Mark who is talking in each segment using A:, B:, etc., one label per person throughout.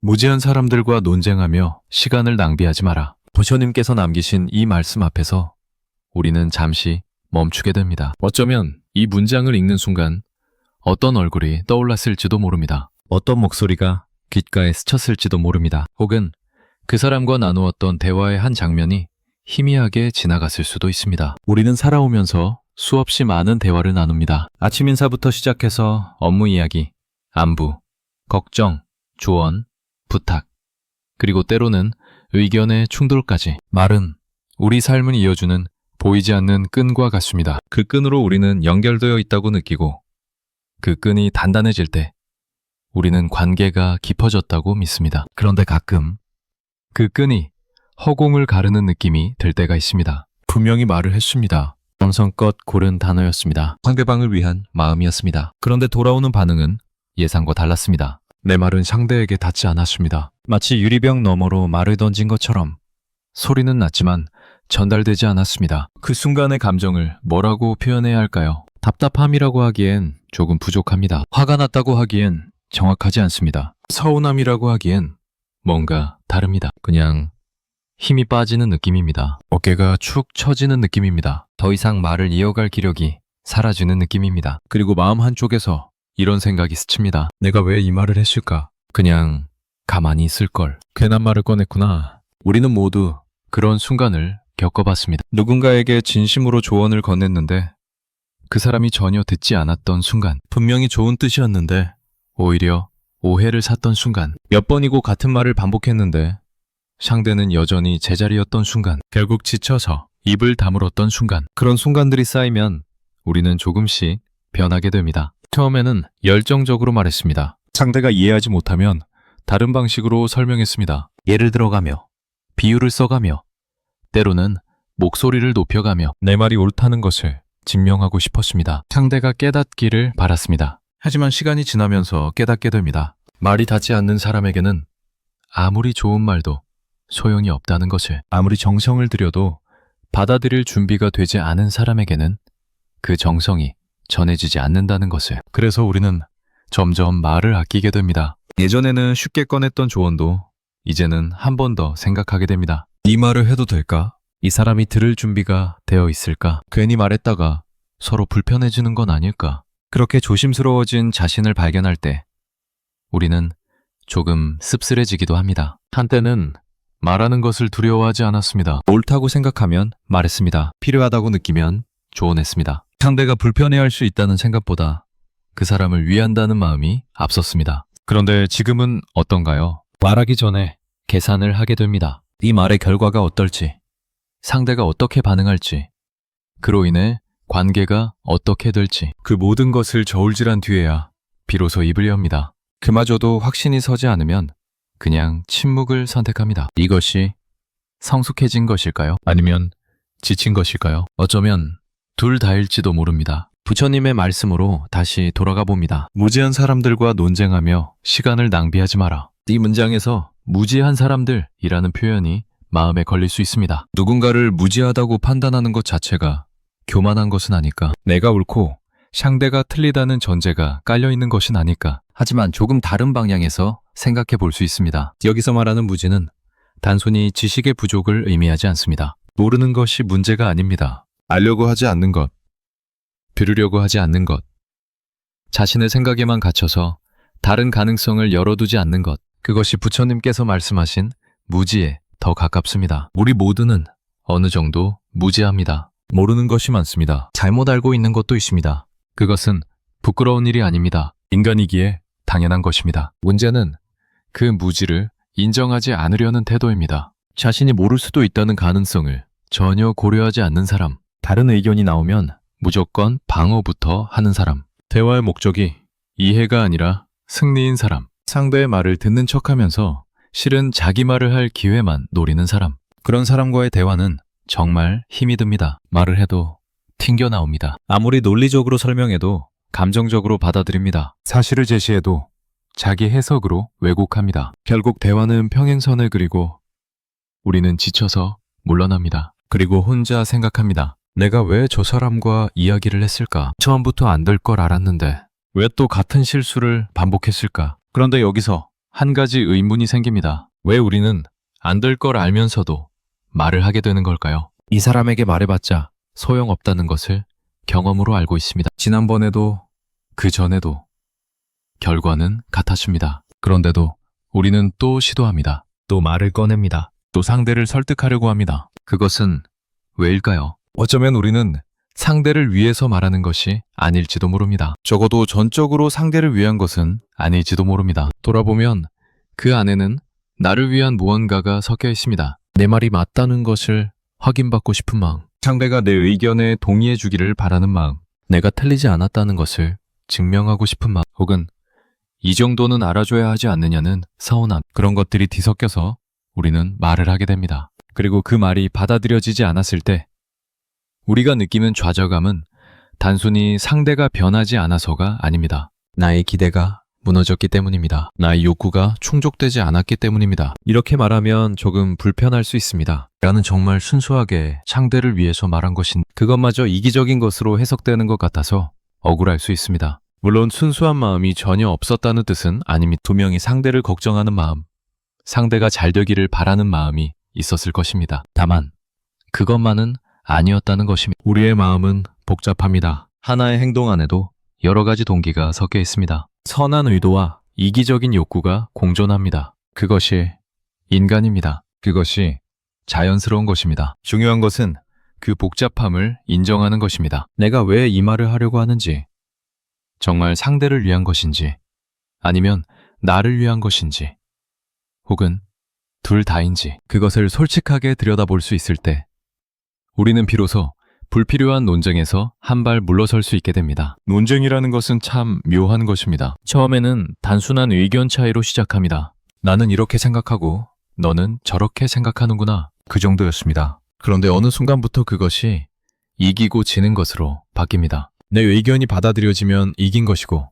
A: 무지한 사람들과 논쟁하며 시간을 낭비하지 마라. 부처님께서 남기신 이 말씀 앞에서 우리는 잠시 멈추게 됩니다. 어쩌면 이 문장을 읽는 순간 어떤 얼굴이 떠올랐을지도 모릅니다. 어떤 목소리가 귓가에 스쳤을지도 모릅니다. 혹은 그 사람과 나누었던 대화의 한 장면이 희미하게 지나갔을 수도 있습니다. 우리는 살아오면서 수없이 많은 대화를 나눕니다. 아침 인사부터 시작해서 업무 이야기, 안부, 걱정, 조언, 부탁, 그리고 때로는 의견의 충돌까지. 말은 우리 삶을 이어주는 보이지 않는 끈과 같습니다. 그 끈으로 우리는 연결되어 있다고 느끼고 그 끈이 단단해질 때 우리는 관계가 깊어졌다고 믿습니다. 그런데 가끔 그 끈이 허공을 가르는 느낌이 들 때가 있습니다. 분명히 말을 했습니다. 정성껏 고른 단어였습니다. 상대방을 위한 마음이었습니다. 그런데 돌아오는 반응은 예상과 달랐습니다. 내 말은 상대에게 닿지 않았습니다. 마치 유리병 너머로 말을 던진 것처럼 소리는 났지만 전달되지 않았습니다. 그 순간의 감정을 뭐라고 표현해야 할까요? 답답함이라고 하기엔 조금 부족합니다. 화가 났다고 하기엔 정확하지 않습니다. 서운함이라고 하기엔 뭔가 다릅니다. 그냥 힘이 빠지는 느낌입니다. 어깨가 축 처지는 느낌입니다. 더 이상 말을 이어갈 기력이 사라지는 느낌입니다. 그리고 마음 한쪽에서 이런 생각이 스칩니다. 내가 왜 이 말을 했을까? 그냥 가만히 있을 걸. 괜한 말을 꺼냈구나. 우리는 모두 그런 순간을 겪어봤습니다. 누군가에게 진심으로 조언을 건넸는데 그 사람이 전혀 듣지 않았던 순간, 분명히 좋은 뜻이었는데 오히려 오해를 샀던 순간, 몇 번이고 같은 말을 반복했는데 상대는 여전히 제자리였던 순간, 결국 지쳐서 입을 다물었던 순간, 그런 순간들이 쌓이면 우리는 조금씩 변하게 됩니다. 처음에는 열정적으로 말했습니다. 상대가 이해하지 못하면 다른 방식으로 설명했습니다. 예를 들어가며, 비유를 써가며, 때로는 목소리를 높여가며 내 말이 옳다는 것을 증명하고 싶었습니다. 상대가 깨닫기를 바랐습니다. 하지만 시간이 지나면서 깨닫게 됩니다. 말이 닿지 않는 사람에게는 아무리 좋은 말도 소용이 없다는 것을, 아무리 정성을 들여도 받아들일 준비가 되지 않은 사람에게는 그 정성이 전해지지 않는다는 것을. 그래서 우리는 점점 말을 아끼게 됩니다. 예전에는 쉽게 꺼냈던 조언도 이제는 한 번 더 생각하게 됩니다. 이 말을 해도 될까? 이 사람이 들을 준비가 되어 있을까? 괜히 말했다가 서로 불편해지는 건 아닐까? 그렇게 조심스러워진 자신을 발견할 때 우리는 조금 씁쓸해지기도 합니다. 한때는 말하는 것을 두려워하지 않았습니다. 옳다고 생각하면 말했습니다. 필요하다고 느끼면 조언했습니다. 상대가 불편해할 수 있다는 생각보다 그 사람을 위한다는 마음이 앞섰습니다. 그런데 지금은 어떤가요? 말하기 전에 계산을 하게 됩니다. 이 말의 결과가 어떨지, 상대가 어떻게 반응할지, 그로 인해 관계가 어떻게 될지, 그 모든 것을 저울질한 뒤에야 비로소 입을 엽니다. 그마저도 확신이 서지 않으면 그냥 침묵을 선택합니다. 이것이 성숙해진 것일까요? 아니면 지친 것일까요? 어쩌면 둘 다일지도 모릅니다. 부처님의 말씀으로 다시 돌아가 봅니다. 무지한 사람들과 논쟁하며 시간을 낭비하지 마라. 이 문장에서 무지한 사람들이라는 표현이 마음에 걸릴 수 있습니다. 누군가를 무지하다고 판단하는 것 자체가 교만한 것은 아닐까? 내가 옳고 상대가 틀리다는 전제가 깔려있는 것은 아닐까? 하지만 조금 다른 방향에서 생각해 볼 수 있습니다. 여기서 말하는 무지는 단순히 지식의 부족을 의미하지 않습니다. 모르는 것이 문제가 아닙니다. 알려고 하지 않는 것, 들으려고 하지 않는 것, 자신의 생각에만 갇혀서 다른 가능성을 열어두지 않는 것, 그것이 부처님께서 말씀하신 무지에 더 가깝습니다. 우리 모두는 어느 정도 무지합니다. 모르는 것이 많습니다. 잘못 알고 있는 것도 있습니다. 그것은 부끄러운 일이 아닙니다. 인간이기에 당연한 것입니다. 문제는 그 무지를 인정하지 않으려는 태도입니다. 자신이 모를 수도 있다는 가능성을 전혀 고려하지 않는 사람, 다른 의견이 나오면 무조건 방어부터 하는 사람, 대화의 목적이 이해가 아니라 승리인 사람, 상대의 말을 듣는 척하면서 실은 자기 말을 할 기회만 노리는 사람, 그런 사람과의 대화는 정말 힘이 듭니다. 말을 해도 튕겨 나옵니다. 아무리 논리적으로 설명해도 감정적으로 받아들입니다. 사실을 제시해도 자기 해석으로 왜곡합니다. 결국 대화는 평행선을 그리고 우리는 지쳐서 물러납니다. 그리고 혼자 생각합니다. 내가 왜 저 사람과 이야기를 했을까? 처음부터 안 될 걸 알았는데 왜 또 같은 실수를 반복했을까? 그런데 여기서 한 가지 의문이 생깁니다. 왜 우리는 안 될 걸 알면서도 말을 하게 되는 걸까요? 이 사람에게 말해봤자 소용없다는 것을 경험으로 알고 있습니다. 지난번에도 그 전에도 결과는 같았습니다. 그런데도 우리는 또 시도합니다. 또 말을 꺼냅니다. 또 상대를 설득하려고 합니다. 그것은 왜일까요? 어쩌면 우리는 상대를 위해서 말하는 것이 아닐지도 모릅니다. 적어도 전적으로 상대를 위한 것은 아닐지도 모릅니다. 돌아보면 그 안에는 나를 위한 무언가가 섞여 있습니다. 내 말이 맞다는 것을 확인받고 싶은 마음, 상대가 내 의견에 동의해 주기를 바라는 마음, 내가 틀리지 않았다는 것을 증명하고 싶은 마음, 혹은 이 정도는 알아줘야 하지 않느냐는 서운함, 그런 것들이 뒤섞여서 우리는 말을 하게 됩니다. 그리고 그 말이 받아들여지지 않았을 때 우리가 느끼는 좌절감은 단순히 상대가 변하지 않아서가 아닙니다. 나의 기대가 무너졌기 때문입니다. 나의 욕구가 충족되지 않았기 때문입니다. 이렇게 말하면 조금 불편할 수 있습니다. 나는 정말 순수하게 상대를 위해서 말한 것인 그것마저 이기적인 것으로 해석되는 것 같아서 억울할 수 있습니다. 물론 순수한 마음이 전혀 없었다는 뜻은 아닙니다. 두 명이 상대를 걱정하는 마음, 상대가 잘 되기를 바라는 마음이 있었을 것입니다. 다만 그것만은 아니었다는 것입니다. 우리의 마음은 복잡합니다. 하나의 행동 안에도 여러 가지 동기가 섞여 있습니다. 선한 의도와 이기적인 욕구가 공존합니다. 그것이 인간입니다. 그것이 자연스러운 것입니다. 중요한 것은 그 복잡함을 인정하는 것입니다. 내가 왜 이 말을 하려고 하는지, 정말 상대를 위한 것인지, 아니면 나를 위한 것인지, 혹은 둘 다인지, 그것을 솔직하게 들여다볼 수 있을 때 우리는 비로소 불필요한 논쟁에서 한 발 물러설 수 있게 됩니다. 논쟁이라는 것은 참 묘한 것입니다. 처음에는 단순한 의견 차이로 시작합니다. 나는 이렇게 생각하고 너는 저렇게 생각하는구나. 그 정도였습니다. 그런데 어느 순간부터 그것이 이기고 지는 것으로 바뀝니다. 내 의견이 받아들여지면 이긴 것이고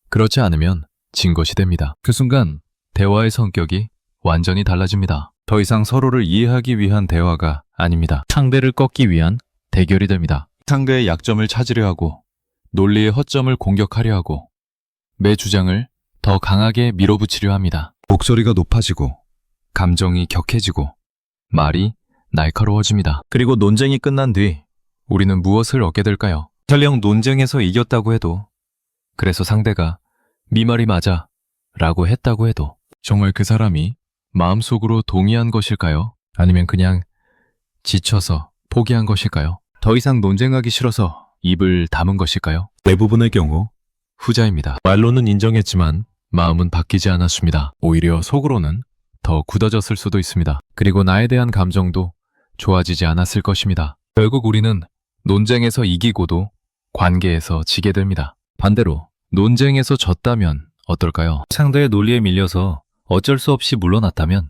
A: 그렇지 않으면 진 것이 됩니다. 그 순간 대화의 성격이 완전히 달라집니다. 더 이상 서로를 이해하기 위한 대화가 아닙니다. 상대를 꺾기 위한 대결이 됩니다. 상대의 약점을 찾으려 하고 논리의 허점을 공격하려 하고 매 주장을 더 강하게 밀어붙이려 합니다. 목소리가 높아지고 감정이 격해지고 말이 날카로워집니다. 그리고 논쟁이 끝난 뒤 우리는 무엇을 얻게 될까요? 설령 논쟁에서 이겼다고 해도, 그래서 상대가 네 말이 맞아 라고 했다고 해도 정말 그 사람이 마음속으로 동의한 것일까요? 아니면 그냥 지쳐서 포기한 것일까요? 더 이상 논쟁하기 싫어서 입을 다문 것일까요? 대부분의 경우 후자입니다. 말로는 인정했지만 마음은 바뀌지 않았습니다. 오히려 속으로는 더 굳어졌을 수도 있습니다. 그리고 나에 대한 감정도 좋아지지 않았을 것입니다. 결국 우리는 논쟁에서 이기고도 관계에서 지게 됩니다. 반대로 논쟁에서 졌다면 어떨까요? 상대의 논리에 밀려서 어쩔 수 없이 물러났다면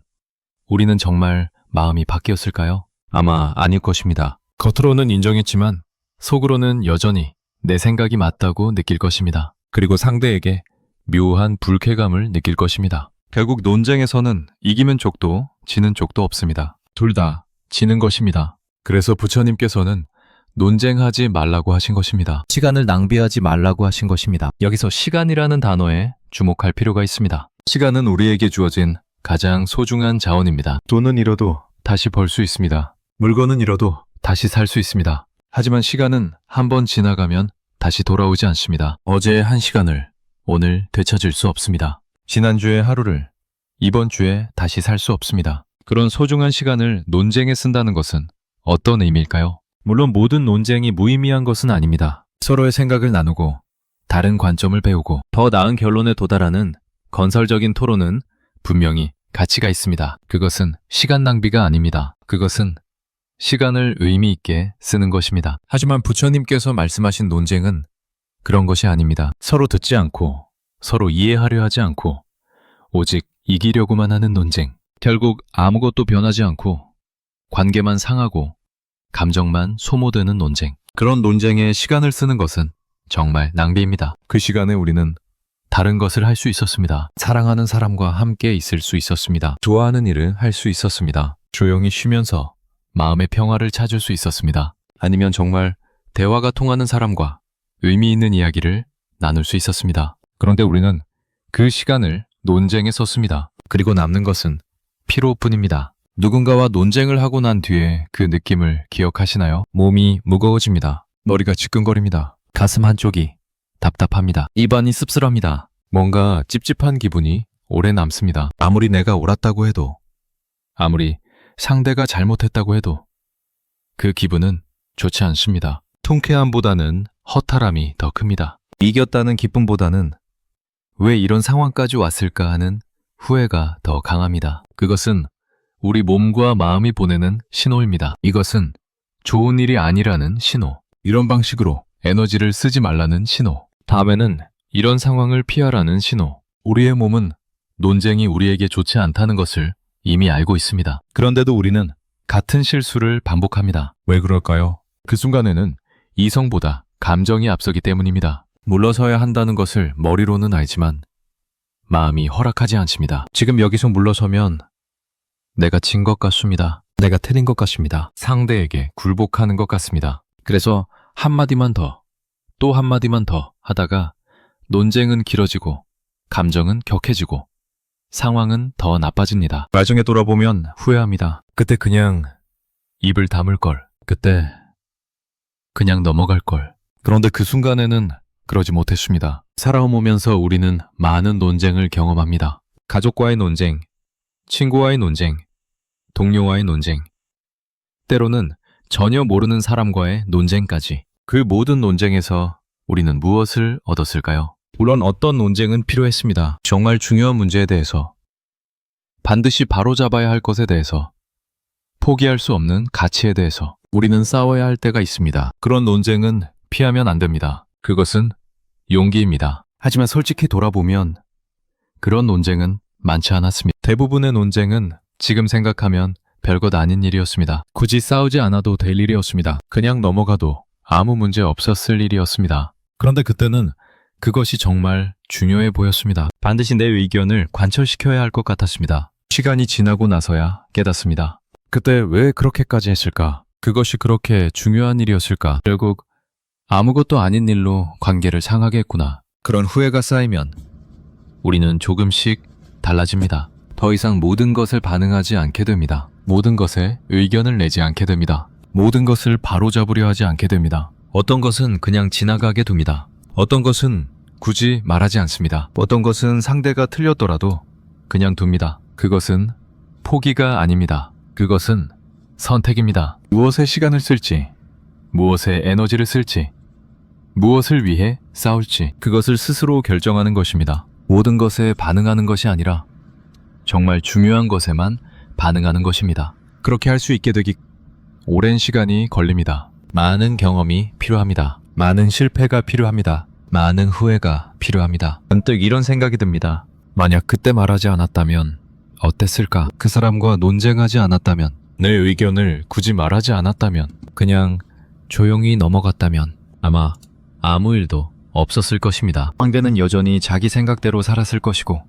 A: 우리는 정말 마음이 바뀌었을까요? 아마 아닐 것입니다. 겉으로는 인정했지만 속으로는 여전히 내 생각이 맞다고 느낄 것입니다. 그리고 상대에게 묘한 불쾌감을 느낄 것입니다. 결국 논쟁에서는 이기는 쪽도 지는 쪽도 없습니다. 둘 다 지는 것입니다. 그래서 부처님께서는 논쟁하지 말라고 하신 것입니다. 시간을 낭비하지 말라고 하신 것입니다. 여기서 시간이라는 단어에 주목할 필요가 있습니다. 시간은 우리에게 주어진 가장 소중한 자원입니다. 돈은 잃어도 다시 벌 수 있습니다. 물건은 잃어도 다시 살 수 있습니다. 하지만 시간은 한 번 지나가면 다시 돌아오지 않습니다. 어제의 한 시간을 오늘 되찾을 수 없습니다. 지난주의 하루를 이번 주에 다시 살 수 없습니다. 그런 소중한 시간을 논쟁에 쓴다는 것은 어떤 의미일까요? 물론 모든 논쟁이 무의미한 것은 아닙니다. 서로의 생각을 나누고 다른 관점을 배우고 더 나은 결론에 도달하는 건설적인 토론은 분명히 가치가 있습니다. 그것은 시간 낭비가 아닙니다. 그것은 시간을 의미 있게 쓰는 것입니다. 하지만 부처님께서 말씀하신 논쟁은 그런 것이 아닙니다. 서로 듣지 않고 서로 이해하려 하지 않고 오직 이기려고만 하는 논쟁. 결국 아무것도 변하지 않고 관계만 상하고 감정만 소모되는 논쟁. 그런 논쟁에 시간을 쓰는 것은 정말 낭비입니다. 그 시간에 우리는 다른 것을 할 수 있었습니다. 사랑하는 사람과 함께 있을 수 있었습니다. 좋아하는 일을 할 수 있었습니다. 조용히 쉬면서 마음의 평화를 찾을 수 있었습니다. 아니면 정말 대화가 통하는 사람과 의미 있는 이야기를 나눌 수 있었습니다. 그런데 우리는 그 시간을 논쟁에 썼습니다. 그리고 남는 것은 피로뿐입니다. 누군가와 논쟁을 하고 난 뒤에 그 느낌을 기억하시나요? 몸이 무거워집니다. 머리가 지끈거립니다. 가슴 한쪽이 답답합니다. 입안이 씁쓸합니다. 뭔가 찝찝한 기분이 오래 남습니다. 아무리 내가 옳았다고 해도, 아무리 상대가 잘못했다고 해도 그 기분은 좋지 않습니다. 통쾌함보다는 허탈함이 더 큽니다. 이겼다는 기쁨보다는 왜 이런 상황까지 왔을까 하는 후회가 더 강합니다. 그것은 우리 몸과 마음이 보내는 신호입니다. 이것은 좋은 일이 아니라는 신호. 이런 방식으로 에너지를 쓰지 말라는 신호. 다음에는 이런 상황을 피하라는 신호. 우리의 몸은 논쟁이 우리에게 좋지 않다는 것을 이미 알고 있습니다. 그런데도 우리는 같은 실수를 반복합니다. 왜 그럴까요? 그 순간에는 이성보다 감정이 앞서기 때문입니다. 물러서야 한다는 것을 머리로는 알지만 마음이 허락하지 않습니다. 지금 여기서 물러서면 내가 진 것 같습니다. 내가 틀린 것 같습니다. 상대에게 굴복하는 것 같습니다. 그래서 한마디만 더, 또 한마디만 더 하다가 논쟁은 길어지고 감정은 격해지고 상황은 더 나빠집니다. 나중에 돌아보면 후회합니다. 그때 그냥 입을 다물 걸. 그때 그냥 넘어갈 걸. 그런데 그 순간에는 그러지 못했습니다. 살아오면서 우리는 많은 논쟁을 경험합니다. 가족과의 논쟁, 친구와의 논쟁, 동료와의 논쟁, 때로는 전혀 모르는 사람과의 논쟁까지. 그 모든 논쟁에서 우리는 무엇을 얻었을까요? 물론 어떤 논쟁은 필요했습니다. 정말 중요한 문제에 대해서, 반드시 바로잡아야 할 것에 대해서, 포기할 수 없는 가치에 대해서 우리는 싸워야 할 때가 있습니다. 그런 논쟁은 피하면 안 됩니다. 그것은 용기입니다. 하지만 솔직히 돌아보면 그런 논쟁은 많지 않았습니다. 대부분의 논쟁은 지금 생각하면 별것 아닌 일이었습니다. 굳이 싸우지 않아도 될 일이었습니다. 그냥 넘어가도 아무 문제 없었을 일이었습니다. 그런데 그때는 그것이 정말 중요해 보였습니다. 반드시 내 의견을 관철시켜야 할 것 같았습니다. 시간이 지나고 나서야 깨닫습니다. 그때 왜 그렇게까지 했을까? 그것이 그렇게 중요한 일이었을까? 결국 아무것도 아닌 일로 관계를 상하게 했구나. 그런 후회가 쌓이면 우리는 조금씩 달라집니다. 더 이상 모든 것을 반응하지 않게 됩니다. 모든 것에 의견을 내지 않게 됩니다. 모든 것을 바로잡으려 하지 않게 됩니다. 어떤 것은 그냥 지나가게 둡니다. 어떤 것은 굳이 말하지 않습니다. 어떤 것은 상대가 틀렸더라도 그냥 둡니다. 그것은 포기가 아닙니다. 그것은 선택입니다. 무엇에 시간을 쓸지, 무엇에 에너지를 쓸지, 무엇을 위해 싸울지, 그것을 스스로 결정하는 것입니다. 모든 것에 반응하는 것이 아니라 정말 중요한 것에만 반응하는 것입니다. 그렇게 할 수 있게 되기 오랜 시간이 걸립니다. 많은 경험이 필요합니다. 많은 실패가 필요합니다. 많은 후회가 필요합니다. 문득 이런 생각이 듭니다. 만약 그때 말하지 않았다면 어땠을까? 그 사람과 논쟁하지 않았다면, 내 의견을 굳이 말하지 않았다면, 그냥 조용히 넘어갔다면 아마 아무 일도 없었을 것입니다. 상대는 여전히 자기 생각대로 살았을 것이고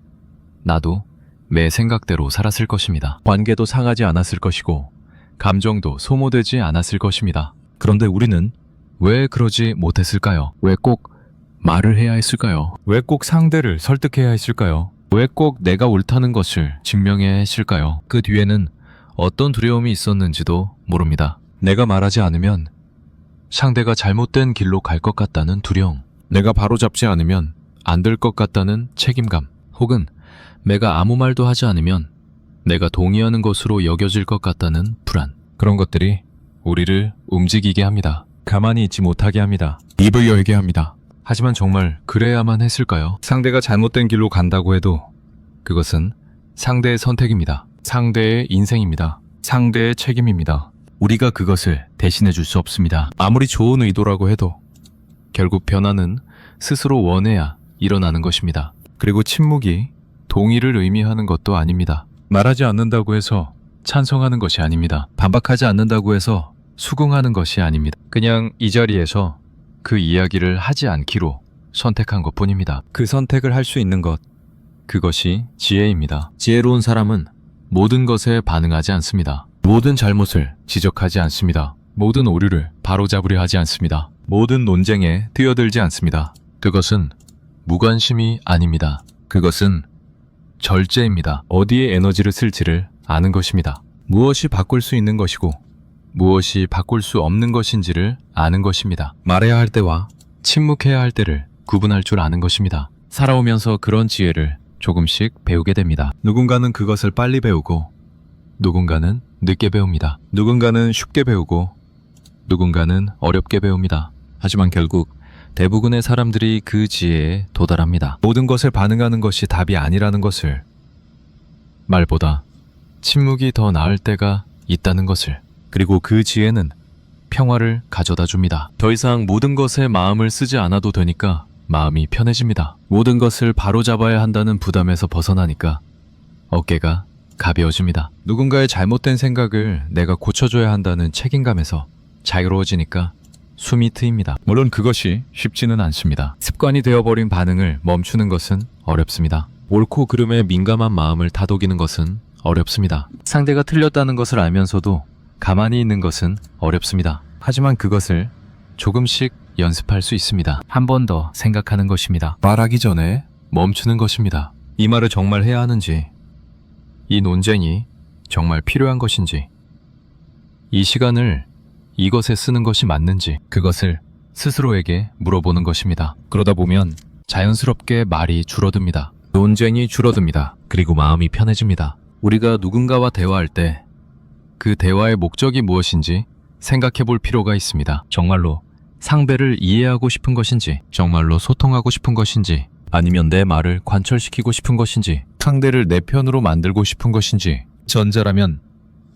A: 나도 내 생각대로 살았을 것입니다. 관계도 상하지 않았을 것이고 감정도 소모되지 않았을 것입니다. 그런데 우리는 왜 그러지 못했을까요? 왜 꼭 말을 해야 했을까요? 왜 꼭 상대를 설득해야 했을까요? 왜 꼭 내가 옳다는 것을 증명해야 했을까요? 그 뒤에는 어떤 두려움이 있었는지도 모릅니다. 내가 말하지 않으면 상대가 잘못된 길로 갈 것 같다는 두려움, 내가 바로잡지 않으면 안 될 것 같다는 책임감, 혹은 내가 아무 말도 하지 않으면 내가 동의하는 것으로 여겨질 것 같다는 불안. 그런 것들이 우리를 움직이게 합니다. 가만히 있지 못하게 합니다. 입을 열게 합니다. 하지만 정말 그래야만 했을까요? 상대가 잘못된 길로 간다고 해도 그것은 상대의 선택입니다. 상대의 인생입니다. 상대의 책임입니다. 우리가 그것을 대신해 줄 수 없습니다. 아무리 좋은 의도라고 해도 결국 변화는 스스로 원해야 일어나는 것입니다. 그리고 침묵이 동의를 의미하는 것도 아닙니다. 말하지 않는다고 해서 찬성하는 것이 아닙니다. 반박하지 않는다고 해서 수긍하는 것이 아닙니다. 그냥 이 자리에서 그 이야기를 하지 않기로 선택한 것뿐입니다. 그 선택을 할 수 있는 것, 그것이 지혜입니다. 지혜로운 사람은 모든 것에 반응하지 않습니다. 모든 잘못을 지적하지 않습니다. 모든 오류를 바로잡으려 하지 않습니다. 모든 논쟁에 뛰어들지 않습니다. 그것은 무관심이 아닙니다. 그것은 절제입니다. 어디에 에너지를 쓸지를 아는 것입니다. 무엇이 바꿀 수 있는 것이고 무엇이 바꿀 수 없는 것인지를 아는 것입니다. 말해야 할 때와 침묵해야 할 때를 구분할 줄 아는 것입니다. 살아오면서 그런 지혜를 조금씩 배우게 됩니다. 누군가는 그것을 빨리 배우고 누군가는 늦게 배웁니다. 누군가는 쉽게 배우고 누군가는 어렵게 배웁니다. 하지만 결국 대부분의 사람들이 그 지혜에 도달합니다. 모든 것을 반응하는 것이 답이 아니라는 것을, 말보다 침묵이 더 나을 때가 있다는 것을, 그리고 그 지혜는 평화를 가져다 줍니다. 더 이상 모든 것에 마음을 쓰지 않아도 되니까 마음이 편해집니다. 모든 것을 바로잡아야 한다는 부담에서 벗어나니까 어깨가 가벼워집니다. 누군가의 잘못된 생각을 내가 고쳐줘야 한다는 책임감에서 자유로워지니까 숨이 트입니다. 물론 그것이 쉽지는 않습니다. 습관이 되어버린 반응을 멈추는 것은 어렵습니다. 옳고 그름에 민감한 마음을 다독이는 것은 어렵습니다. 상대가 틀렸다는 것을 알면서도 가만히 있는 것은 어렵습니다. 하지만 그것을 조금씩 연습할 수 있습니다. 한 번 더 생각하는 것입니다. 말하기 전에 멈추는 것입니다. 이 말을 정말 해야 하는지, 이 논쟁이 정말 필요한 것인지, 이 시간을 이것에 쓰는 것이 맞는지, 그것을 스스로에게 물어보는 것입니다. 그러다 보면 자연스럽게 말이 줄어듭니다. 논쟁이 줄어듭니다. 그리고 마음이 편해집니다. 우리가 누군가와 대화할 때 그 대화의 목적이 무엇인지 생각해 볼 필요가 있습니다. 정말로 상대를 이해하고 싶은 것인지, 정말로 소통하고 싶은 것인지, 아니면 내 말을 관철시키고 싶은 것인지, 상대를 내 편으로 만들고 싶은 것인지. 전자라면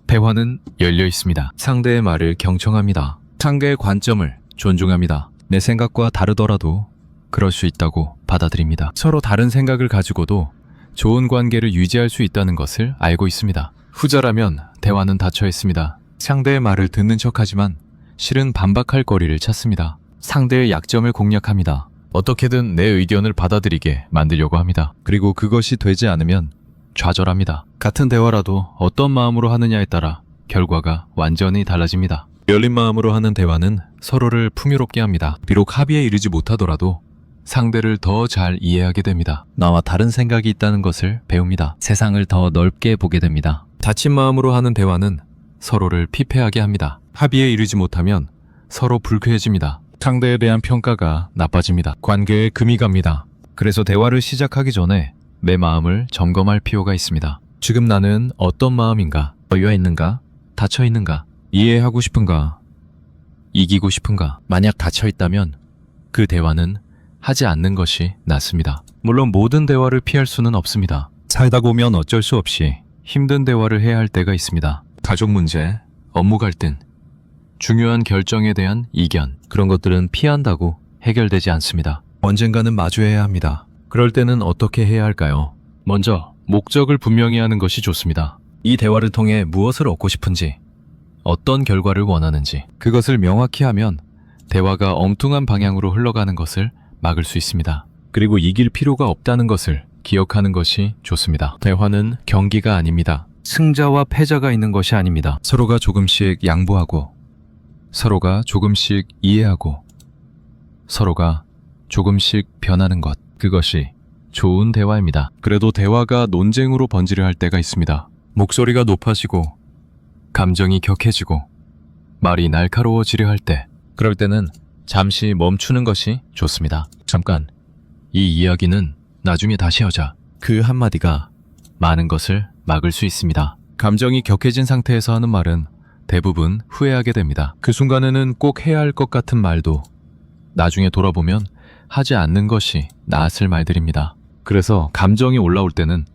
A: 대화는 열려 있습니다. 상대의 말을 경청합니다. 상대의 관점을 존중합니다. 내 생각과 다르더라도 그럴 수 있다고 받아들입니다. 서로 다른 생각을 가지고도 좋은 관계를 유지할 수 있다는 것을 알고 있습니다. 후자라면 대화는 닫혀 있습니다. 상대의 말을 듣는 척하지만 실은 반박할 거리를 찾습니다. 상대의 약점을 공략합니다. 어떻게든 내 의견을 받아들이게 만들려고 합니다. 그리고 그것이 되지 않으면 좌절합니다. 같은 대화라도 어떤 마음으로 하느냐에 따라 결과가 완전히 달라집니다. 열린 마음으로 하는 대화는 서로를 풍요롭게 합니다. 비록 합의에 이르지 못하더라도 상대를 더 잘 이해하게 됩니다. 나와 다른 생각이 있다는 것을 배웁니다. 세상을 더 넓게 보게 됩니다. 닫힌 마음으로 하는 대화는 서로를 피폐하게 합니다. 합의에 이르지 못하면 서로 불쾌해집니다. 상대에 대한 평가가 나빠집니다. 관계에 금이 갑니다. 그래서 대화를 시작하기 전에 내 마음을 점검할 필요가 있습니다. 지금 나는 어떤 마음인가? 열려 있는가? 닫혀 있는가? 이해하고 싶은가? 이기고 싶은가? 만약 닫혀 있다면 그 대화는 하지 않는 것이 낫습니다. 물론 모든 대화를 피할 수는 없습니다. 살다 보면 어쩔 수 없이 힘든 대화를 해야 할 때가 있습니다. 가족 문제, 업무 갈등, 중요한 결정에 대한 이견, 그런 것들은 피한다고 해결되지 않습니다. 언젠가는 마주해야 합니다. 그럴 때는 어떻게 해야 할까요? 먼저 목적을 분명히 하는 것이 좋습니다. 이 대화를 통해 무엇을 얻고 싶은지, 어떤 결과를 원하는지, 그것을 명확히 하면 대화가 엉뚱한 방향으로 흘러가는 것을 막을 수 있습니다. 그리고 이길 필요가 없다는 것을 기억하는 것이 좋습니다. 대화는 경기가 아닙니다. 승자와 패자가 있는 것이 아닙니다. 서로가 조금씩 양보하고, 서로가 조금씩 이해하고, 서로가 조금씩 변하는 것, 그것이 좋은 대화입니다. 그래도 대화가 논쟁으로 번지려 할 때가 있습니다. 목소리가 높아지고 감정이 격해지고 말이 날카로워지려 할 때, 그럴 때는 잠시 멈추는 것이 좋습니다. 잠깐, 이 이야기는 나중에 다시 하자. 그 한마디가 많은 것을 막을 수 있습니다. 감정이 격해진 상태에서 하는 말은 대부분 후회하게 됩니다. 그 순간에는 꼭 해야 할 것 같은 말도 나중에 돌아보면 하지 않는 것이 나았을 말들입니다. 그래서 감정이 올라올 때는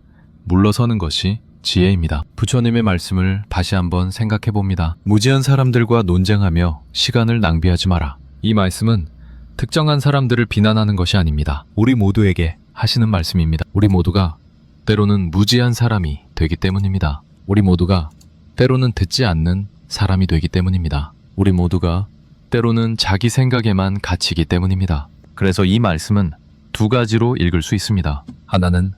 A: 물러서는 것이 지혜입니다. 부처님의 말씀을 다시 한번 생각해 봅니다. 무지한 사람들과 논쟁하며 시간을 낭비하지 마라. 이 말씀은 특정한 사람들을 비난하는 것이 아닙니다. 우리 모두에게 하시는 말씀입니다. 우리 모두가 때로는 무지한 사람이 되기 때문입니다. 우리 모두가 때로는 듣지 않는 사람이 되기 때문입니다. 우리 모두가 때로는 자기 생각에만 갇히기 때문입니다. 그래서 이 말씀은 두 가지로 읽을 수 있습니다. 하나는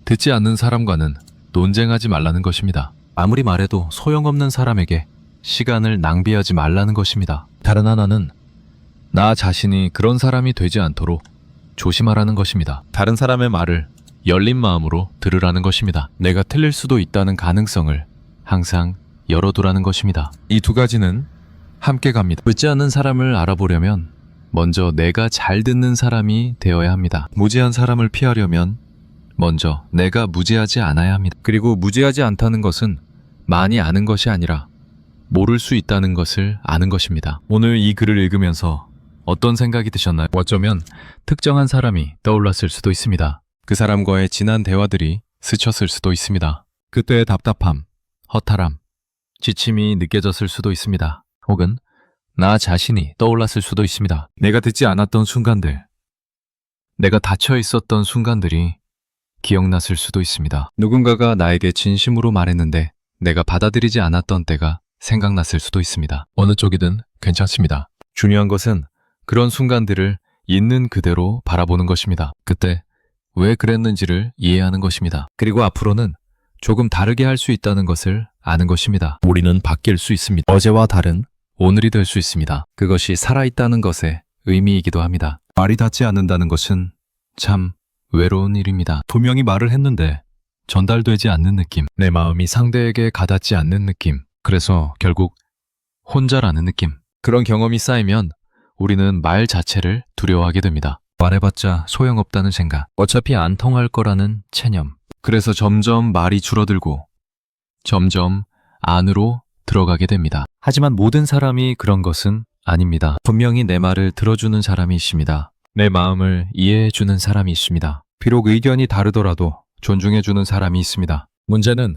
A: 듣지 않는 사람과는 논쟁하지 말라는 것입니다. 아무리 말해도 소용없는 사람에게 시간을 낭비하지 말라는 것입니다. 다른 하나는 나 자신이 그런 사람이 되지 않도록 조심하라는 것입니다. 다른 사람의 말을 열린 마음으로 들으라는 것입니다. 내가 틀릴 수도 있다는 가능성을 항상 열어두라는 것입니다. 이 두 가지는 함께 갑니다. 듣지 않는 사람을 알아보려면 먼저 내가 잘 듣는 사람이 되어야 합니다. 무지한 사람을 피하려면 먼저 내가 무지하지 않아야 합니다. 그리고 무지하지 않다는 것은 많이 아는 것이 아니라 모를 수 있다는 것을 아는 것입니다. 오늘 이 글을 읽으면서 어떤 생각이 드셨나요? 어쩌면 특정한 사람이 떠올랐을 수도 있습니다. 그 사람과의 지난 대화들이 스쳤을 수도 있습니다. 그때의 답답함, 허탈함, 지침이 느껴졌을 수도 있습니다. 혹은 나 자신이 떠올랐을 수도 있습니다. 내가 듣지 않았던 순간들, 내가 닫혀 있었던 순간들이 기억났을 수도 있습니다. 누군가가 나에게 진심으로 말했는데 내가 받아들이지 않았던 때가 생각났을 수도 있습니다. 어느 쪽이든 괜찮습니다. 중요한 것은 그런 순간들을 있는 그대로 바라보는 것입니다. 그때 왜 그랬는지를 이해하는 것입니다. 그리고 앞으로는 조금 다르게 할 수 있다는 것을 아는 것입니다. 우리는 바뀔 수 있습니다. 어제와 다른 오늘이 될 수 있습니다. 그것이 살아있다는 것의 의미이기도 합니다. 말이 닿지 않는다는 것은 참 외로운 일입니다. 분명히 말을 했는데 전달되지 않는 느낌, 내 마음이 상대에게 가닿지 않는 느낌, 그래서 결국 혼자라는 느낌. 그런 경험이 쌓이면 우리는 말 자체를 두려워하게 됩니다. 말해봤자 소용없다는 생각, 어차피 안 통할 거라는 체념. 그래서 점점 말이 줄어들고 점점 안으로 들어가게 됩니다. 하지만 모든 사람이 그런 것은 아닙니다. 분명히 내 말을 들어주는 사람이 있습니다. 내 마음을 이해해주는 사람이 있습니다. 비록 의견이 다르더라도 존중해주는 사람이 있습니다. 문제는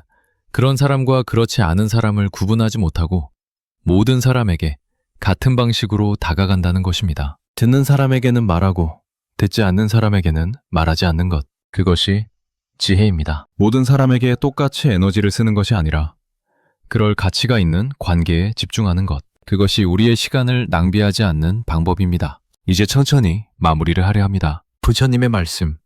A: 그런 사람과 그렇지 않은 사람을 구분하지 못하고 모든 사람에게 같은 방식으로 다가간다는 것입니다. 듣는 사람에게는 말하고 듣지 않는 사람에게는 말하지 않는 것. 그것이 지혜입니다. 모든 사람에게 똑같이 에너지를 쓰는 것이 아니라 그럴 가치가 있는 관계에 집중하는 것. 그것이 우리의 시간을 낭비하지 않는 방법입니다. 이제 천천히 마무리를 하려 합니다. 부처님의 말씀.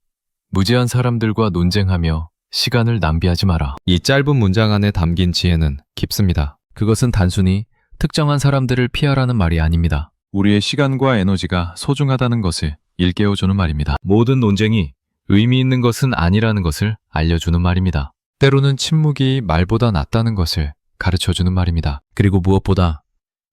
A: 무지한 사람들과 논쟁하며 시간을 낭비하지 마라. 이 짧은 문장 안에 담긴 지혜는 깊습니다. 그것은 단순히 특정한 사람들을 피하라는 말이 아닙니다. 우리의 시간과 에너지가 소중하다는 것을 일깨워주는 말입니다. 모든 논쟁이 의미 있는 것은 아니라는 것을 알려주는 말입니다. 때로는 침묵이 말보다 낫다는 것을 가르쳐주는 말입니다. 그리고 무엇보다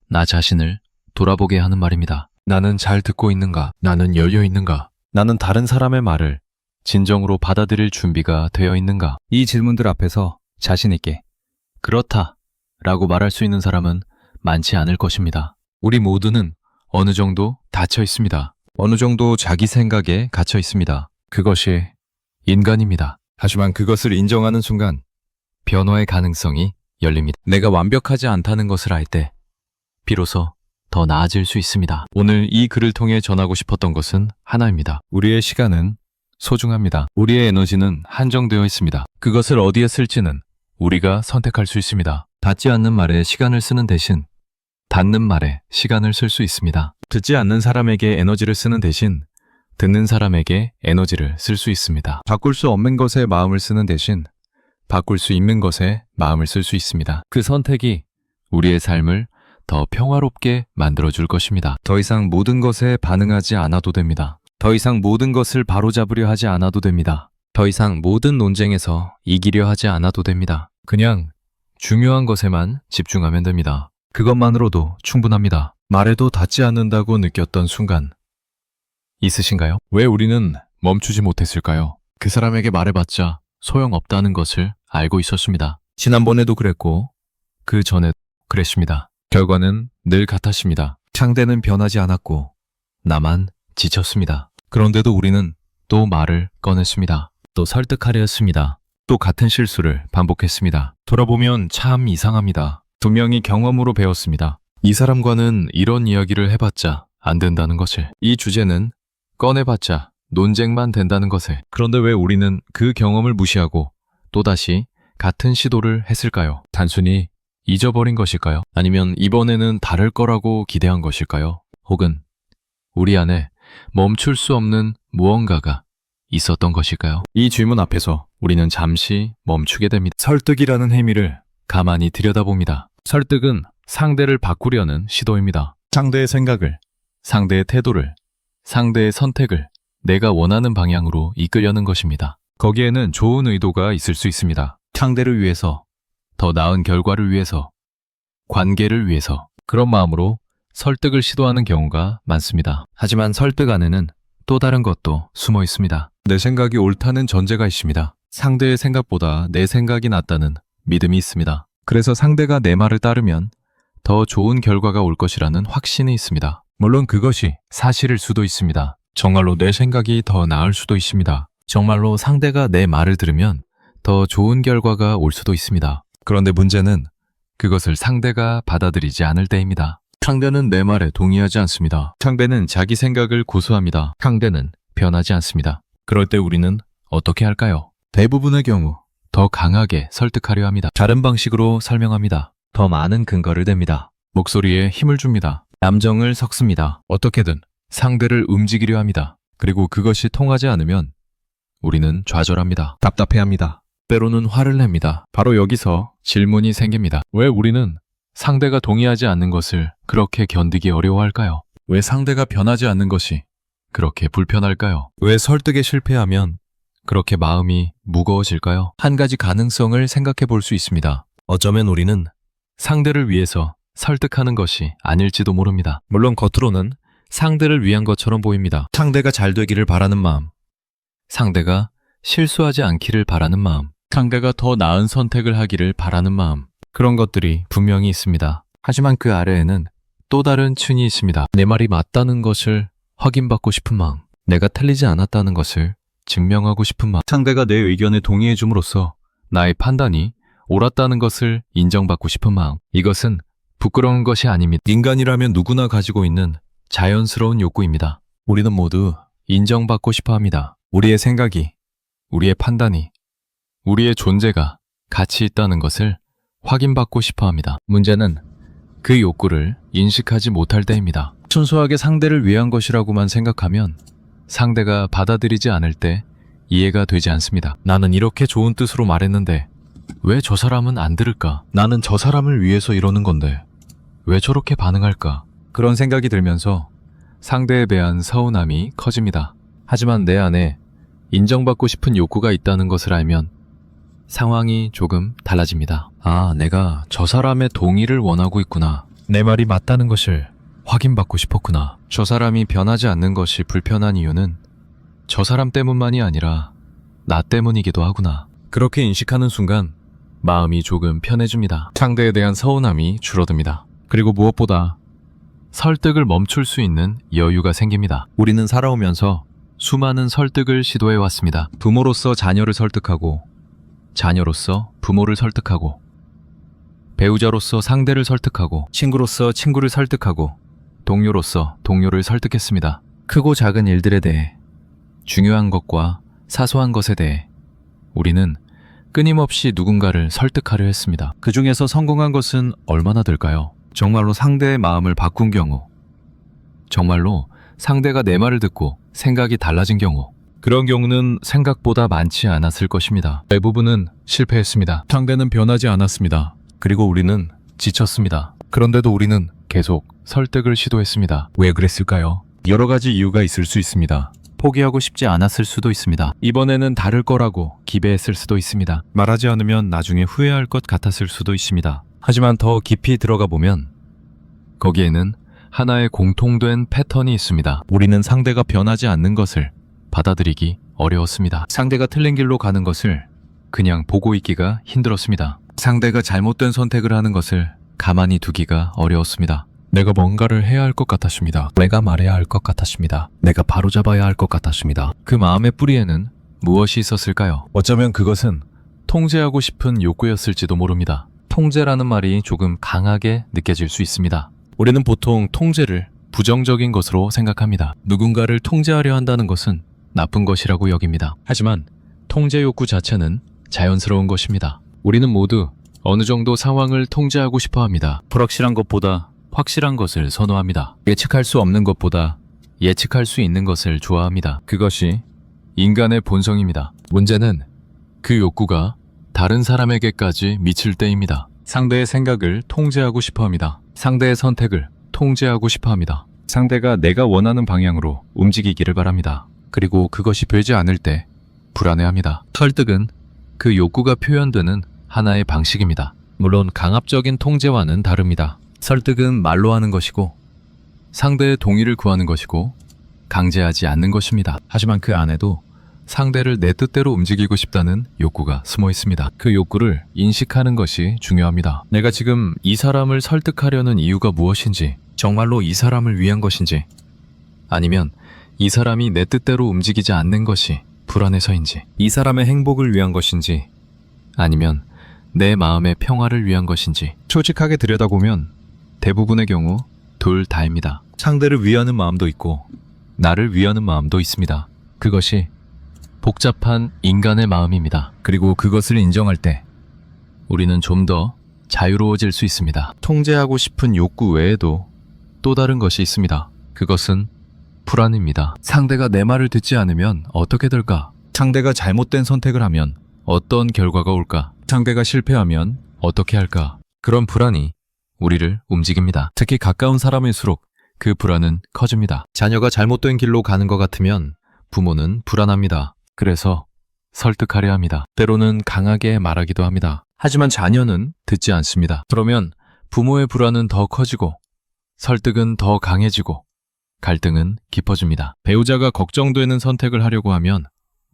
A: 나 자신을 돌아보게 하는 말입니다. 나는 잘 듣고 있는가? 나는 열려 있는가? 나는 다른 사람의 말을 진정으로 받아들일 준비가 되어 있는가? 이 질문들 앞에서 자신 있게 그렇다 라고 말할 수 있는 사람은 많지 않을 것입니다. 우리 모두는 어느 정도 닫혀 있습니다. 어느 정도 자기 생각에 갇혀 있습니다. 그것이 인간입니다. 하지만 그것을 인정하는 순간 변화의 가능성이 열립니다. 내가 완벽하지 않다는 것을 알 때 비로소 더 나아질 수 있습니다. 오늘 이 글을 통해 전하고 싶었던 것은 하나입니다. 우리의 시간은 소중합니다. 우리의 에너지는 한정되어 있습니다. 그것을 어디에 쓸지는 우리가 선택할 수 있습니다. 닿지 않는 말에 시간을 쓰는 대신 닿는 말에 시간을 쓸 수 있습니다. 듣지 않는 사람에게 에너지를 쓰는 대신 듣는 사람에게 에너지를 쓸 수 있습니다. 바꿀 수 없는 것에 마음을 쓰는 대신 바꿀 수 있는 것에 마음을 쓸 수 있습니다. 그 선택이 우리의 삶을 더 평화롭게 만들어줄 것입니다. 더 이상 모든 것에 반응하지 않아도 됩니다. 더 이상 모든 것을 바로잡으려 하지 않아도 됩니다. 더 이상 모든 논쟁에서 이기려 하지 않아도 됩니다. 그냥 중요한 것에만 집중하면 됩니다. 그것만으로도 충분합니다. 말해도 닿지 않는다고 느꼈던 순간 있으신가요? 왜 우리는 멈추지 못했을까요? 그 사람에게 말해봤자 소용없다는 것을 알고 있었습니다. 지난번에도 그랬고 그 전에도 그랬습니다. 결과는 늘 같았습니다. 상대는 변하지 않았고 나만 지쳤습니다. 그런데도 우리는 또 말을 꺼냈습니다. 또 설득하려 했습니다. 또 같은 실수를 반복했습니다. 돌아보면 참 이상합니다. 분명히 경험으로 배웠습니다. 이 사람과는 이런 이야기를 해봤자 안 된다는 것을. 이 주제는 꺼내봤자 논쟁만 된다는 것을. 그런데 왜 우리는 그 경험을 무시하고 또다시 같은 시도를 했을까요? 단순히 잊어버린 것일까요? 아니면 이번에는 다를 거라고 기대한 것일까요? 혹은 우리 안에 멈출 수 없는 무언가가 있었던 것일까요? 이 질문 앞에서 우리는 잠시 멈추게 됩니다. 설득이라는 행위를 가만히 들여다봅니다. 설득은 상대를 바꾸려는 시도입니다. 상대의 생각을, 상대의 태도를, 상대의 선택을 내가 원하는 방향으로 이끌려는 것입니다. 거기에는 좋은 의도가 있을 수 있습니다. 상대를 위해서, 더 나은 결과를 위해서, 관계를 위해서 그런 마음으로 설득을 시도하는 경우가 많습니다. 하지만 설득 안에는 또 다른 것도 숨어 있습니다. 내 생각이 옳다는 전제가 있습니다. 상대의 생각보다 내 생각이 낫다는 믿음이 있습니다. 그래서 상대가 내 말을 따르면 더 좋은 결과가 올 것이라는 확신이 있습니다. 물론 그것이 사실일 수도 있습니다. 정말로 내 생각이 더 나을 수도 있습니다. 정말로 상대가 내 말을 들으면 더 좋은 결과가 올 수도 있습니다. 그런데 문제는 그것을 상대가 받아들이지 않을 때입니다. 상대는 내 말에 동의하지 않습니다. 상대는 자기 생각을 고수합니다. 상대는 변하지 않습니다. 그럴 때 우리는 어떻게 할까요? 대부분의 경우 더 강하게 설득하려 합니다. 다른 방식으로 설명합니다. 더 많은 근거를 댑니다. 목소리에 힘을 줍니다. 감정을 섞습니다. 어떻게든 상대를 움직이려 합니다. 그리고 그것이 통하지 않으면 우리는 좌절합니다. 답답해합니다. 때로는 화를 냅니다. 바로 여기서 질문이 생깁니다. 왜 우리는 상대가 동의하지 않는 것을 그렇게 견디기 어려워할까요? 왜 상대가 변하지 않는 것이 그렇게 불편할까요? 왜 설득에 실패하면 그렇게 마음이 무거워질까요? 한 가지 가능성을 생각해 볼 수 있습니다. 어쩌면 우리는 상대를 위해서 설득하는 것이 아닐지도 모릅니다. 물론 겉으로는 상대를 위한 것처럼 보입니다. 상대가 잘 되기를 바라는 마음, 상대가 실수하지 않기를 바라는 마음, 상대가 더 나은 선택을 하기를 바라는 마음, 그런 것들이 분명히 있습니다. 하지만 그 아래에는 또 다른 층이 있습니다. 내 말이 맞다는 것을 확인받고 싶은 마음, 내가 틀리지 않았다는 것을 증명하고 싶은 마음, 상대가 내 의견에 동의해 줌으로써 나의 판단이 옳았다는 것을 인정받고 싶은 마음. 이것은 부끄러운 것이 아닙니다. 인간이라면 누구나 가지고 있는 자연스러운 욕구입니다. 우리는 모두 인정받고 싶어 합니다. 우리의 생각이, 우리의 판단이, 우리의 존재가 가치 있다는 것을 확인받고 싶어 합니다. 문제는 그 욕구를 인식하지 못할 때입니다. 순수하게 상대를 위한 것이라고만 생각하면 상대가 받아들이지 않을 때 이해가 되지 않습니다. 나는 이렇게 좋은 뜻으로 말했는데 왜 저 사람은 안 들을까? 나는 저 사람을 위해서 이러는 건데 왜 저렇게 반응할까? 그런 생각이 들면서 상대에 대한 서운함이 커집니다. 하지만 내 안에 인정받고 싶은 욕구가 있다는 것을 알면 상황이 조금 달라집니다. 아, 내가 저 사람의 동의를 원하고 있구나. 내 말이 맞다는 것을 확인받고 싶었구나. 저 사람이 변하지 않는 것이 불편한 이유는 저 사람 때문만이 아니라 나 때문이기도 하구나. 그렇게 인식하는 순간 마음이 조금 편해집니다. 상대에 대한 서운함이 줄어듭니다. 그리고 무엇보다 설득을 멈출 수 있는 여유가 생깁니다. 우리는 살아오면서 수많은 설득을 시도해 왔습니다. 부모로서 자녀를 설득하고, 자녀로서 부모를 설득하고, 배우자로서 상대를 설득하고, 친구로서 친구를 설득하고, 동료로서 동료를 설득했습니다. 크고 작은 일들에 대해, 중요한 것과 사소한 것에 대해 우리는 끊임없이 누군가를 설득하려 했습니다. 그 중에서 성공한 것은 얼마나 될까요? 정말로 상대의 마음을 바꾼 경우, 정말로 상대가 내 말을 듣고 생각이 달라진 경우, 그런 경우는 생각보다 많지 않았을 것입니다. 대부분은 실패했습니다. 상대는 변하지 않았습니다. 그리고 우리는 지쳤습니다. 그런데도 우리는 계속 설득을 시도했습니다. 왜 그랬을까요? 여러 가지 이유가 있을 수 있습니다. 포기하고 싶지 않았을 수도 있습니다. 이번에는 다를 거라고 기대했을 수도 있습니다. 말하지 않으면 나중에 후회할 것 같았을 수도 있습니다. 하지만 더 깊이 들어가 보면 거기에는 하나의 공통된 패턴이 있습니다. 우리는 상대가 변하지 않는 것을 받아들이기 어려웠습니다. 상대가 틀린 길로 가는 것을 그냥 보고 있기가 힘들었습니다. 상대가 잘못된 선택을 하는 것을 가만히 두기가 어려웠습니다. 내가 뭔가를 해야 할 것 같았습니다. 내가 말해야 할 것 같았습니다. 내가 바로잡아야 할 것 같았습니다. 그 마음의 뿌리에는 무엇이 있었을까요? 어쩌면 그것은 통제하고 싶은 욕구였을지도 모릅니다. 통제라는 말이 조금 강하게 느껴질 수 있습니다. 우리는 보통 통제를 부정적인 것으로 생각합니다. 누군가를 통제하려 한다는 것은 나쁜 것이라고 여깁니다. 하지만 통제 욕구 자체는 자연스러운 것입니다. 우리는 모두 어느 정도 상황을 통제하고 싶어 합니다. 불확실한 것보다 확실한 것을 선호합니다. 예측할 수 없는 것보다 예측할 수 있는 것을 좋아합니다. 그것이 인간의 본성입니다. 문제는 그 욕구가 다른 사람에게까지 미칠 때입니다. 상대의 생각을 통제하고 싶어 합니다. 상대의 선택을 통제하고 싶어 합니다. 상대가 내가 원하는 방향으로 움직이기를 바랍니다. 그리고 그것이 되지 않을 때 불안해합니다. 설득은 그 욕구가 표현되는 하나의 방식입니다. 물론 강압적인 통제와는 다릅니다. 설득은 말로 하는 것이고 상대의 동의를 구하는 것이고 강제하지 않는 것입니다. 하지만 그 안에도 상대를 내 뜻대로 움직이고 싶다는 욕구가 숨어 있습니다. 그 욕구를 인식하는 것이 중요합니다. 내가 지금 이 사람을 설득하려는 이유가 무엇인지, 정말로 이 사람을 위한 것인지, 아니면 이 사람이 내 뜻대로 움직이지 않는 것이 불안해서인지, 이 사람의 행복을 위한 것인지, 아니면 내 마음의 평화를 위한 것인지, 솔직하게 들여다보면 대부분의 경우 둘 다입니다. 상대를 위하는 마음도 있고 나를 위하는 마음도 있습니다. 그것이 복잡한 인간의 마음입니다. 그리고 그것을 인정할 때 우리는 좀 더 자유로워질 수 있습니다. 통제하고 싶은 욕구 외에도 또 다른 것이 있습니다. 그것은 불안입니다. 상대가 내 말을 듣지 않으면 어떻게 될까? 상대가 잘못된 선택을 하면 어떤 결과가 올까? 상대가 실패하면 어떻게 할까? 그런 불안이 우리를 움직입니다. 특히 가까운 사람일수록 그 불안은 커집니다. 자녀가 잘못된 길로 가는 것 같으면 부모는 불안합니다. 그래서 설득하려 합니다. 때로는 강하게 말하기도 합니다. 하지만 자녀는 듣지 않습니다. 그러면 부모의 불안은 더 커지고 설득은 더 강해지고 갈등은 깊어집니다. 배우자가 걱정되는 선택을 하려고 하면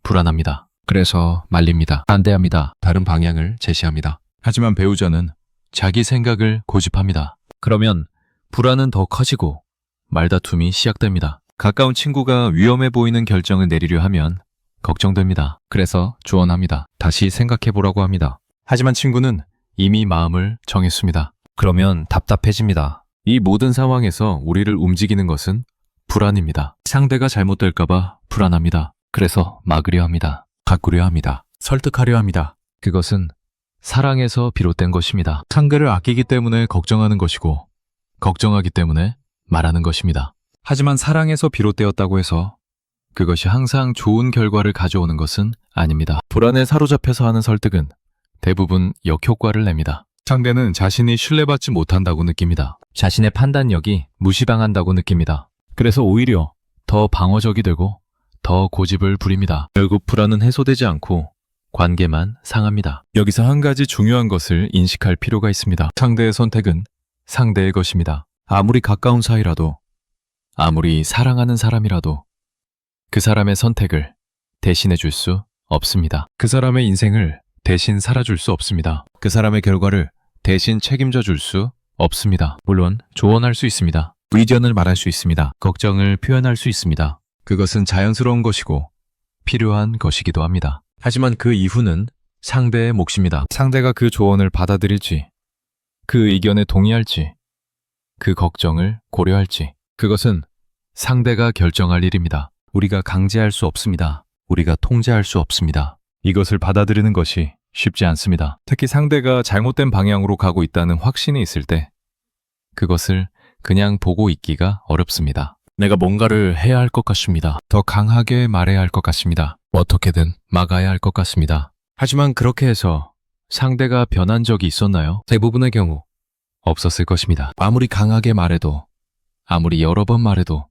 A: 불안합니다. 그래서 말립니다. 반대합니다. 다른 방향을 제시합니다. 하지만 배우자는 자기 생각을 고집합니다. 그러면 불안은 더 커지고 말다툼이 시작됩니다. 가까운 친구가 위험해 보이는 결정을 내리려 하면 걱정됩니다. 그래서 조언합니다. 다시 생각해보라고 합니다. 하지만 친구는 이미 마음을 정했습니다. 그러면 답답해집니다. 이 모든 상황에서 우리를 움직이는 것은 불안입니다. 상대가 잘못될까봐 불안합니다. 그래서 막으려 합니다. 바꾸려 합니다. 설득하려 합니다. 그것은 사랑에서 비롯된 것입니다. 상대를 아끼기 때문에 걱정하는 것이고 걱정하기 때문에 말하는 것입니다. 하지만 사랑에서 비롯되었다고 해서 그것이 항상 좋은 결과를 가져오는 것은 아닙니다. 불안에 사로잡혀서 하는 설득은 대부분 역효과를 냅니다. 상대는 자신이 신뢰받지 못한다고 느낍니다. 자신의 판단력이 무시당한다고 느낍니다. 그래서 오히려 더 방어적이 되고 더 고집을 부립니다. 결국 불안은 해소되지 않고 관계만 상합니다. 여기서 한 가지 중요한 것을 인식할 필요가 있습니다. 상대의 선택은 상대의 것입니다. 아무리 가까운 사이라도, 아무리 사랑하는 사람이라도 그 사람의 선택을 대신해 줄 수 없습니다. 그 사람의 인생을 대신 살아줄 수 없습니다. 그 사람의 결과를 대신 책임져 줄 수 없습니다. 물론 조언할 수 있습니다. 의견을 말할 수 있습니다. 걱정을 표현할 수 있습니다. 그것은 자연스러운 것이고 필요한 것이기도 합니다. 하지만 그 이후는 상대의 몫입니다. 상대가 그 조언을 받아들일지, 그 의견에 동의할지, 그 걱정을 고려할지, 그것은 상대가 결정할 일입니다. 우리가 강제할 수 없습니다. 우리가 통제할 수 없습니다. 이것을 받아들이는 것이 쉽지 않습니다. 특히 상대가 잘못된 방향으로 가고 있다는 확신이 있을 때 그것을 그냥 보고 있기가 어렵습니다. 내가 뭔가를 해야 할 것 같습니다. 더 강하게 말해야 할 것 같습니다. 어떻게든 막아야 할 것 같습니다. 하지만 그렇게 해서 상대가 변한 적이 있었나요? 대부분의 경우 없었을 것입니다. 아무리 강하게 말해도, 아무리 여러 번 말해도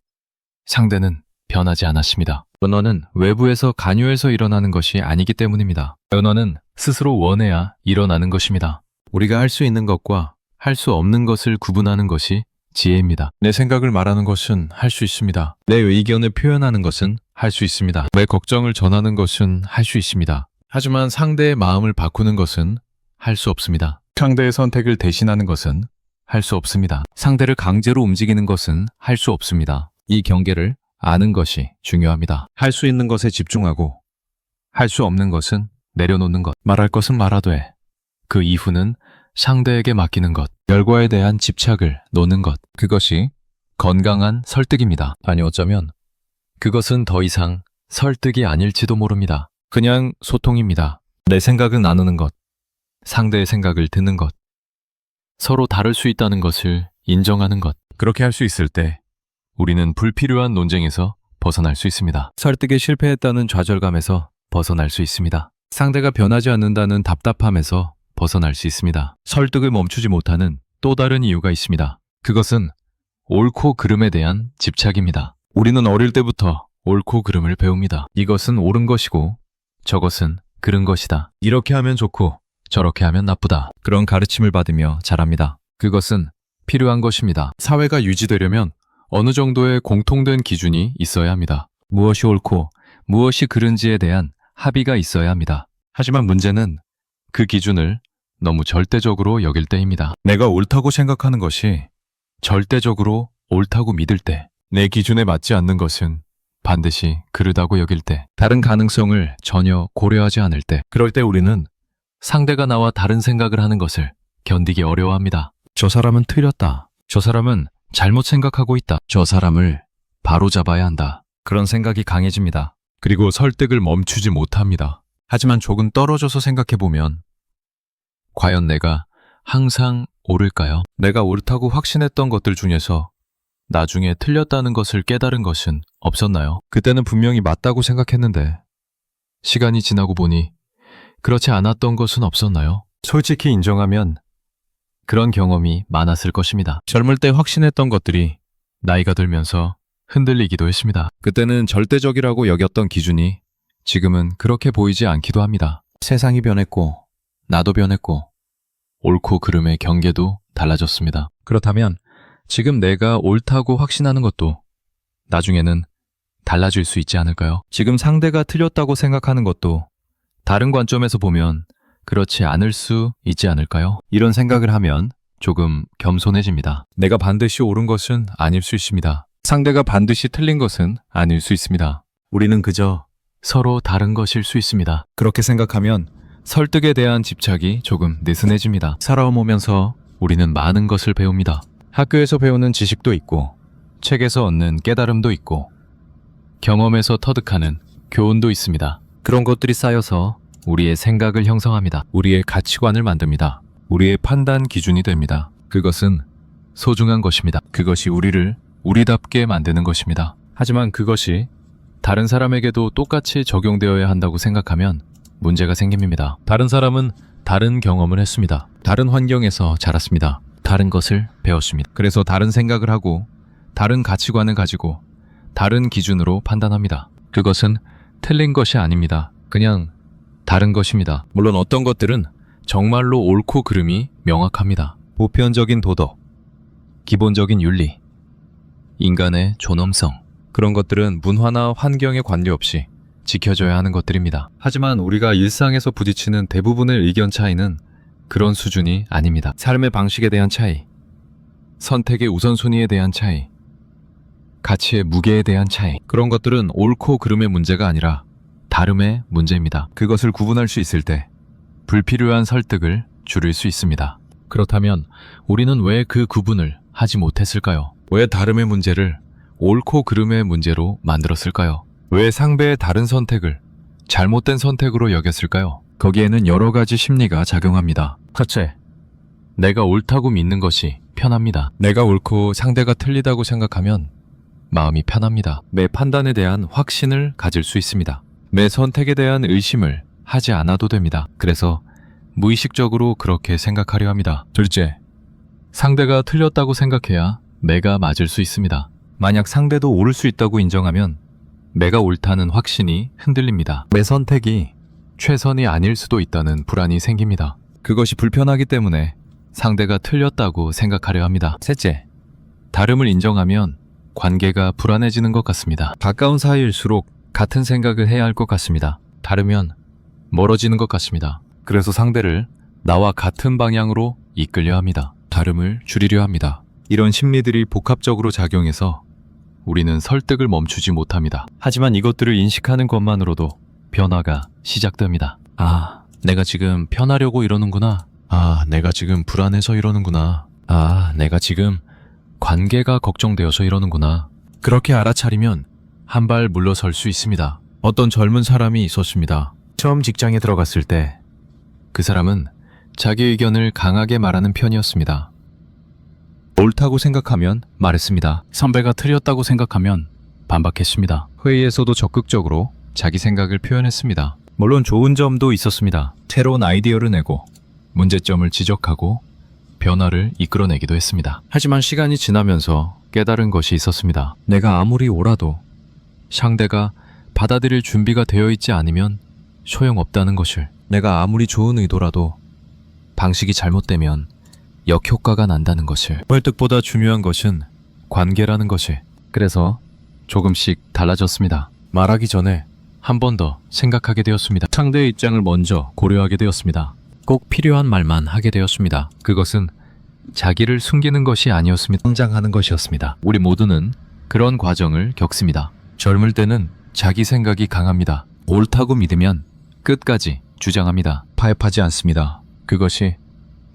A: 상대는 변하지 않았습니다. 변화는 외부에서 관여해서 일어나는 것이 아니기 때문입니다. 변화는 스스로 원해야 일어나는 것입니다. 우리가 할 수 있는 것과 할 수 없는 것을 구분하는 것이 지혜입니다. 내 생각을 말하는 것은 할 수 있습니다. 내 의견을 표현하는 것은 할 수 있습니다. 내 걱정을 전하는 것은 할 수 있습니다. 하지만 상대의 마음을 바꾸는 것은 할 수 없습니다. 상대의 선택을 대신하는 것은 할 수 없습니다. 상대를 강제로 움직이는 것은 할 수 없습니다. 이 경계를 아는 것이 중요합니다. 할 수 있는 것에 집중하고 할 수 없는 것은 내려놓는 것. 말할 것은 말하되 그 이후는 상대에게 맡기는 것. 결과에 대한 집착을 놓는 것. 그것이 건강한 설득입니다. 아니 어쩌면 그것은 더 이상 설득이 아닐지도 모릅니다. 그냥 소통입니다. 내 생각을 나누는 것. 상대의 생각을 듣는 것. 서로 다를 수 있다는 것을 인정하는 것. 그렇게 할 수 있을 때 우리는 불필요한 논쟁에서 벗어날 수 있습니다. 설득에 실패했다는 좌절감에서 벗어날 수 있습니다. 상대가 변하지 않는다는 답답함에서 벗어날 수 있습니다. 설득을 멈추지 못하는 또 다른 이유가 있습니다. 그것은 옳고 그름에 대한 집착입니다. 우리는 어릴 때부터 옳고 그름을 배웁니다. 이것은 옳은 것이고 저것은 그런 것이다. 이렇게 하면 좋고 저렇게 하면 나쁘다. 그런 가르침을 받으며 자랍니다. 그것은 필요한 것입니다. 사회가 유지되려면 어느 정도의 공통된 기준이 있어야 합니다. 무엇이 옳고 무엇이 그른지에 대한 합의가 있어야 합니다. 하지만 문제는 그 기준을 너무 절대적으로 여길 때입니다. 내가 옳다고 생각하는 것이 절대적으로 옳다고 믿을 때, 내 기준에 맞지 않는 것은 반드시 그르다고 여길 때, 다른 가능성을 전혀 고려하지 않을 때, 그럴 때 우리는 상대가 나와 다른 생각을 하는 것을 견디기 어려워합니다. 저 사람은 틀렸다. 저 사람은 잘못 생각하고 있다. 저 사람을 바로잡아야 한다. 그런 생각이 강해집니다. 그리고 설득을 멈추지 못합니다. 하지만 조금 떨어져서 생각해보면 과연 내가 항상 옳을까요? 내가 옳다고 확신했던 것들 중에서 나중에 틀렸다는 것을 깨달은 것은 없었나요? 그때는 분명히 맞다고 생각했는데 시간이 지나고 보니 그렇지 않았던 것은 없었나요? 솔직히 인정하면 그런 경험이 많았을 것입니다. 젊을 때 확신했던 것들이 나이가 들면서 흔들리기도 했습니다. 그때는 절대적이라고 여겼던 기준이 지금은 그렇게 보이지 않기도 합니다. 세상이 변했고 나도 변했고 옳고 그름의 경계도 달라졌습니다. 그렇다면 지금 내가 옳다고 확신하는 것도 나중에는 달라질 수 있지 않을까요? 지금 상대가 틀렸다고 생각하는 것도 다른 관점에서 보면 그렇지 않을 수 있지 않을까요? 이런 생각을 하면 조금 겸손해집니다. 내가 반드시 옳은 것은 아닐 수 있습니다. 상대가 반드시 틀린 것은 아닐 수 있습니다. 우리는 그저 서로 다른 것일 수 있습니다. 그렇게 생각하면 설득에 대한 집착이 조금 느슨해집니다. 살아오면서 우리는 많은 것을 배웁니다. 학교에서 배우는 지식도 있고, 책에서 얻는 깨달음도 있고, 경험에서 터득하는 교훈도 있습니다. 그런 것들이 쌓여서 우리의 생각을 형성합니다. 우리의 가치관을 만듭니다. 우리의 판단 기준이 됩니다. 그것은 소중한 것입니다. 그것이 우리를 우리답게 만드는 것입니다. 하지만 그것이 다른 사람에게도 똑같이 적용되어야 한다고 생각하면 문제가 생깁니다. 다른 사람은 다른 경험을 했습니다. 다른 환경에서 자랐습니다. 다른 것을 배웠습니다. 그래서 다른 생각을 하고 다른 가치관을 가지고 다른 기준으로 판단합니다. 그것은 틀린 것이 아닙니다. 그냥 다른 것입니다. 물론 어떤 것들은 정말로 옳고 그름이 명확합니다. 보편적인 도덕, 기본적인 윤리, 인간의 존엄성, 그런 것들은 문화나 환경에 관계없이 지켜져야 하는 것들입니다. 하지만 우리가 일상에서 부딪히는 대부분의 의견 차이는 그런 수준이 아닙니다. 삶의 방식에 대한 차이, 선택의 우선순위에 대한 차이, 가치의 무게에 대한 차이, 그런 것들은 옳고 그름의 문제가 아니라 다름의 문제입니다. 그것을 구분할 수 있을 때 불필요한 설득을 줄일 수 있습니다. 그렇다면 우리는 왜 그 구분을 하지 못했을까요? 왜 다름의 문제를 옳고 그름의 문제로 만들었을까요? 왜 상대의 다른 선택을 잘못된 선택으로 여겼을까요? 거기에는 여러 가지 심리가 작용합니다. 첫째, 내가 옳다고 믿는 것이 편합니다. 내가 옳고 상대가 틀리다고 생각하면 마음이 편합니다. 내 판단에 대한 확신을 가질 수 있습니다. 내 선택에 대한 의심을 하지 않아도 됩니다. 그래서 무의식적으로 그렇게 생각하려 합니다. 둘째, 상대가 틀렸다고 생각해야 내가 맞을 수 있습니다. 만약 상대도 옳을 수 있다고 인정하면 내가 옳다는 확신이 흔들립니다. 내 선택이 최선이 아닐 수도 있다는 불안이 생깁니다. 그것이 불편하기 때문에 상대가 틀렸다고 생각하려 합니다. 셋째, 다름을 인정하면 관계가 불안해지는 것 같습니다. 가까운 사이일수록 같은 생각을 해야 할 것 같습니다. 다르면 멀어지는 것 같습니다. 그래서 상대를 나와 같은 방향으로 이끌려 합니다. 다름을 줄이려 합니다. 이런 심리들이 복합적으로 작용해서 우리는 설득을 멈추지 못합니다. 하지만 이것들을 인식하는 것만으로도 변화가 시작됩니다. 아, 내가 지금 편하려고 이러는구나. 아, 내가 지금 불안해서 이러는구나. 아, 내가 지금 관계가 걱정되어서 이러는구나. 그렇게 알아차리면 한 발 물러설 수 있습니다. 어떤 젊은 사람이 있었습니다. 처음 직장에 들어갔을 때 그 사람은 자기 의견을 강하게 말하는 편이었습니다. 옳다고 생각하면 말했습니다. 선배가 틀렸다고 생각하면 반박했습니다. 회의에서도 적극적으로 자기 생각을 표현했습니다. 물론 좋은 점도 있었습니다. 새로운 아이디어를 내고 문제점을 지적하고 변화를 이끌어내기도 했습니다. 하지만 시간이 지나면서 깨달은 것이 있었습니다. 내가 아무리 옳아도 상대가 받아들일 준비가 되어 있지 않으면 소용없다는 것을, 내가 아무리 좋은 의도라도 방식이 잘못되면 역효과가 난다는 것을, 설득보다 중요한 것은 관계라는 것을. 그래서 조금씩 달라졌습니다. 말하기 전에 한 번 더 생각하게 되었습니다. 상대의 입장을 먼저 고려하게 되었습니다. 꼭 필요한 말만 하게 되었습니다. 그것은 자기를 숨기는 것이 아니었습니다. 성장하는 것이었습니다. 우리 모두는 그런 과정을 겪습니다. 젊을 때는 자기 생각이 강합니다. 옳다고 믿으면 끝까지 주장합니다. 타협하지 않습니다. 그것이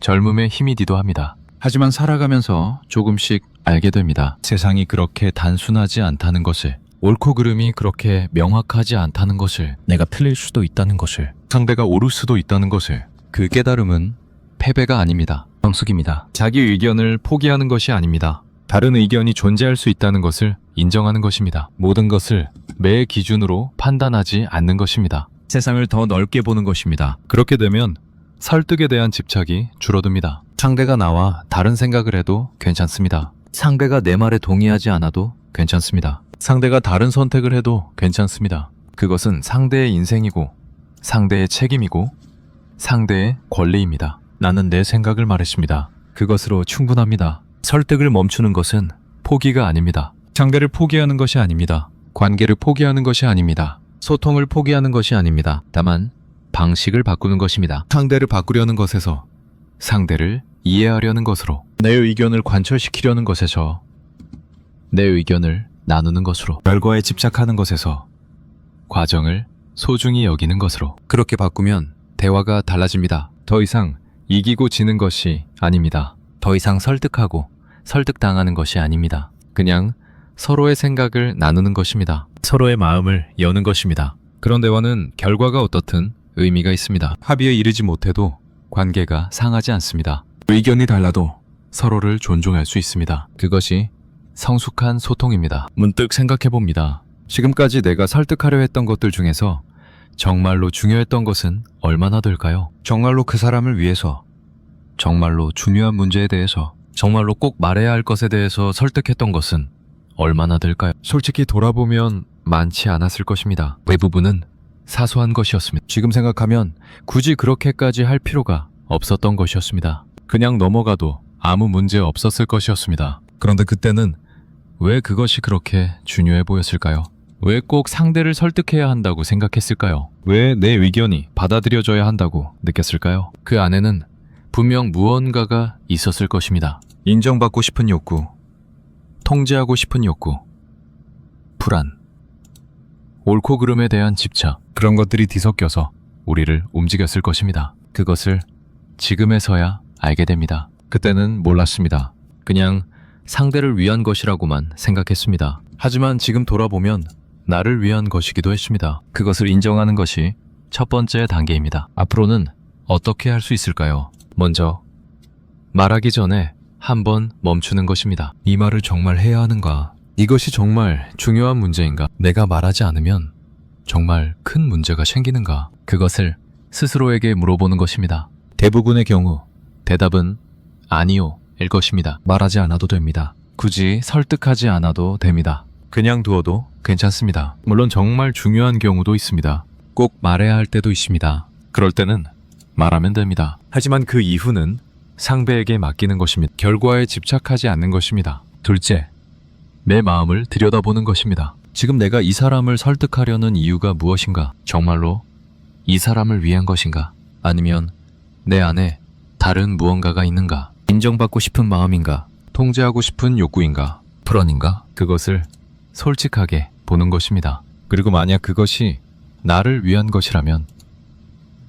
A: 젊음의 힘이기도 합니다. 하지만 살아가면서 조금씩 알게 됩니다. 세상이 그렇게 단순하지 않다는 것을, 옳고 그름이 그렇게 명확하지 않다는 것을, 내가 틀릴 수도 있다는 것을, 상대가 옳을 수도 있다는 것을. 그 깨달음은 패배가 아닙니다. 성숙입니다. 자기 의견을 포기하는 것이 아닙니다. 다른 의견이 존재할 수 있다는 것을 인정하는 것입니다. 모든 것을 매 기준으로 판단하지 않는 것입니다. 세상을 더 넓게 보는 것입니다. 그렇게 되면 설득에 대한 집착이 줄어듭니다. 상대가 나와 다른 생각을 해도 괜찮습니다. 상대가 내 말에 동의하지 않아도 괜찮습니다. 상대가 다른 선택을 해도 괜찮습니다. 그것은 상대의 인생이고, 상대의 책임이고, 상대의 권리입니다. 나는 내 생각을 말했습니다. 그것으로 충분합니다. 설득을 멈추는 것은 포기가 아닙니다. 상대를 포기하는 것이 아닙니다. 관계를 포기하는 것이 아닙니다. 소통을 포기하는 것이 아닙니다. 다만 방식을 바꾸는 것입니다. 상대를 바꾸려는 것에서 상대를 이해하려는 것으로, 내 의견을 관철시키려는 것에서 내 의견을 나누는 것으로, 결과에 집착하는 것에서 과정을 소중히 여기는 것으로. 그렇게 바꾸면 대화가 달라집니다. 더 이상 이기고 지는 것이 아닙니다. 더 이상 설득하고 설득당하는 것이 아닙니다. 그냥 서로의 생각을 나누는 것입니다. 서로의 마음을 여는 것입니다. 그런 대화는 결과가 어떻든 의미가 있습니다. 합의에 이르지 못해도 관계가 상하지 않습니다. 의견이 달라도 서로를 존중할 수 있습니다. 그것이 성숙한 소통입니다. 문득 생각해봅니다. 지금까지 내가 설득하려 했던 것들 중에서 정말로 중요했던 것은 얼마나 될까요? 정말로 그 사람을 위해서, 정말로 중요한 문제에 대해서, 정말로 꼭 말해야 할 것에 대해서 설득했던 것은 얼마나 될까요? 솔직히 돌아보면 많지 않았을 것입니다. 대부분은 사소한 것이었습니다. 지금 생각하면 굳이 그렇게까지 할 필요가 없었던 것이었습니다. 그냥 넘어가도 아무 문제 없었을 것이었습니다. 그런데 그때는 왜 그것이 그렇게 중요해 보였을까요? 왜 꼭 상대를 설득해야 한다고 생각했을까요? 왜 내 의견이 받아들여져야 한다고 느꼈을까요? 그 안에는 분명 무언가가 있었을 것입니다. 인정받고 싶은 욕구, 통제하고 싶은 욕구, 불안, 옳고 그름에 대한 집착, 그런 것들이 뒤섞여서 우리를 움직였을 것입니다. 그것을 지금에서야 알게 됩니다. 그때는 몰랐습니다. 그냥 상대를 위한 것이라고만 생각했습니다. 하지만 지금 돌아보면 나를 위한 것이기도 했습니다. 그것을 인정하는 것이 첫 번째 단계입니다. 앞으로는 어떻게 할 수 있을까요? 먼저 말하기 전에 한번 멈추는 것입니다. 이 말을 정말 해야 하는가? 이것이 정말 중요한 문제인가? 내가 말하지 않으면 정말 큰 문제가 생기는가? 그것을 스스로에게 물어보는 것입니다. 대부분의 경우 대답은 아니요 일 것입니다. 말하지 않아도 됩니다. 굳이 설득하지 않아도 됩니다. 그냥 두어도 괜찮습니다. 물론 정말 중요한 경우도 있습니다. 꼭 말해야 할 때도 있습니다. 그럴 때는 말하면 됩니다. 하지만 그 이후는 상대에게 맡기는 것입니다. 결과에 집착하지 않는 것입니다. 둘째, 내 마음을 들여다보는 것입니다. 지금 내가 이 사람을 설득하려는 이유가 무엇인가? 정말로 이 사람을 위한 것인가? 아니면 내 안에 다른 무언가가 있는가? 인정받고 싶은 마음인가? 통제하고 싶은 욕구인가? 불안인가? 그것을 솔직하게 보는 것입니다. 그리고 만약 그것이 나를 위한 것이라면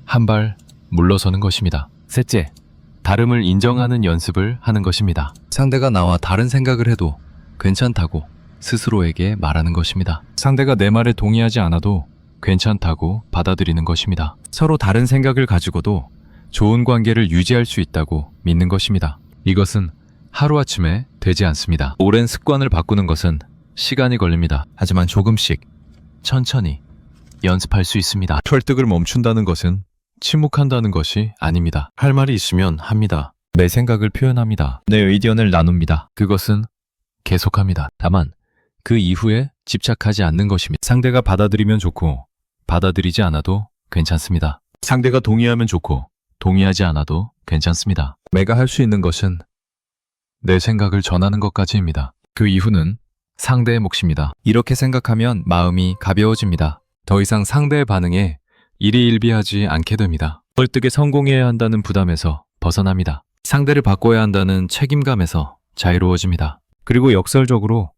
A: 한 발 물러서는 것입니다. 셋째, 다름을 인정하는 연습을 하는 것입니다. 상대가 나와 다른 생각을 해도 괜찮다고 스스로에게 말하는 것입니다. 상대가 내 말에 동의하지 않아도 괜찮다고 받아들이는 것입니다. 서로 다른 생각을 가지고도 좋은 관계를 유지할 수 있다고 믿는 것입니다. 이것은 하루아침에 되지 않습니다. 오랜 습관을 바꾸는 것은 시간이 걸립니다. 하지만 조금씩 천천히 연습할 수 있습니다. 설득을 멈춘다는 것은 침묵한다는 것이 아닙니다. 할 말이 있으면 합니다. 내 생각을 표현합니다. 내 의견을 나눕니다. 그것은 계속합니다. 다만 그 이후에 집착하지 않는 것입니다. 상대가 받아들이면 좋고 받아들이지 않아도 괜찮습니다. 상대가 동의하면 좋고 동의하지 않아도 괜찮습니다. 내가 할 수 있는 것은 내 생각을 전하는 것까지입니다. 그 이후는 상대의 몫입니다. 이렇게 생각하면 마음이 가벼워집니다. 더 이상 상대의 반응에 일희일비하지 않게 됩니다. 설득에 성공해야 한다는 부담에서 벗어납니다. 상대를 바꿔야 한다는 책임감에서 자유로워집니다. 그리고 역설적으로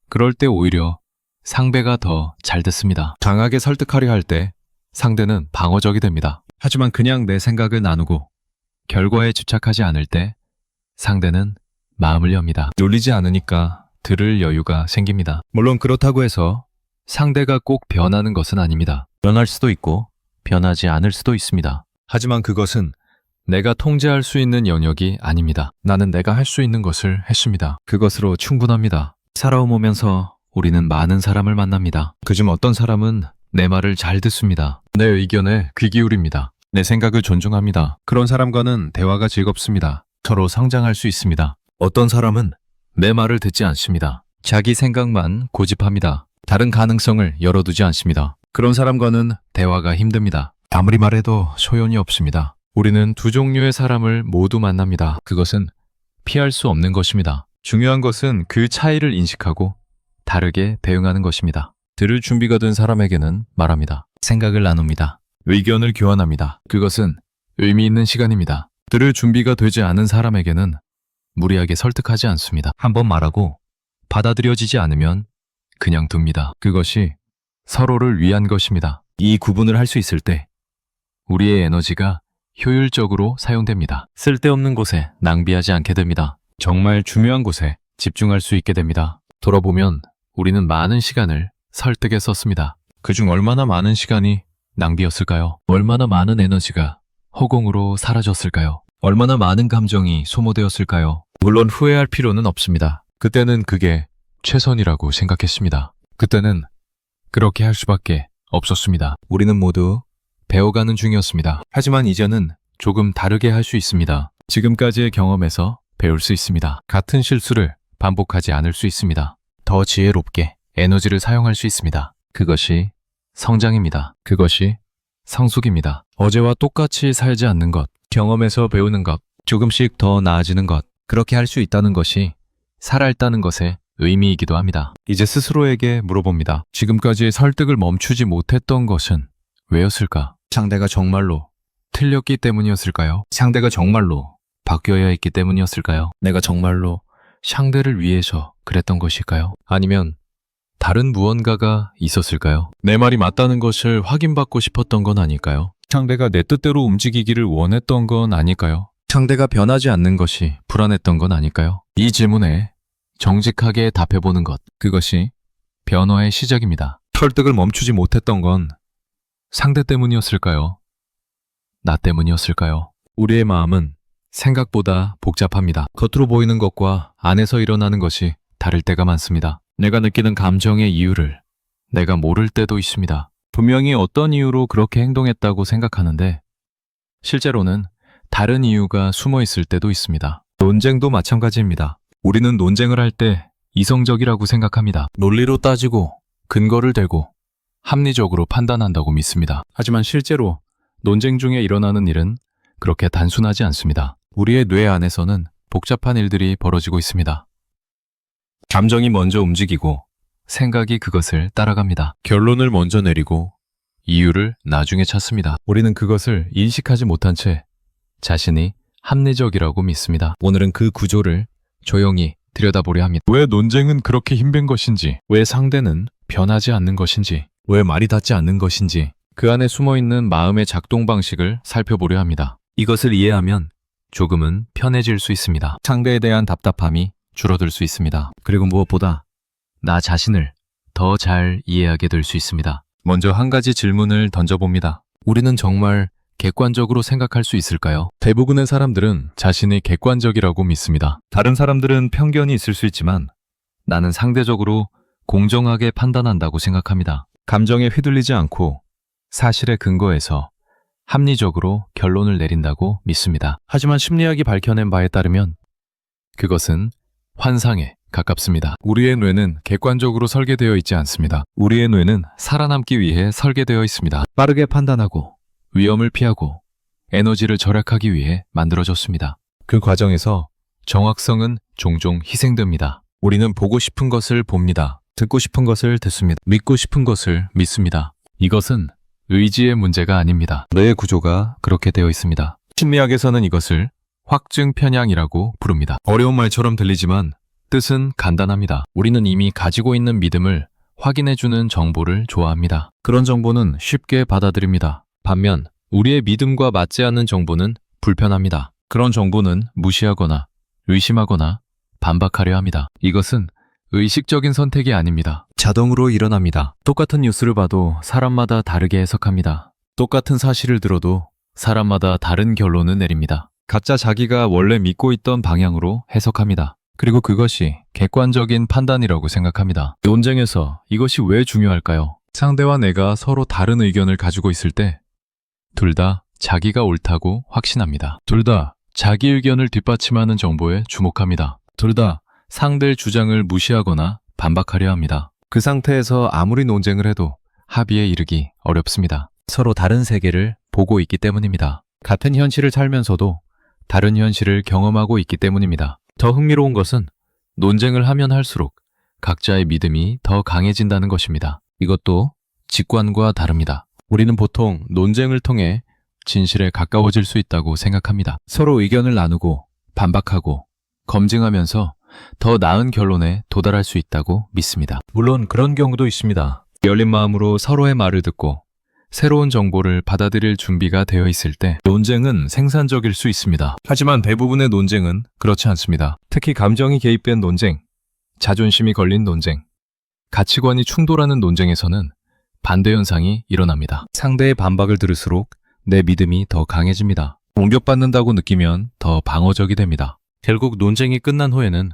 A: 그럴 때 오히려 상대가 더 잘 듣습니다. 강하게 설득하려 할 때 상대는 방어적이 됩니다. 하지만 그냥 내 생각을 나누고 결과에 집착하지 않을 때 상대는 마음을 엽니다. 놀리지 않으니까 들을 여유가 생깁니다. 물론 그렇다고 해서 상대가 꼭 변하는 것은 아닙니다. 변할 수도 있고 변하지 않을 수도 있습니다. 하지만 그것은 내가 통제할 수 있는 영역이 아닙니다. 나는 내가 할 수 있는 것을 했습니다. 그것으로 충분합니다. 살아오면서 우리는 많은 사람을 만납니다. 그중 어떤 사람은 내 말을 잘 듣습니다. 내 의견에 귀 기울입니다. 내 생각을 존중합니다. 그런 사람과는 대화가 즐겁습니다. 서로 성장할 수 있습니다. 어떤 사람은 내 말을 듣지 않습니다. 자기 생각만 고집합니다. 다른 가능성을 열어두지 않습니다. 그런 사람과는 대화가 힘듭니다. 아무리 말해도 소용이 없습니다. 우리는 두 종류의 사람을 모두 만납니다. 그것은 피할 수 없는 것입니다. 중요한 것은 그 차이를 인식하고 다르게 대응하는 것입니다. 들을 준비가 된 사람에게는 말합니다. 생각을 나눕니다. 의견을 교환합니다. 그것은 의미 있는 시간입니다. 들을 준비가 되지 않은 사람에게는 무리하게 설득하지 않습니다. 한번 말하고 받아들여지지 않으면 그냥 둡니다. 그것이 서로를 위한 것입니다. 이 구분을 할 수 있을 때 우리의 에너지가 효율적으로 사용됩니다. 쓸데없는 곳에 낭비하지 않게 됩니다. 정말 중요한 곳에 집중할 수 있게 됩니다. 돌아보면 우리는 많은 시간을 설득에 썼습니다. 그중 얼마나 많은 시간이 낭비였을까요? 얼마나 많은 에너지가 허공으로 사라졌을까요? 얼마나 많은 감정이 소모되었을까요? 물론 후회할 필요는 없습니다. 그때는 그게 최선이라고 생각했습니다. 그때는 그렇게 할 수밖에 없었습니다. 우리는 모두 배워가는 중이었습니다. 하지만 이제는 조금 다르게 할 수 있습니다. 지금까지의 경험에서 배울 수 있습니다. 같은 실수를 반복하지 않을 수 있습니다. 더 지혜롭게 에너지를 사용할 수 있습니다. 그것이 성장입니다. 그것이 성숙입니다. 어제와 똑같이 살지 않는 것, 경험에서 배우는 것, 조금씩 더 나아지는 것, 그렇게 할 수 있다는 것이 살아있다는 것의 의미이기도 합니다. 이제 스스로에게 물어봅니다. 지금까지 설득을 멈추지 못했던 것은 왜였을까? 상대가 정말로 틀렸기 때문이었을까요? 상대가 정말로 바뀌어야 했기 때문이었을까요? 내가 정말로 상대를 위해서 그랬던 것일까요? 아니면 다른 무언가가 있었을까요? 내 말이 맞다는 것을 확인받고 싶었던 건 아닐까요? 상대가 내 뜻대로 움직이기를 원했던 건 아닐까요? 상대가 변하지 않는 것이 불안했던 건 아닐까요? 이 질문에 정직하게 답해보는 것, 그것이 변화의 시작입니다. 설득을 멈추지 못했던 건 상대 때문이었을까요? 나 때문이었을까요? 우리의 마음은 생각보다 복잡합니다. 겉으로 보이는 것과 안에서 일어나는 것이 다를 때가 많습니다. 내가 느끼는 감정의 이유를 내가 모를 때도 있습니다. 분명히 어떤 이유로 그렇게 행동했다고 생각하는데 실제로는 다른 이유가 숨어 있을 때도 있습니다. 논쟁도 마찬가지입니다. 우리는 논쟁을 할 때 이성적이라고 생각합니다. 논리로 따지고 근거를 대고 합리적으로 판단한다고 믿습니다. 하지만 실제로 논쟁 중에 일어나는 일은 그렇게 단순하지 않습니다. 우리의 뇌 안에서는 복잡한 일들이 벌어지고 있습니다. 감정이 먼저 움직이고 생각이 그것을 따라갑니다. 결론을 먼저 내리고 이유를 나중에 찾습니다. 우리는 그것을 인식하지 못한 채 자신이 합리적이라고 믿습니다. 오늘은 그 구조를 조용히 들여다보려 합니다. 왜 논쟁은 그렇게 힘든 것인지, 왜 상대는 변하지 않는 것인지, 왜 말이 닿지 않는 것인지, 그 안에 숨어있는 마음의 작동 방식을 살펴보려 합니다. 이것을 이해하면 조금은 편해질 수 있습니다. 상대에 대한 답답함이 줄어들 수 있습니다. 그리고 무엇보다 나 자신을 더 잘 이해하게 될 수 있습니다. 먼저 한 가지 질문을 던져봅니다. 우리는 정말 객관적으로 생각할 수 있을까요? 대부분의 사람들은 자신이 객관적이라고 믿습니다. 다른 사람들은 편견이 있을 수 있지만 나는 상대적으로 공정하게 판단한다고 생각합니다. 감정에 휘둘리지 않고 사실에 근거해서 합리적으로 결론을 내린다고 믿습니다. 하지만 심리학이 밝혀낸 바에 따르면 그것은 환상에 가깝습니다. 우리의 뇌는 객관적으로 설계되어 있지 않습니다. 우리의 뇌는 살아남기 위해 설계되어 있습니다. 빠르게 판단하고 위험을 피하고 에너지를 절약하기 위해 만들어졌습니다. 그 과정에서 정확성은 종종 희생됩니다. 우리는 보고 싶은 것을 봅니다. 듣고 싶은 것을 듣습니다. 믿고 싶은 것을 믿습니다. 이것은 의지의 문제가 아닙니다. 뇌의 구조가 그렇게 되어 있습니다. 심리학에서는 이것을 확증 편향이라고 부릅니다. 어려운 말처럼 들리지만 뜻은 간단합니다. 우리는 이미 가지고 있는 믿음을 확인해주는 정보를 좋아합니다. 그런 정보는 쉽게 받아들입니다. 반면 우리의 믿음과 맞지 않는 정보는 불편합니다. 그런 정보는 무시하거나 의심하거나 반박하려 합니다. 이것은 의식적인 선택이 아닙니다. 자동으로 일어납니다. 똑같은 뉴스를 봐도 사람마다 다르게 해석합니다. 똑같은 사실을 들어도 사람마다 다른 결론을 내립니다. 각자 자기가 원래 믿고 있던 방향으로 해석합니다. 그리고 그것이 객관적인 판단이라고 생각합니다. 논쟁에서 이것이 왜 중요할까요? 상대와 내가 서로 다른 의견을 가지고 있을 때 둘 다 자기가 옳다고 확신합니다. 둘 다 자기 의견을 뒷받침하는 정보에 주목합니다. 둘 다 상대의 주장을 무시하거나 반박하려 합니다. 그 상태에서 아무리 논쟁을 해도 합의에 이르기 어렵습니다. 서로 다른 세계를 보고 있기 때문입니다. 같은 현실을 살면서도 다른 현실을 경험하고 있기 때문입니다. 더 흥미로운 것은 논쟁을 하면 할수록 각자의 믿음이 더 강해진다는 것입니다. 이것도 직관과 다릅니다. 우리는 보통 논쟁을 통해 진실에 가까워질 수 있다고 생각합니다. 서로 의견을 나누고 반박하고 검증하면서 더 나은 결론에 도달할 수 있다고 믿습니다. 물론 그런 경우도 있습니다. 열린 마음으로 서로의 말을 듣고 새로운 정보를 받아들일 준비가 되어 있을 때 논쟁은 생산적일 수 있습니다. 하지만 대부분의 논쟁은 그렇지 않습니다. 특히 감정이 개입된 논쟁, 자존심이 걸린 논쟁, 가치관이 충돌하는 논쟁에서는 반대 현상이 일어납니다. 상대의 반박을 들을수록 내 믿음이 더 강해집니다. 공격받는다고 느끼면 더 방어적이 됩니다. 결국 논쟁이 끝난 후에는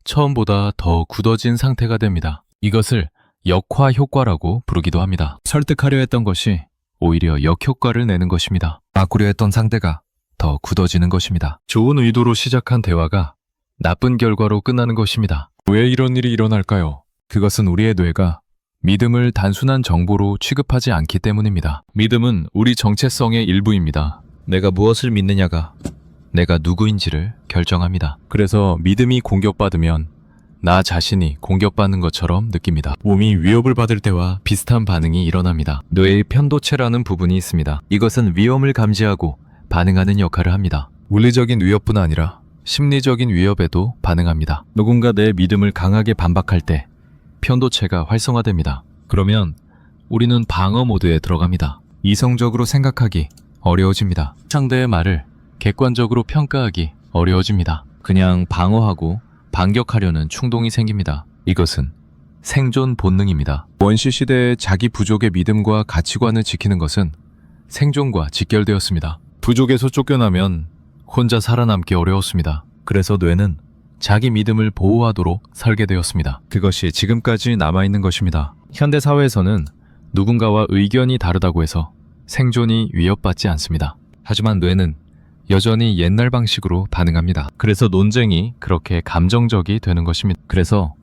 A: 처음보다 더 굳어진 상태가 됩니다. 이것을 역화 효과라고 부르기도 합니다. 설득하려 했던 것이 오히려 역효과를 내는 것입니다. 바꾸려 했던 상대가 더 굳어지는 것입니다. 좋은 의도로 시작한 대화가 나쁜 결과로 끝나는 것입니다. 왜 이런 일이 일어날까요? 그것은 우리의 뇌가 믿음을 단순한 정보로 취급하지 않기 때문입니다. 믿음은 우리 정체성의 일부입니다. 내가 무엇을 믿느냐가 내가 누구인지를 결정합니다. 그래서 믿음이 공격받으면 나 자신이 공격받는 것처럼 느낍니다. 몸이 위협을 받을 때와 비슷한 반응이 일어납니다. 뇌의 편도체라는 부분이 있습니다. 이것은 위험을 감지하고 반응하는 역할을 합니다. 물리적인 위협뿐 아니라 심리적인 위협에도 반응합니다. 누군가 내 믿음을 강하게 반박할 때 편도체가 활성화됩니다. 그러면 우리는 방어 모드에 들어갑니다. 이성적으로 생각하기 어려워집니다. 상대의 말을 객관적으로 평가하기 어려워집니다. 그냥 방어하고 반격하려는 충동이 생깁니다. 이것은 생존 본능입니다. 원시 시대의 자기 부족의 믿음과 가치관을 지키는 것은 생존과 직결되었습니다. 부족에서 쫓겨나면 혼자 살아남기 어려웠습니다. 그래서 뇌는 자기 믿음을 보호하도록 설계되었습니다. 그것이 지금까지 남아있는 것입니다. 현대 사회에서는 누군가와 의견이 다르다고 해서 생존이 위협받지 않습니다. 하지만 뇌는 여전히 옛날 방식으로 반응합니다. 그래서 논쟁이 그렇게 감정적이 되는 것입니다. 그래서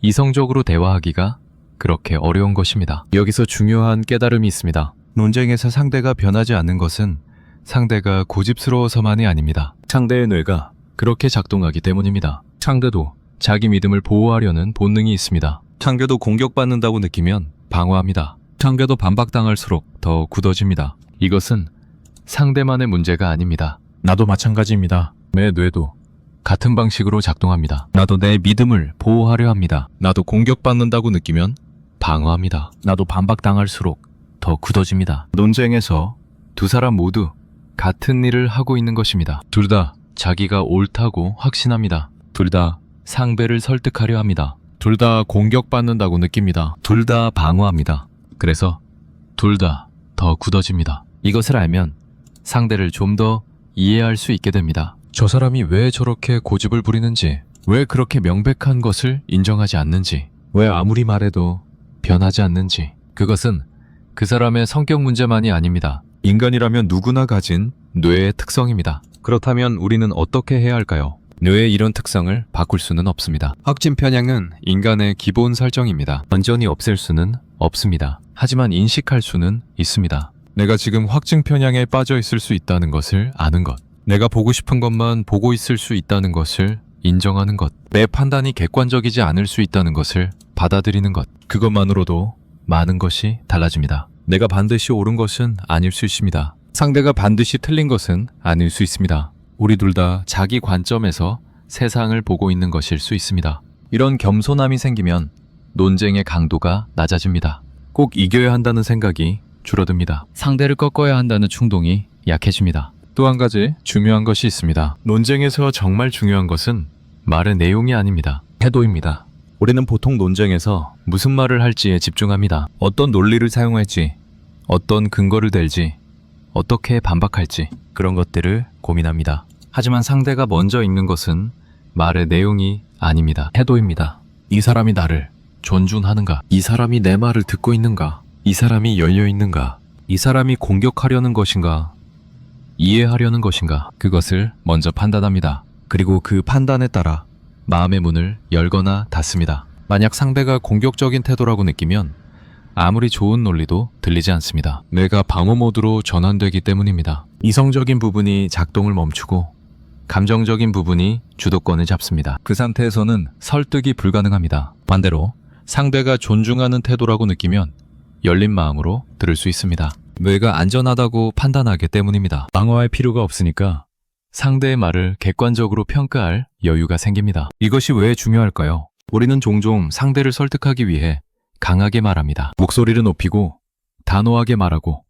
A: 이성적으로 대화하기가 그렇게 어려운 것입니다. 여기서 중요한 깨달음이 있습니다. 논쟁에서 상대가 변하지 않는 것은 상대가 고집스러워서만이 아닙니다. 상대의 뇌가 그렇게 작동하기 때문입니다. 상대도 자기 믿음을 보호하려는 본능이 있습니다. 상대도 공격받는다고 느끼면 방어합니다. 상대도 반박당할수록 더 굳어집니다. 이것은 상대만의 문제가 아닙니다. 나도 마찬가지입니다. 내 뇌도 같은 방식으로 작동합니다. 나도 내 믿음을 보호하려 합니다. 나도 공격받는다고 느끼면 방어합니다. 나도 반박당할수록 더 굳어집니다. 논쟁에서 두 사람 모두 같은 일을 하고 있는 것입니다. 둘 다 자기가 옳다고 확신합니다. 둘 다 상대를 설득하려 합니다. 둘 다 공격받는다고 느낍니다. 둘 다 방어합니다. 그래서 둘 다 더 굳어집니다. 이것을 알면 상대를 좀 더 이해할 수 있게 됩니다. 저 사람이 왜 저렇게 고집을 부리는지, 왜 그렇게 명백한 것을 인정하지 않는지, 왜 아무리 말해도 변하지 않는지. 그것은 그 사람의 성격 문제만이 아닙니다. 인간이라면 누구나 가진 뇌의 특성입니다. 그렇다면 우리는 어떻게 해야 할까요? 뇌의 이런 특성을 바꿀 수는 없습니다. 확진 편향은 인간의 기본 설정입니다. 완전히 없앨 수는 없습니다. 하지만 인식할 수는 있습니다. 내가 지금 확증 편향에 빠져 있을 수 있다는 것을 아는 것. 내가 보고 싶은 것만 보고 있을 수 있다는 것을 인정하는 것. 내 판단이 객관적이지 않을 수 있다는 것을 받아들이는 것. 그것만으로도 많은 것이 달라집니다. 내가 반드시 옳은 것은 아닐 수 있습니다. 상대가 반드시 틀린 것은 아닐 수 있습니다. 우리 둘 다 자기 관점에서 세상을 보고 있는 것일 수 있습니다. 이런 겸손함이 생기면 논쟁의 강도가 낮아집니다. 꼭 이겨야 한다는 생각이 줄어듭니다. 상대를 꺾어야 한다는 충동이 약해집니다. 또 한 가지 중요한 것이 있습니다. 논쟁에서 정말 중요한 것은 말의 내용이 아닙니다. 태도입니다. 우리는 보통 논쟁에서 무슨 말을 할지에 집중합니다. 어떤 논리를 사용할지, 어떤 근거를 댈지, 어떻게 반박할지 그런 것들을 고민합니다. 하지만 상대가 먼저 읽는 것은 말의 내용이 아닙니다. 태도입니다. 이 사람이 나를 존중하는가? 이 사람이 내 말을 듣고 있는가? 이 사람이 열려 있는가? 이 사람이 공격하려는 것인가? 이해하려는 것인가? 그것을 먼저 판단합니다. 그리고 그 판단에 따라 마음의 문을 열거나 닫습니다. 만약 상대가 공격적인 태도라고 느끼면 아무리 좋은 논리도 들리지 않습니다. 뇌가 방어 모드로 전환되기 때문입니다. 이성적인 부분이 작동을 멈추고 감정적인 부분이 주도권을 잡습니다. 그 상태에서는 설득이 불가능합니다. 반대로 상대가 존중하는 태도라고 느끼면 열린 마음으로 들을 수 있습니다. 뇌가 안전하다고 판단하기 때문입니다. 방어할 필요가 없으니까 상대의 말을 객관적으로 평가할 여유가 생깁니다. 이것이 왜 중요할까요? 우리는 종종 상대를 설득하기 위해 강하게 말합니다. 목소리를 높이고 단호하게 말하고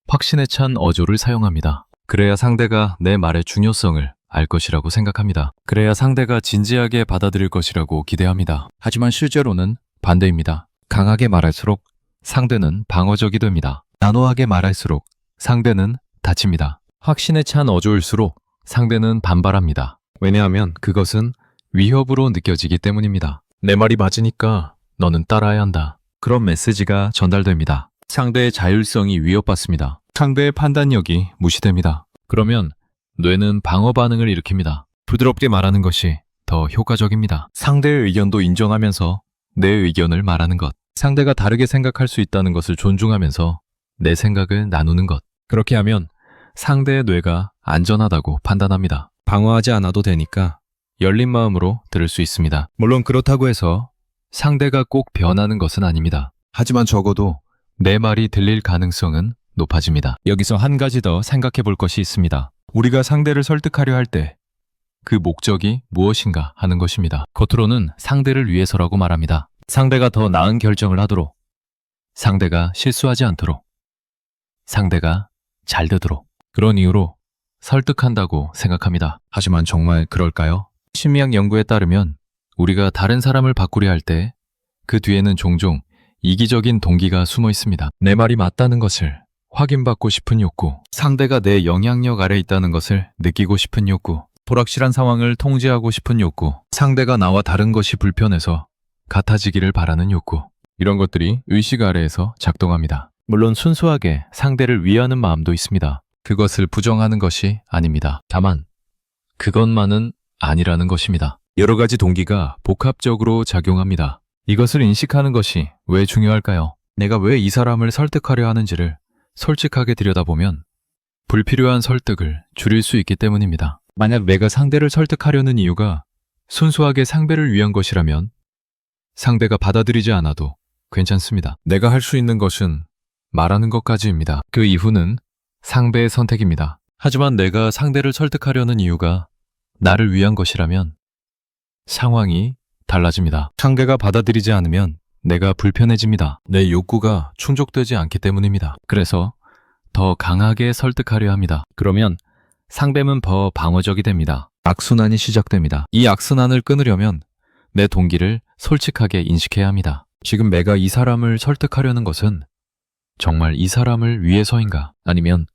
A: 확신에 찬 어조를 사용합니다. 그래야 상대가 내 말의 중요성을 알 것이라고 생각합니다. 그래야 상대가 진지하게 받아들일 것이라고 기대합니다. 하지만 실제로는 반대입니다. 강하게 말할수록 상대는 방어적이 됩니다. 단호하게 말할수록 상대는 다칩니다. 확신에 찬 어조일수록 상대는 반발합니다. 왜냐하면 그것은 위협으로 느껴지기 때문입니다. 내 말이 맞으니까 너는 따라야 한다. 그런 메시지가 전달됩니다. 상대의 자율성이 위협받습니다. 상대의 판단력이 무시됩니다. 그러면 뇌는 방어 반응을 일으킵니다. 부드럽게 말하는 것이 더 효과적입니다. 상대의 의견도 인정하면서 내 의견을 말하는 것. 상대가 다르게 생각할 수 있다는 것을 존중하면서 내 생각을 나누는 것. 그렇게 하면 상대의 뇌가 안전하다고 판단합니다. 방어하지 않아도 되니까 열린 마음으로 들을 수 있습니다. 물론 그렇다고 해서 상대가 꼭 변하는 것은 아닙니다. 하지만 적어도 내 말이 들릴 가능성은 높아집니다. 여기서 한 가지 더 생각해 볼 것이 있습니다. 우리가 상대를 설득하려 할 때 그 목적이 무엇인가 하는 것입니다. 겉으로는 상대를 위해서라고 말합니다. 상대가 더 나은 결정을 하도록, 상대가 실수하지 않도록, 상대가 잘 되도록, 그런 이유로 설득한다고 생각합니다. 하지만 정말 그럴까요? 심리학 연구에 따르면 우리가 다른 사람을 바꾸려 할 때 그 뒤에는 종종 이기적인 동기가 숨어 있습니다. 내 말이 맞다는 것을 확인받고 싶은 욕구, 상대가 내 영향력 아래 있다는 것을 느끼고 싶은 욕구, 불확실한 상황을 통제하고 싶은 욕구, 상대가 나와 다른 것이 불편해서 같아지기를 바라는 욕구, 이런 것들이 의식 아래에서 작동합니다. 물론 순수하게 상대를 위하는 마음도 있습니다. 그것을 부정하는 것이 아닙니다. 다만 그것만은 아니라는 것입니다. 여러 가지 동기가 복합적으로 작용합니다. 이것을 인식하는 것이 왜 중요할까요? 내가 왜 이 사람을 설득하려 하는지를 솔직하게 들여다보면 불필요한 설득을 줄일 수 있기 때문입니다. 만약 내가 상대를 설득하려는 이유가 순수하게 상대를 위한 것이라면 상대가 받아들이지 않아도 괜찮습니다. 내가 할 수 있는 것은 말하는 것까지입니다. 그 이후는 상대의 선택입니다. 하지만 내가 상대를 설득하려는 이유가 나를 위한 것이라면 상황이 달라집니다. 상대가 받아들이지 않으면 내가 불편해집니다. 내 욕구가 충족되지 않기 때문입니다. 그래서 더 강하게 설득하려 합니다. 그러면 상대는 더 방어적이 됩니다. 악순환이 시작됩니다. 이 악순환을 끊으려면 내 동기를 솔직하게 인식해야 합니다. 지금 내가 이 사람을 설득하려는 것은 정말 이 사람을 위해서인가? 아니면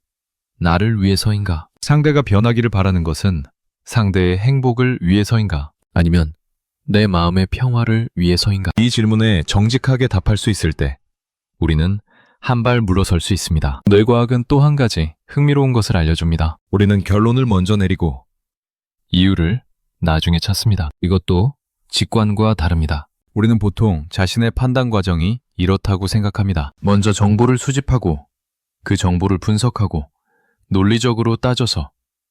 A: 나를 위해서인가? 상대가 변하기를 바라는 것은 상대의 행복을 위해서인가? 아니면 내 마음의 평화를 위해서인가? 이 질문에 정직하게 답할 수 있을 때 우리는 한 발 물러설 수 있습니다. 뇌과학은 또 한 가지 흥미로운 것을 알려줍니다. 우리는 결론을 먼저 내리고 이유를 나중에 찾습니다. 이것도 직관과 다릅니다. 우리는 보통 자신의 판단 과정이 이렇다고 생각합니다. 먼저 정보를 수집하고 그 정보를 분석하고 논리적으로 따져서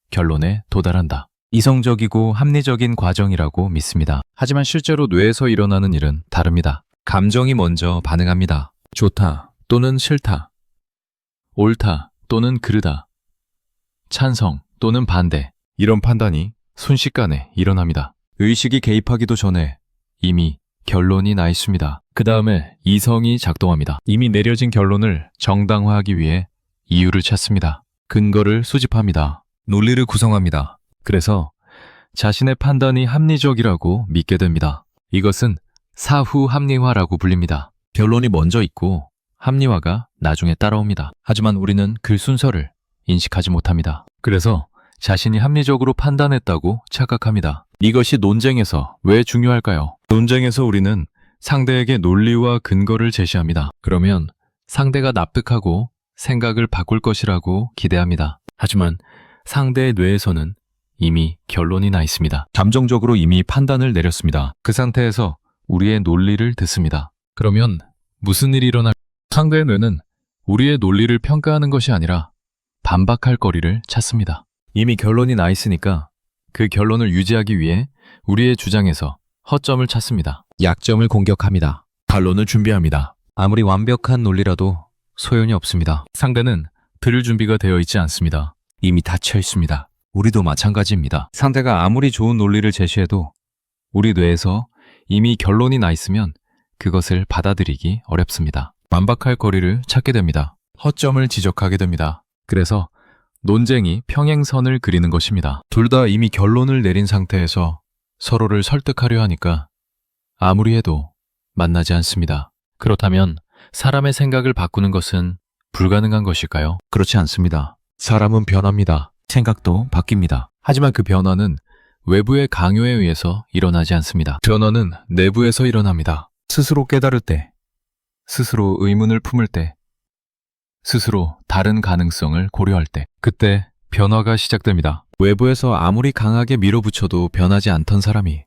A: 결론에 도달한다. 이성적이고 합리적인 과정이라고 믿습니다. 하지만 실제로 뇌에서 일어나는 일은 다릅니다. 감정이 먼저 반응합니다. 좋다 또는 싫다, 옳다 또는 그르다, 찬성 또는 반대, 이런 판단이 순식간에 일어납니다. 의식이 개입하기도 전에 이미 결론이 나 있습니다. 그 다음에 이성이 작동합니다. 이미 내려진 결론을 정당화하기 위해 이유를 찾습니다. 근거를 수집합니다. 논리를 구성합니다. 그래서 자신의 판단이 합리적이라고 믿게 됩니다. 이것은 사후 합리화라고 불립니다. 결론이 먼저 있고 합리화가 나중에 따라옵니다. 하지만 우리는 그 순서를 인식하지 못합니다. 그래서 자신이 합리적으로 판단했다고 착각합니다. 이것이 논쟁에서 왜 중요할까요? 논쟁에서 우리는 상대에게 논리와 근거를 제시합니다. 그러면 상대가 납득하고 생각을 바꿀 것이라고 기대합니다. 하지만 상대의 뇌에서는 이미 결론이 나 있습니다. 감정적으로 이미 판단을 내렸습니다. 그 상태에서 우리의 논리를 듣습니다. 그러면 무슨 일이 일어날? 상대의 뇌는 우리의 논리를 평가하는 것이 아니라 반박할 거리를 찾습니다. 이미 결론이 나 있으니까 그 결론을 유지하기 위해 우리의 주장에서 허점을 찾습니다. 약점을 공격합니다. 반론을 준비합니다. 아무리 완벽한 논리라도 소용이 없습니다. 상대는 들을 준비가 되어 있지 않습니다. 이미 닫혀 있습니다. 우리도 마찬가지입니다. 상대가 아무리 좋은 논리를 제시해도 우리 뇌에서 이미 결론이 나 있으면 그것을 받아들이기 어렵습니다. 반박할 거리를 찾게 됩니다. 허점을 지적하게 됩니다. 그래서 논쟁이 평행선을 그리는 것입니다. 둘 다 이미 결론을 내린 상태에서 서로를 설득하려 하니까 아무리 해도 만나지 않습니다. 그렇다면 사람의 생각을 바꾸는 것은 불가능한 것일까요? 그렇지 않습니다. 사람은 변합니다. 생각도 바뀝니다. 하지만 그 변화는 외부의 강요에 의해서 일어나지 않습니다. 변화는 내부에서 일어납니다. 스스로 깨달을 때, 스스로 의문을 품을 때, 스스로 다른 가능성을 고려할 때, 그때 변화가 시작됩니다. 외부에서 아무리 강하게 밀어붙여도 변하지 않던 사람이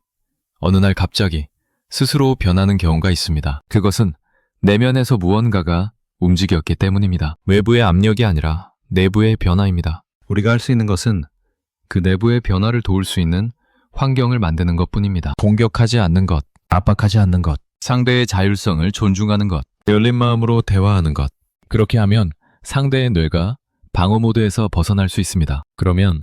A: 어느 날 갑자기 스스로 변하는 경우가 있습니다. 그것은 내면에서 무언가가 움직였기 때문입니다. 외부의 압력이 아니라 내부의 변화입니다. 우리가 할 수 있는 것은 그 내부의 변화를 도울 수 있는 환경을 만드는 것뿐입니다. 공격하지 않는 것, 압박하지 않는 것, 상대의 자율성을 존중하는 것, 열린 마음으로 대화하는 것. 그렇게 하면 상대의 뇌가 방어 모드에서 벗어날 수 있습니다. 그러면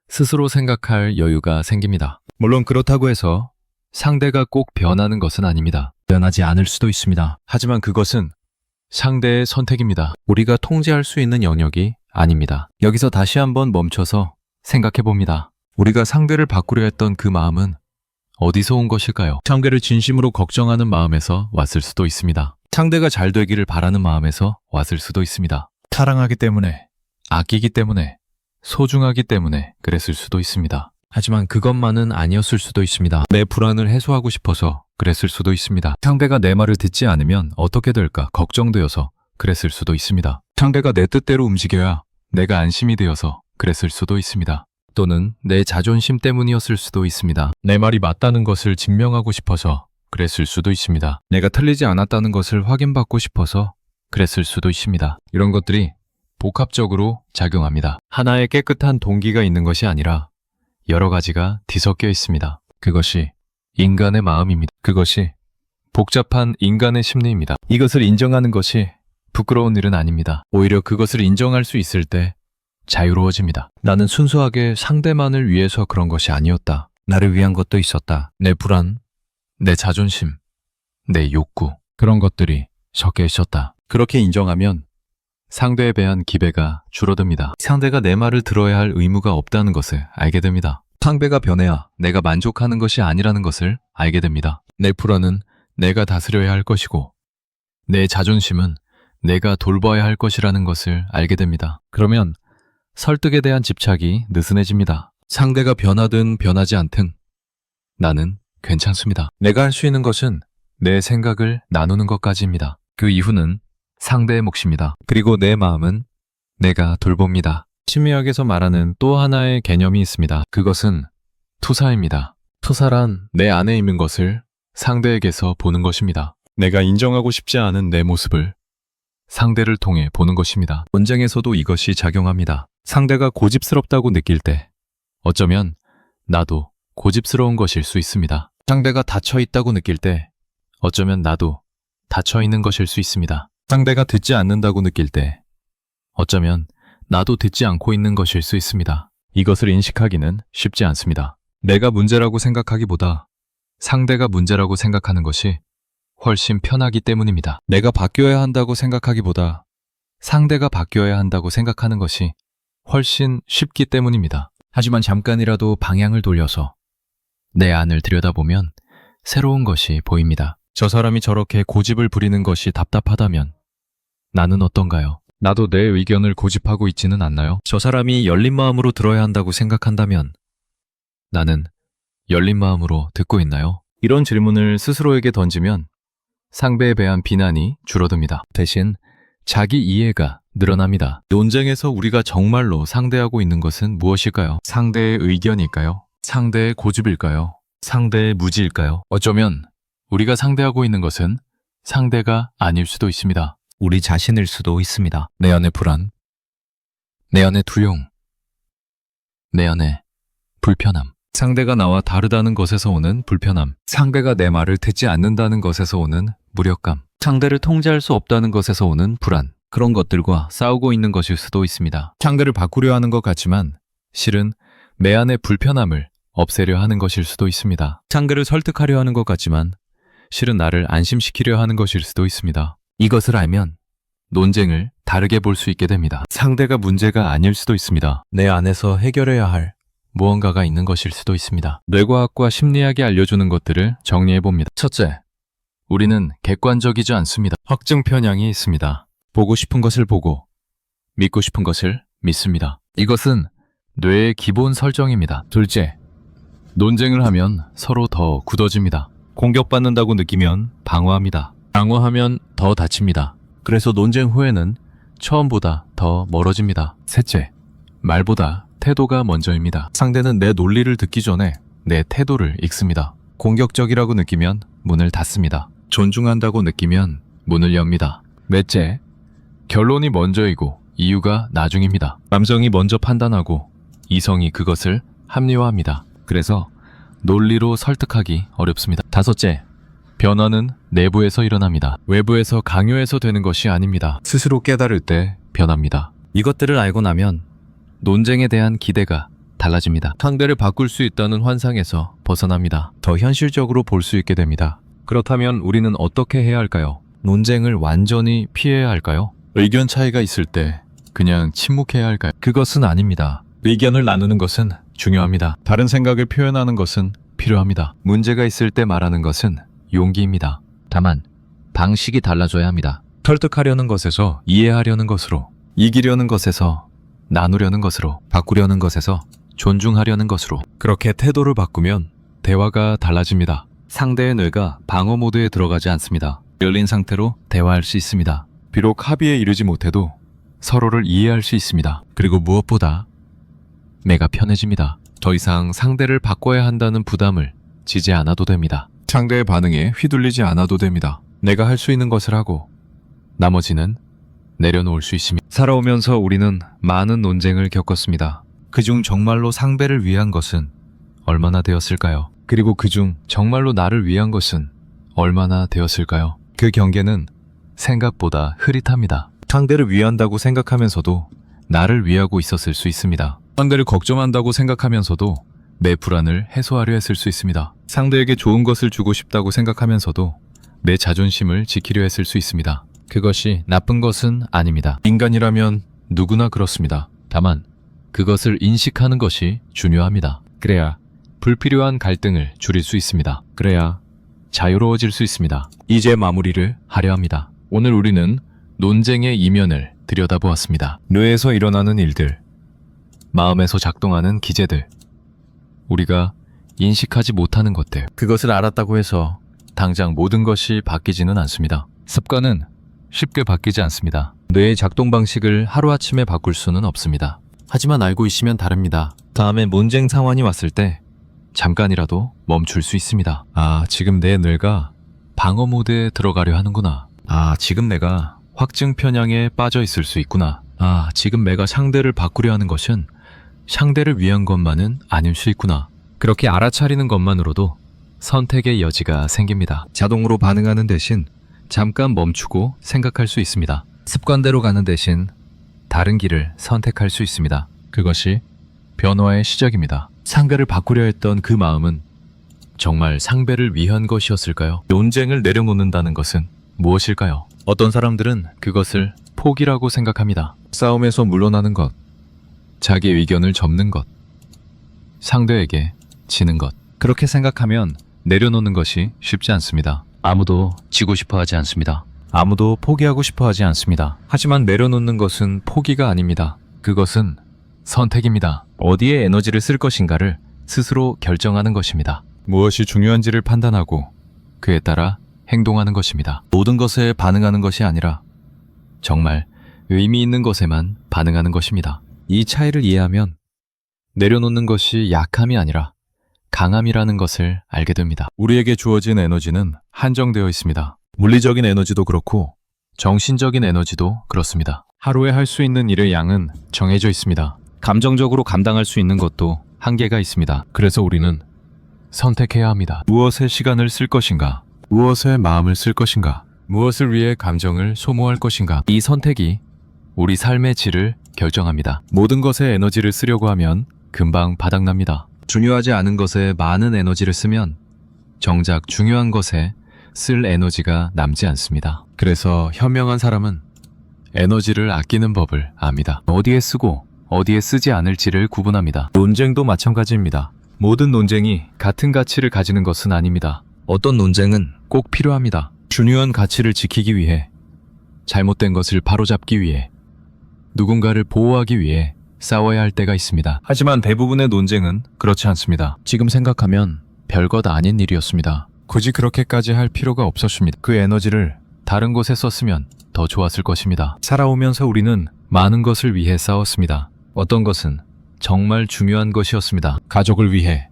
A: 스스로 생각할 여유가 생깁니다. 물론 그렇다고 해서 상대가 꼭 변하는 것은 아닙니다. 변하지 않을 수도 있습니다. 하지만 그것은 상대의 선택입니다. 우리가 통제할 수 있는 영역이 아닙니다. 여기서 다시 한번 멈춰서 생각해 봅니다. 우리가 상대를 바꾸려 했던 그 마음은 어디서 온 것일까요? 상대를 진심으로 걱정하는 마음에서 왔을 수도 있습니다. 상대가 잘 되기를 바라는 마음에서 왔을 수도 있습니다. 사랑하기 때문에, 아끼기 때문에, 소중하기 때문에 그랬을 수도 있습니다. 하지만 그것만은 아니었을 수도 있습니다. 내 불안을 해소하고 싶어서 그랬을 수도 있습니다. 상대가 내 말을 듣지 않으면 어떻게 될까 걱정되어서 그랬을 수도 있습니다. 상대가 내 뜻대로 움직여야 내가 안심이 되어서 그랬을 수도 있습니다. 또는 내 자존심 때문이었을 수도 있습니다. 내 말이 맞다는 것을 증명하고 싶어서 그랬을 수도 있습니다. 내가 틀리지 않았다는 것을 확인받고 싶어서 그랬을 수도 있습니다. 이런 것들이 복합적으로 작용합니다. 하나의 깨끗한 동기가 있는 것이 아니라 여러 가지가 뒤섞여 있습니다. 그것이 인간의 마음입니다. 그것이 복잡한 인간의 심리입니다. 이것을 인정하는 것이 부끄러운 일은 아닙니다. 오히려 그것을 인정할 수 있을 때 자유로워집니다. 나는 순수하게 상대만을 위해서 그런 것이 아니었다. 나를 위한 것도 있었다. 내 불안, 내 자존심, 내 욕구, 그런 것들이 섞여 있었다. 그렇게 인정하면 상대에 대한 기대가 줄어듭니다. 상대가 내 말을 들어야 할 의무가 없다는 것을 알게 됩니다. 상대가 변해야 내가 만족하는 것이 아니라는 것을 알게 됩니다. 내 불안은 내가 다스려야 할 것이고 내 자존심은 내가 돌봐야 할 것이라는 것을 알게 됩니다. 그러면 설득에 대한 집착이 느슨해집니다. 상대가 변하든 변하지 않든 나는 괜찮습니다. 내가 할 수 있는 것은 내 생각을 나누는 것까지입니다. 그 이후는 상대의 몫입니다. 그리고 내 마음은 내가 돌봅니다. 심리학에서 말하는 또 하나의 개념이 있습니다. 그것은 투사입니다. 투사란 내 안에 있는 것을 상대에게서 보는 것입니다. 내가 인정하고 싶지 않은 내 모습을 상대를 통해 보는 것입니다. 논쟁에서도 이것이 작용합니다. 상대가 고집스럽다고 느낄 때 어쩌면 나도 고집스러운 것일 수 있습니다. 상대가 닫혀 있다고 느낄 때 어쩌면 나도 닫혀 있는 것일 수 있습니다. 상대가 듣지 않는다고 느낄 때 어쩌면 나도 듣지 않고 있는 것일 수 있습니다. 이것을 인식하기는 쉽지 않습니다. 내가 문제라고 생각하기보다 상대가 문제라고 생각하는 것이 훨씬 편하기 때문입니다. 내가 바뀌어야 한다고 생각하기보다 상대가 바뀌어야 한다고 생각하는 것이 훨씬 쉽기 때문입니다. 하지만 잠깐이라도 방향을 돌려서 내 안을 들여다보면 새로운 것이 보입니다. 저 사람이 저렇게 고집을 부리는 것이 답답하다면 나는 어떤가요? 나도 내 의견을 고집하고 있지는 않나요? 저 사람이 열린 마음으로 들어야 한다고 생각한다면 나는 열린 마음으로 듣고 있나요? 이런 질문을 스스로에게 던지면 상대에 대한 비난이 줄어듭니다. 대신 자기 이해가 늘어납니다. 논쟁에서 우리가 정말로 상대하고 있는 것은 무엇일까요? 상대의 의견일까요? 상대의 고집일까요? 상대의 무지일까요? 어쩌면 우리가 상대하고 있는 것은 상대가 아닐 수도 있습니다. 우리 자신일 수도 있습니다. 내 안의 불안, 내 안의 두려움, 내 안의 불편함. 상대가 나와 다르다는 것에서 오는 불편함, 상대가 내 말을 듣지 않는다는 것에서 오는 무력감, 상대를 통제할 수 없다는 것에서 오는 불안, 그런 것들과 싸우고 있는 것일 수도 있습니다. 상대를 바꾸려 하는 것 같지만 실은 내 안의 불편함을 없애려 하는 것일 수도 있습니다. 상대를 설득하려 하는 것 같지만 실은 나를 안심시키려 하는 것일 수도 있습니다. 이것을 알면 논쟁을 다르게 볼 수 있게 됩니다. 상대가 문제가 아닐 수도 있습니다. 내 안에서 해결해야 할 무언가가 있는 것일 수도 있습니다. 뇌과학과 심리학이 알려주는 것들을 정리해봅니다. 첫째, 우리는 객관적이지 않습니다. 확증 편향이 있습니다. 보고 싶은 것을 보고 믿고 싶은 것을 믿습니다. 이것은 뇌의 기본 설정입니다. 둘째, 논쟁을 하면 서로 더 굳어집니다. 공격받는다고 느끼면 방어합니다. 방어하면 더 다칩니다. 그래서 논쟁 후에는 처음보다 더 멀어집니다. 셋째, 말보다 태도가 먼저입니다. 상대는 내 논리를 듣기 전에 내 태도를 읽습니다. 공격적이라고 느끼면 문을 닫습니다. 존중한다고 느끼면 문을 엽니다. 넷째, 결론이 먼저이고 이유가 나중입니다. 감정이 먼저 판단하고 이성이 그것을 합리화합니다. 그래서 논리로 설득하기 어렵습니다. 다섯째, 변화는 내부에서 일어납니다. 외부에서 강요해서 되는 것이 아닙니다. 스스로 깨달을 때 변합니다. 이것들을 알고 나면 논쟁에 대한 기대가 달라집니다. 상대를 바꿀 수 있다는 환상에서 벗어납니다. 더 현실적으로 볼 수 있게 됩니다. 그렇다면 우리는 어떻게 해야 할까요? 논쟁을 완전히 피해야 할까요? 의견 차이가 있을 때 그냥 침묵해야 할까요? 그것은 아닙니다. 의견을 나누는 것은 중요합니다. 다른 생각을 표현하는 것은 필요합니다. 문제가 있을 때 말하는 것은 용기입니다. 다만 방식이 달라져야 합니다. 설득하려는 것에서 이해하려는 것으로, 이기려는 것에서 나누려는 것으로, 바꾸려는 것에서 존중하려는 것으로. 그렇게 태도를 바꾸면 대화가 달라집니다. 상대의 뇌가 방어 모드에 들어가지 않습니다. 열린 상태로 대화할 수 있습니다. 비록 합의에 이르지 못해도 서로를 이해할 수 있습니다. 그리고 무엇보다 내가 편해집니다. 더 이상 상대를 바꿔야 한다는 부담을 지지 않아도 됩니다. 상대의 반응에 휘둘리지 않아도 됩니다. 내가 할 수 있는 것을 하고 나머지는 내려놓을 수 있습니다. 살아오면서 우리는 많은 논쟁을 겪었습니다. 그중 정말로 상대를 위한 것은 얼마나 되었을까요? 그리고 그중 정말로 나를 위한 것은 얼마나 되었을까요? 그 경계는 생각보다 흐릿합니다. 상대를 위한다고 생각하면서도 나를 위하고 있었을 수 있습니다. 상대를 걱정한다고 생각하면서도 내 불안을 해소하려 했을 수 있습니다. 상대에게 좋은 것을 주고 싶다고 생각하면서도 내 자존심을 지키려 했을 수 있습니다. 그것이 나쁜 것은 아닙니다. 인간이라면 누구나 그렇습니다. 다만 그것을 인식하는 것이 중요합니다. 그래야 불필요한 갈등을 줄일 수 있습니다. 그래야 자유로워질 수 있습니다. 이제 마무리를 하려 합니다. 오늘 우리는 논쟁의 이면을 들여다보았습니다. 뇌에서 일어나는 일들, 마음에서 작동하는 기제들, 우리가 인식하지 못하는 것들. 그것을 알았다고 해서 당장 모든 것이 바뀌지는 않습니다. 습관은 쉽게 바뀌지 않습니다. 뇌의 작동 방식을 하루아침에 바꿀 수는 없습니다. 하지만 알고 있으면 다릅니다. 다음에 논쟁 상황이 왔을 때 잠깐이라도 멈출 수 있습니다. 아, 지금 내 뇌가 방어 모드에 들어가려 하는구나. 아, 지금 내가 확증 편향에 빠져 있을 수 있구나. 아, 지금 내가 상대를 바꾸려 하는 것은 상대를 위한 것만은 아닐 수 있구나. 그렇게 알아차리는 것만으로도 선택의 여지가 생깁니다. 자동으로 반응하는 대신 잠깐 멈추고 생각할 수 있습니다. 습관대로 가는 대신 다른 길을 선택할 수 있습니다. 그것이 변화의 시작입니다. 상대를 바꾸려 했던 그 마음은 정말 상대를 위한 것이었을까요? 논쟁을 내려놓는다는 것은 무엇일까요? 어떤 사람들은 그것을 포기라고 생각합니다. 싸움에서 물러나는 것, 자기 의견을 접는 것, 상대에게 지는 것. 그렇게 생각하면 내려놓는 것이 쉽지 않습니다. 아무도 지고 싶어 하지 않습니다. 아무도 포기하고 싶어 하지 않습니다. 하지만 내려놓는 것은 포기가 아닙니다. 그것은 선택입니다. 어디에 에너지를 쓸 것인가를 스스로 결정하는 것입니다. 무엇이 중요한지를 판단하고 그에 따라 행동하는 것입니다. 모든 것에 반응하는 것이 아니라 정말 의미 있는 것에만 반응하는 것입니다. 이 차이를 이해하면 내려놓는 것이 약함이 아니라 강함이라는 것을 알게 됩니다. 우리에게 주어진 에너지는 한정되어 있습니다. 물리적인 에너지도 그렇고 정신적인 에너지도 그렇습니다. 하루에 할 수 있는 일의 양은 정해져 있습니다. 감정적으로 감당할 수 있는 것도 한계가 있습니다. 그래서 우리는 선택해야 합니다. 무엇에 시간을 쓸 것인가? 무엇에 마음을 쓸 것인가? 무엇을 위해 감정을 소모할 것인가? 이 선택이 우리 삶의 질을 결정합니다. 모든 것에 에너지를 쓰려고 하면 금방 바닥납니다. 중요하지 않은 것에 많은 에너지를 쓰면 정작 중요한 것에 쓸 에너지가 남지 않습니다. 그래서 현명한 사람은 에너지를 아끼는 법을 압니다. 어디에 쓰고 어디에 쓰지 않을지를 구분합니다. 논쟁도 마찬가지입니다. 모든 논쟁이 같은 가치를 가지는 것은 아닙니다. 어떤 논쟁은 꼭 필요합니다. 중요한 가치를 지키기 위해, 잘못된 것을 바로잡기 위해, 누군가를 보호하기 위해 싸워야 할 때가 있습니다. 하지만 대부분의 논쟁은 그렇지 않습니다. 지금 생각하면 별것 아닌 일이었습니다. 굳이 그렇게까지 할 필요가 없었습니다. 그 에너지를 다른 곳에 썼으면 더 좋았을 것입니다. 살아오면서 우리는 많은 것을 위해 싸웠습니다. 어떤 것은 정말 중요한 것이었습니다. 가족을 위해,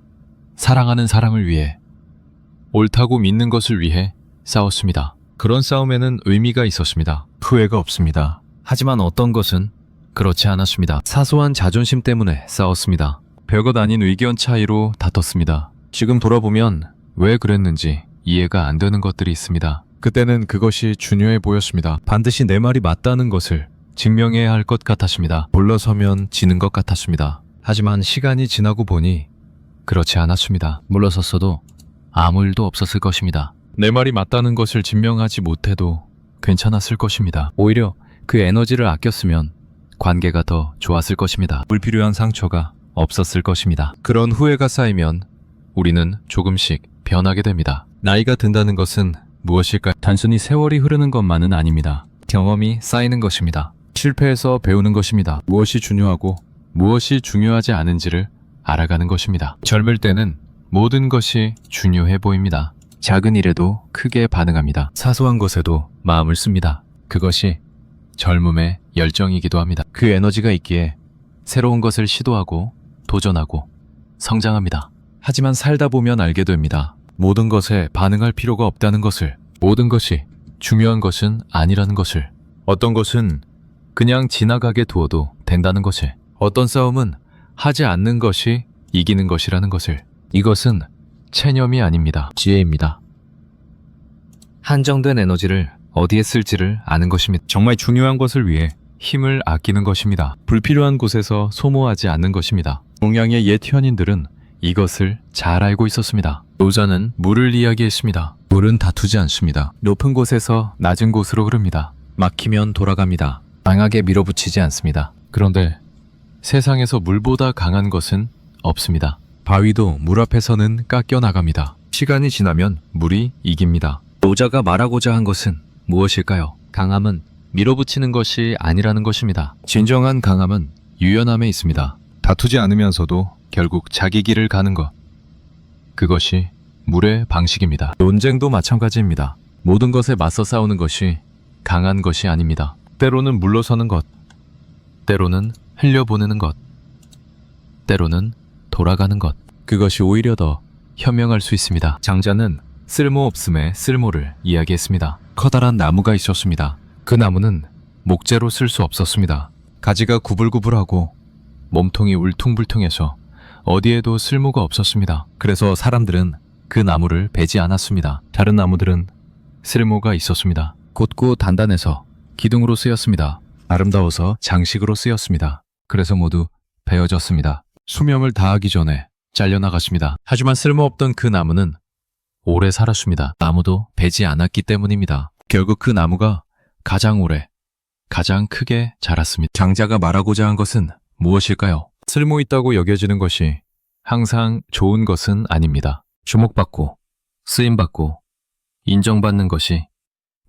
A: 사랑하는 사람을 위해, 옳다고 믿는 것을 위해 싸웠습니다. 그런 싸움에는 의미가 있었습니다. 후회가 없습니다. 하지만 어떤 것은 그렇지 않았습니다. 사소한 자존심 때문에 싸웠습니다. 별것 아닌 의견 차이로 다퉜습니다. 지금 돌아보면 왜 그랬는지 이해가 안 되는 것들이 있습니다. 그때는 그것이 중요해 보였습니다. 반드시 내 말이 맞다는 것을 증명해야 할 것 같았습니다. 물러서면 지는 것 같았습니다. 하지만 시간이 지나고 보니 그렇지 않았습니다. 물러섰어도 아무 일도 없었을 것입니다. 내 말이 맞다는 것을 증명하지 못해도 괜찮았을 것입니다. 오히려 그 에너지를 아꼈으면 관계가 더 좋았을 것입니다. 불필요한 상처가 없었을 것입니다. 그런 후회가 쌓이면 우리는 조금씩 변하게 됩니다. 나이가 든다는 것은 무엇일까요? 단순히 세월이 흐르는 것만은 아닙니다. 경험이 쌓이는 것입니다. 실패해서 배우는 것입니다. 무엇이 중요하고 무엇이 중요하지 않은지를 알아가는 것입니다. 젊을 때는 모든 것이 중요해 보입니다. 작은 일에도 크게 반응합니다. 사소한 것에도 마음을 씁니다. 그것이 젊음의 열정이기도 합니다. 그 에너지가 있기에 새로운 것을 시도하고 도전하고 성장합니다. 하지만 살다 보면 알게 됩니다. 모든 것에 반응할 필요가 없다는 것을, 모든 것이 중요한 것은 아니라는 것을, 어떤 것은 그냥 지나가게 두어도 된다는 것을, 어떤 싸움은 하지 않는 것이 이기는 것이라는 것을. 이것은 체념이 아닙니다. 지혜입니다. 한정된 에너지를 어디에 쓸지를 아는 것입니다. 정말 중요한 것을 위해 힘을 아끼는 것입니다. 불필요한 곳에서 소모하지 않는 것입니다. 동양의 옛 현인들은 이것을 잘 알고 있었습니다. 노자는 물을 이야기했습니다. 물은 다투지 않습니다. 높은 곳에서 낮은 곳으로 흐릅니다. 막히면 돌아갑니다. 강하게 밀어붙이지 않습니다. 그런데 세상에서 물보다 강한 것은 없습니다. 바위도 물 앞에서는 깎여 나갑니다. 시간이 지나면 물이 이깁니다. 노자가 말하고자 한 것은 무엇일까요? 강함은 밀어붙이는 것이 아니라는 것입니다. 진정한 강함은 유연함에 있습니다. 다투지 않으면서도 결국 자기 길을 가는 것. 그것이 물의 방식입니다. 논쟁도 마찬가지입니다. 모든 것에 맞서 싸우는 것이 강한 것이 아닙니다. 때로는 물러서는 것, 때로는 흘려보내는 것, 때로는 돌아가는 것. 그것이 오히려 더 현명할 수 있습니다. 장자는 쓸모없음의 쓸모를 이야기했습니다. 커다란 나무가 있었습니다. 그 나무는 목재로 쓸 수 없었습니다. 가지가 구불구불하고 몸통이 울퉁불퉁해서 어디에도 쓸모가 없었습니다. 그래서 사람들은 그 나무를 베지 않았습니다. 다른 나무들은 쓸모가 있었습니다. 곧고 단단해서 기둥으로 쓰였습니다. 아름다워서 장식으로 쓰였습니다. 그래서 모두 베어졌습니다. 수명을 다하기 전에 잘려나갔습니다. 하지만 쓸모없던 그 나무는 오래 살았습니다. 나무도 베지 않았기 때문입니다. 결국 그 나무가 가장 오래, 가장 크게 자랐습니다. 장자가 말하고자 한 것은 무엇일까요? 쓸모있다고 여겨지는 것이 항상 좋은 것은 아닙니다. 주목받고, 쓰임받고, 인정받는 것이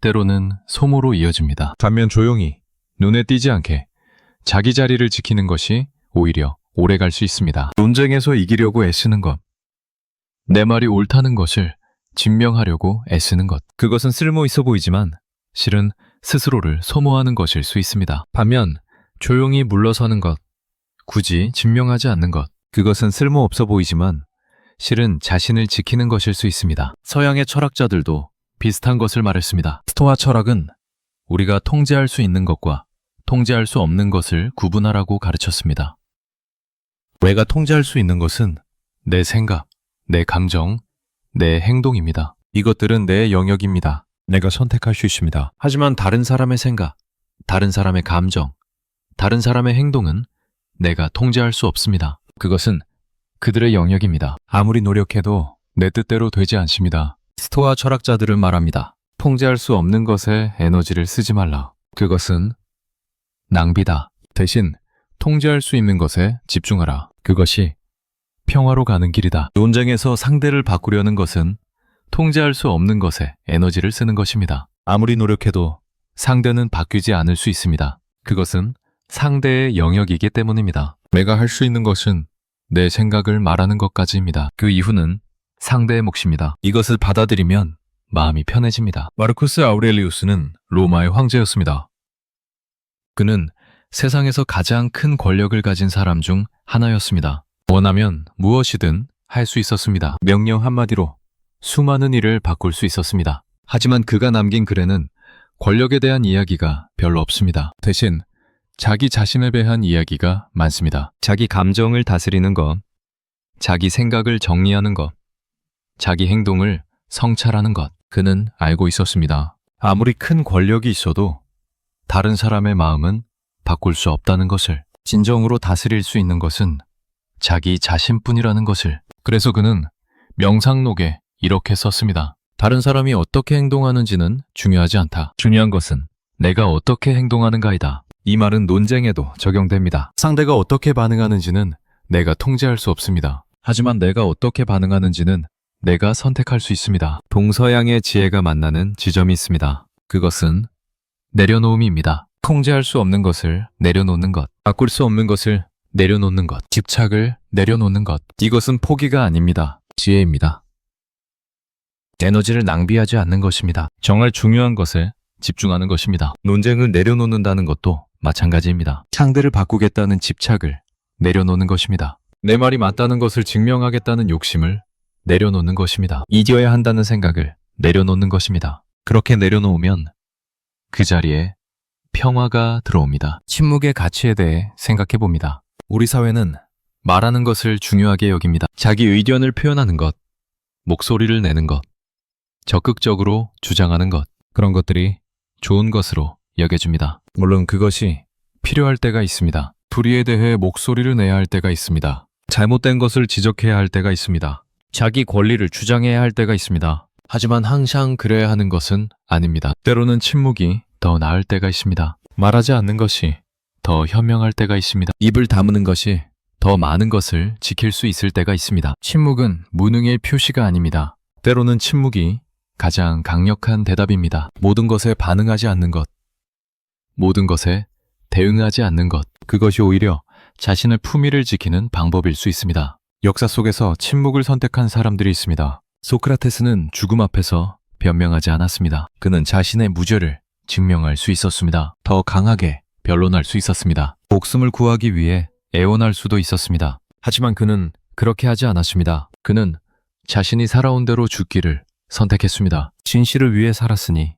A: 때로는 소모로 이어집니다. 반면 조용히, 눈에 띄지 않게 자기 자리를 지키는 것이 오히려 오래 갈 수 있습니다. 논쟁에서 이기려고 애쓰는 것, 내 말이 옳다는 것을 증명하려고 애쓰는 것, 그것은 쓸모 있어 보이지만 실은 스스로를 소모하는 것일 수 있습니다. 반면 조용히 물러서는 것, 굳이 증명하지 않는 것, 그것은 쓸모없어 보이지만 실은 자신을 지키는 것일 수 있습니다. 서양의 철학자들도 비슷한 것을 말했습니다. 스토아 철학은 우리가 통제할 수 있는 것과 통제할 수 없는 것을 구분하라고 가르쳤습니다. 내가 통제할 수 있는 것은 내 생각, 내 감정, 내 행동입니다. 이것들은 내 영역입니다. 내가 선택할 수 있습니다. 하지만 다른 사람의 생각, 다른 사람의 감정, 다른 사람의 행동은 내가 통제할 수 없습니다. 그것은 그들의 영역입니다. 아무리 노력해도 내 뜻대로 되지 않습니다. 스토아 철학자들은 말합니다. 통제할 수 없는 것에 에너지를 쓰지 말라. 그것은 낭비다. 대신 통제할 수 있는 것에 집중하라. 그것이 평화로 가는 길이다. 논쟁에서 상대를 바꾸려는 것은 통제할 수 없는 것에 에너지를 쓰는 것입니다. 아무리 노력해도 상대는 바뀌지 않을 수 있습니다. 그것은 상대의 영역이기 때문입니다. 내가 할 수 있는 것은 내 생각을 말하는 것까지입니다. 그 이후는 상대의 몫입니다. 이것을 받아들이면 마음이 편해집니다. 마르쿠스 아우렐리우스는 로마의 황제였습니다. 그는 세상에서 가장 큰 권력을 가진 사람 중 하나였습니다. 원하면 무엇이든 할 수 있었습니다. 명령 한마디로 수많은 일을 바꿀 수 있었습니다. 하지만 그가 남긴 글에는 권력에 대한 이야기가 별로 없습니다. 대신 자기 자신에 대한 이야기가 많습니다. 자기 감정을 다스리는 것, 자기 생각을 정리하는 것, 자기 행동을 성찰하는 것, 그는 알고 있었습니다. 아무리 큰 권력이 있어도 다른 사람의 마음은 바꿀 수 없다는 것을, 진정으로 다스릴 수 있는 것은 자기 자신뿐이라는 것을. 그래서 그는 명상록에 이렇게 썼습니다. 다른 사람이 어떻게 행동하는지는 중요하지 않다. 중요한 것은 내가 어떻게 행동하는가이다. 이 말은 논쟁에도 적용됩니다. 상대가 어떻게 반응하는지는 내가 통제할 수 없습니다. 하지만 내가 어떻게 반응하는지는 내가 선택할 수 있습니다. 동서양의 지혜가 만나는 지점이 있습니다. 그것은 내려놓음입니다. 통제할 수 없는 것을 내려놓는 것, 바꿀 수 없는 것을 내려놓는 것, 집착을 내려놓는 것. 이것은 포기가 아닙니다. 지혜입니다. 에너지를 낭비하지 않는 것입니다. 정말 중요한 것에 집중하는 것입니다. 논쟁을 내려놓는다는 것도 마찬가지입니다. 상대를 바꾸겠다는 집착을 내려놓는 것입니다. 내 말이 맞다는 것을 증명하겠다는 욕심을 내려놓는 것입니다. 이겨야 한다는 생각을 내려놓는 것입니다. 그렇게 내려놓으면 그 자리에 평화가 들어옵니다. 침묵의 가치에 대해 생각해 봅니다. 우리 사회는 말하는 것을 중요하게 여깁니다. 자기 의견을 표현하는 것, 목소리를 내는 것, 적극적으로 주장하는 것, 그런 것들이 좋은 것으로 여겨집니다. 물론 그것이 필요할 때가 있습니다. 불의에 대해 목소리를 내야 할 때가 있습니다. 잘못된 것을 지적해야 할 때가 있습니다. 자기 권리를 주장해야 할 때가 있습니다. 하지만 항상 그래야 하는 것은 아닙니다. 때로는 침묵이 더 나을 때가 있습니다. 말하지 않는 것이 더 현명할 때가 있습니다. 입을 다무는 것이 더 많은 것을 지킬 수 있을 때가 있습니다. 침묵은 무능의 표시가 아닙니다. 때로는 침묵이 가장 강력한 대답입니다. 모든 것에 반응하지 않는 것, 모든 것에 대응하지 않는 것, 그것이 오히려 자신의 품위를 지키는 방법일 수 있습니다. 역사 속에서 침묵을 선택한 사람들이 있습니다. 소크라테스는 죽음 앞에서 변명하지 않았습니다. 그는 자신의 무죄를 증명할 수 있었습니다. 더 강하게 변론할 수 있었습니다. 목숨을 구하기 위해 애원할 수도 있었습니다. 하지만 그는 그렇게 하지 않았습니다. 그는 자신이 살아온 대로 죽기를 선택했습니다. 진실을 위해 살았으니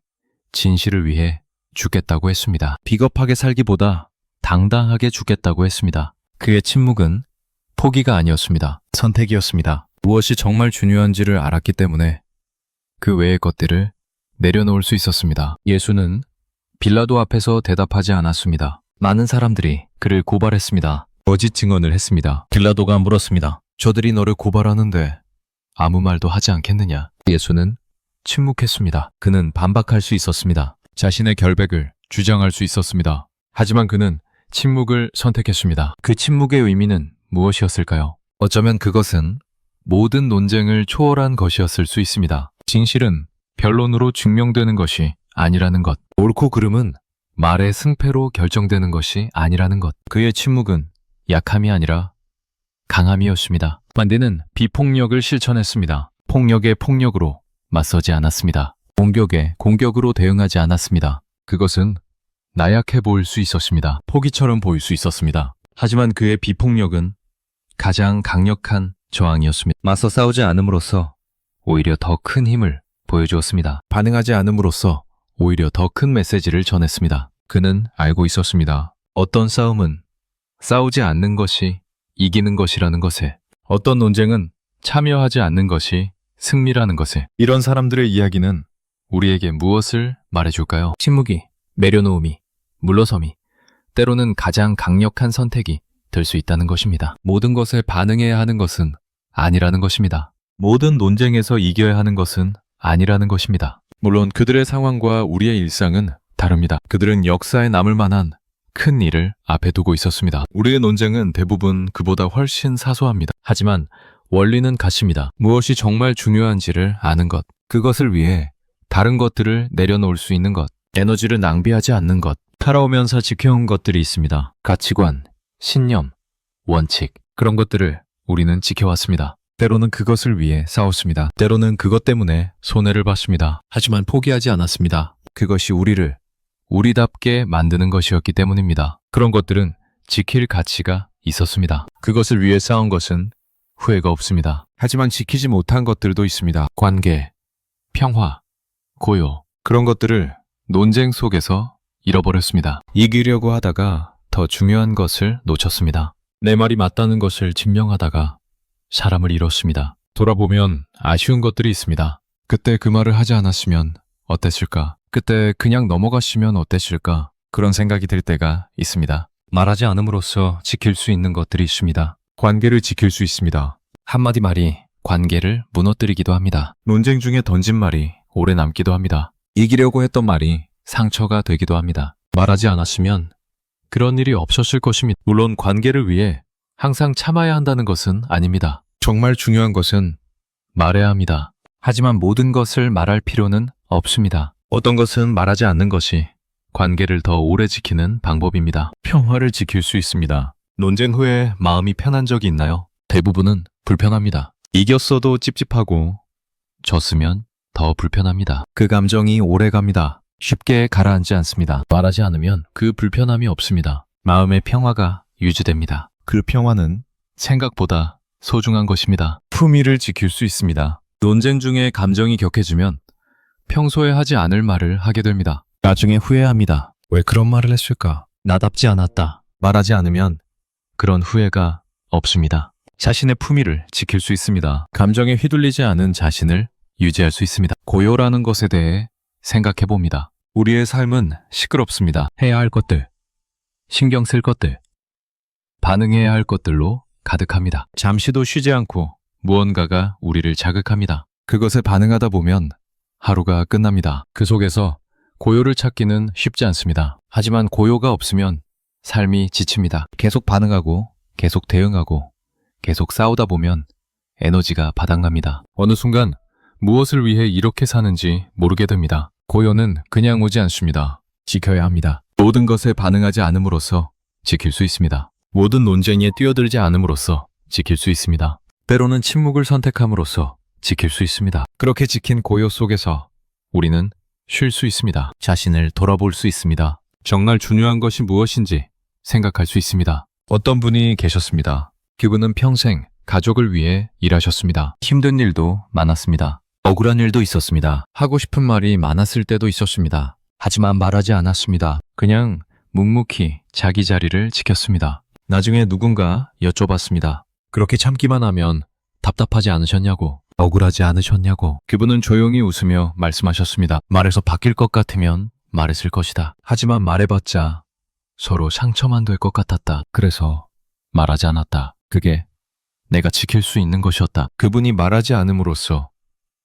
A: 진실을 위해 죽겠다고 했습니다. 비겁하게 살기보다 당당하게 죽겠다고 했습니다. 그의 침묵은 포기가 아니었습니다. 선택이었습니다. 무엇이 정말 중요한지를 알았기 때문에 그 외의 것들을 내려놓을 수 있었습니다. 예수는 빌라도 앞에서 대답하지 않았습니다. 많은 사람들이 그를 고발했습니다. 거짓 증언을 했습니다. 빌라도가 물었습니다. 저들이 너를 고발하는데 아무 말도 하지 않겠느냐? 예수는 침묵했습니다. 그는 반박할 수 있었습니다. 자신의 결백을 주장할 수 있었습니다. 하지만 그는 침묵을 선택했습니다. 그 침묵의 의미는 무엇이었을까요? 어쩌면 그것은 모든 논쟁을 초월한 것이었을 수 있습니다. 진실은 변론으로 증명되는 것이 아니라는 것. 옳고 그름은 말의 승패로 결정되는 것이 아니라는 것. 그의 침묵은 약함이 아니라 강함이었습니다. 반대는 비폭력을 실천했습니다. 폭력에 폭력으로 맞서지 않았습니다. 공격에 공격으로 대응하지 않았습니다. 그것은 나약해 보일 수 있었습니다. 포기처럼 보일 수 있었습니다. 하지만 그의 비폭력은 가장 강력한 저항이었습니다. 맞서 싸우지 않음으로써 오히려 더 큰 힘을 보여주었습니다. 반응하지 않음으로써 오히려 더 큰 메시지를 전했습니다. 그는 알고 있었습니다. 어떤 싸움은 싸우지 않는 것이 이기는 것이라는 것에, 어떤 논쟁은 참여하지 않는 것이 승리라는 것에. 이런 사람들의 이야기는 우리에게 무엇을 말해줄까요? 침묵이, 내려놓음이, 물러섬이 때로는 가장 강력한 선택이 될 수 있다는 것입니다. 모든 것에 반응해야 하는 것은 아니라는 것입니다. 모든 논쟁에서 이겨야 하는 것은 아니라는 것입니다. 물론 그들의 상황과 우리의 일상은 다릅니다. 그들은 역사에 남을 만한 큰 일을 앞에 두고 있었습니다. 우리의 논쟁은 대부분 그보다 훨씬 사소합니다. 하지만 원리는 같습니다. 무엇이 정말 중요한지를 아는 것, 그것을 위해 다른 것들을 내려놓을 수 있는 것, 에너지를 낭비하지 않는 것, 살아오면서 지켜온 것들이 있습니다. 가치관, 신념, 원칙, 그런 것들을 우리는 지켜왔습니다. 때로는 그것을 위해 싸웠습니다. 때로는 그것 때문에 손해를 봤습니다. 하지만 포기하지 않았습니다. 그것이 우리를 우리답게 만드는 것이었기 때문입니다. 그런 것들은 지킬 가치가 있었습니다. 그것을 위해 싸운 것은 후회가 없습니다. 하지만 지키지 못한 것들도 있습니다. 관계, 평화, 고요, 그런 것들을 논쟁 속에서 잃어버렸습니다. 이기려고 하다가 더 중요한 것을 놓쳤습니다. 내 말이 맞다는 것을 증명하다가 사람을 잃었습니다. 돌아보면 아쉬운 것들이 있습니다. 그때 그 말을 하지 않았으면 어땠을까? 그때 그냥 넘어갔으면 어땠을까? 그런 생각이 들 때가 있습니다. 말하지 않음으로써 지킬 수 있는 것들이 있습니다. 관계를 지킬 수 있습니다. 한마디 말이 관계를 무너뜨리기도 합니다. 논쟁 중에 던진 말이 오래 남기도 합니다. 이기려고 했던 말이 상처가 되기도 합니다. 말하지 않았으면 그런 일이 없었을 것입니다. 물론 관계를 위해 항상 참아야 한다는 것은 아닙니다. 정말 중요한 것은 말해야 합니다. 하지만 모든 것을 말할 필요는 없습니다. 어떤 것은 말하지 않는 것이 관계를 더 오래 지키는 방법입니다. 평화를 지킬 수 있습니다. 논쟁 후에 마음이 편한 적이 있나요? 대부분은 불편합니다. 이겼어도 찝찝하고 졌으면 더 불편합니다. 그 감정이 오래 갑니다. 쉽게 가라앉지 않습니다. 말하지 않으면 그 불편함이 없습니다. 마음의 평화가 유지됩니다. 그 평화는 생각보다 소중한 것입니다. 품위를 지킬 수 있습니다. 논쟁 중에 감정이 격해지면 평소에 하지 않을 말을 하게 됩니다. 나중에 후회합니다. 왜 그런 말을 했을까? 나답지 않았다. 말하지 않으면 그런 후회가 없습니다. 자신의 품위를 지킬 수 있습니다. 감정에 휘둘리지 않은 자신을 유지할 수 있습니다. 고요라는 것에 대해 생각해 봅니다. 우리의 삶은 시끄럽습니다. 해야 할 것들, 신경 쓸 것들, 반응해야 할 것들로 가득합니다. 잠시도 쉬지 않고 무언가가 우리를 자극합니다. 그것에 반응하다 보면 하루가 끝납니다. 그 속에서 고요를 찾기는 쉽지 않습니다. 하지만 고요가 없으면 삶이 지칩니다. 계속 반응하고, 계속 대응하고, 계속 싸우다 보면 에너지가 바닥납니다. 어느 순간 무엇을 위해 이렇게 사는지 모르게 됩니다. 고요는 그냥 오지 않습니다. 지켜야 합니다. 모든 것에 반응하지 않음으로써 지킬 수 있습니다. 모든 논쟁에 뛰어들지 않음으로써 지킬 수 있습니다. 때로는 침묵을 선택함으로써 지킬 수 있습니다. 그렇게 지킨 고요 속에서 우리는 쉴 수 있습니다. 자신을 돌아볼 수 있습니다. 정말 중요한 것이 무엇인지 생각할 수 있습니다. 어떤 분이 계셨습니다. 그분은 평생 가족을 위해 일하셨습니다. 힘든 일도 많았습니다. 억울한 일도 있었습니다. 하고 싶은 말이 많았을 때도 있었습니다. 하지만 말하지 않았습니다. 그냥 묵묵히 자기 자리를 지켰습니다. 나중에 누군가 여쭤봤습니다. 그렇게 참기만 하면 답답하지 않으셨냐고, 억울하지 않으셨냐고. 그분은 조용히 웃으며 말씀하셨습니다. 말해서 바뀔 것 같으면 말했을 것이다. 하지만 말해봤자 서로 상처만 될 것 같았다. 그래서 말하지 않았다. 그게 내가 지킬 수 있는 것이었다. 그분이 말하지 않음으로써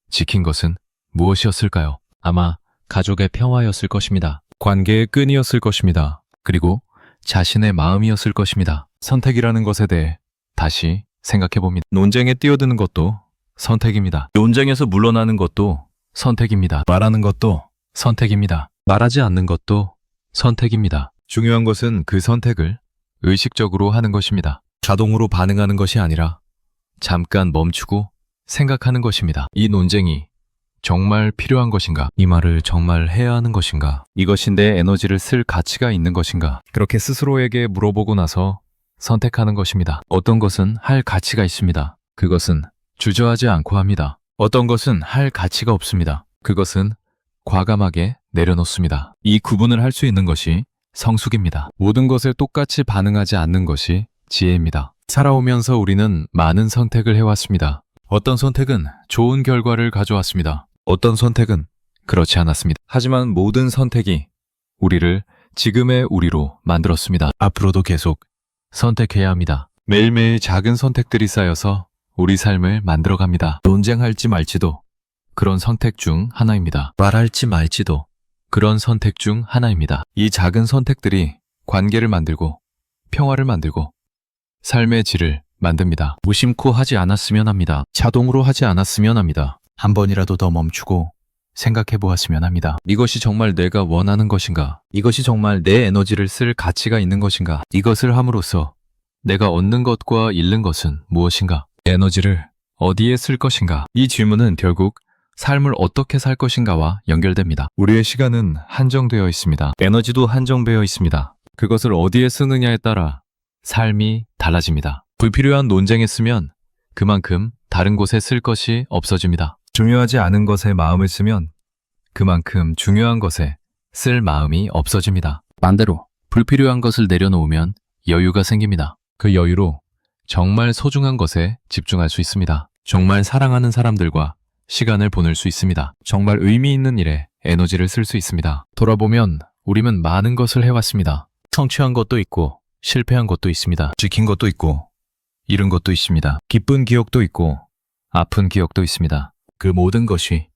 A: 지킨 것은 무엇이었을까요? 아마 가족의 평화였을 것입니다. 관계의 끈이었을 것입니다. 그리고 자신의 마음이었을 것입니다. 선택이라는 것에 대해 다시 생각해봅니다. 논쟁에 뛰어드는 것도 선택입니다. 논쟁에서 물러나는 것도 선택입니다. 말하는 것도 선택입니다. 말하지 않는 것도 선택입니다. 중요한 것은 그 선택을 의식적으로 하는 것입니다. 자동으로 반응하는 것이 아니라 잠깐 멈추고 생각하는 것입니다. 이 논쟁이 정말 필요한 것인가? 이 말을 정말 해야 하는 것인가? 이것이 내 에너지를 쓸 가치가 있는 것인가? 그렇게 스스로에게 물어보고 나서 선택하는 것입니다. 어떤 것은 할 가치가 있습니다. 그것은 주저하지 않고 합니다. 어떤 것은 할 가치가 없습니다. 그것은 과감하게 내려놓습니다. 이 구분을 할 수 있는 것이 성숙입니다. 모든 것에 똑같이 반응하지 않는 것이 지혜입니다. 살아오면서 우리는 많은 선택을 해왔습니다. 어떤 선택은 좋은 결과를 가져왔습니다. 어떤 선택은 그렇지 않았습니다. 하지만 모든 선택이 우리를 지금의 우리로 만들었습니다. 앞으로도 계속 선택해야 합니다. 매일매일 작은 선택들이 쌓여서 우리 삶을 만들어갑니다. 논쟁할지 말지도 그런 선택 중 하나입니다. 말할지 말지도 그런 선택 중 하나입니다. 이 작은 선택들이 관계를 만들고 평화를 만들고 삶의 질을 만듭니다. 무심코 하지 않았으면 합니다. 자동으로 하지 않았으면 합니다. 한 번이라도 더 멈추고 생각해 보았으면 합니다. 이것이 정말 내가 원하는 것인가? 이것이 정말 내 에너지를 쓸 가치가 있는 것인가? 이것을 함으로써 내가 얻는 것과 잃는 것은 무엇인가? 에너지를 어디에 쓸 것인가? 이 질문은 결국 삶을 어떻게 살 것인가와 연결됩니다. 우리의 시간은 한정되어 있습니다. 에너지도 한정되어 있습니다. 그것을 어디에 쓰느냐에 따라 삶이 달라집니다. 불필요한 논쟁에 쓰면 그만큼 다른 곳에 쓸 것이 없어집니다. 중요하지 않은 것에 마음을 쓰면 그만큼 중요한 것에 쓸 마음이 없어집니다. 반대로 불필요한 것을 내려놓으면 여유가 생깁니다. 그 여유로 정말 소중한 것에 집중할 수 있습니다. 정말 사랑하는 사람들과 시간을 보낼 수 있습니다. 정말 의미 있는 일에 에너지를 쓸 수 있습니다. 돌아보면 우리는 많은 것을 해왔습니다. 성취한 것도 있고 실패한 것도 있습니다. 지킨 것도 있고 잃은 것도 있습니다. 기쁜 기억도 있고 아픈 기억도 있습니다. 그 모든 것이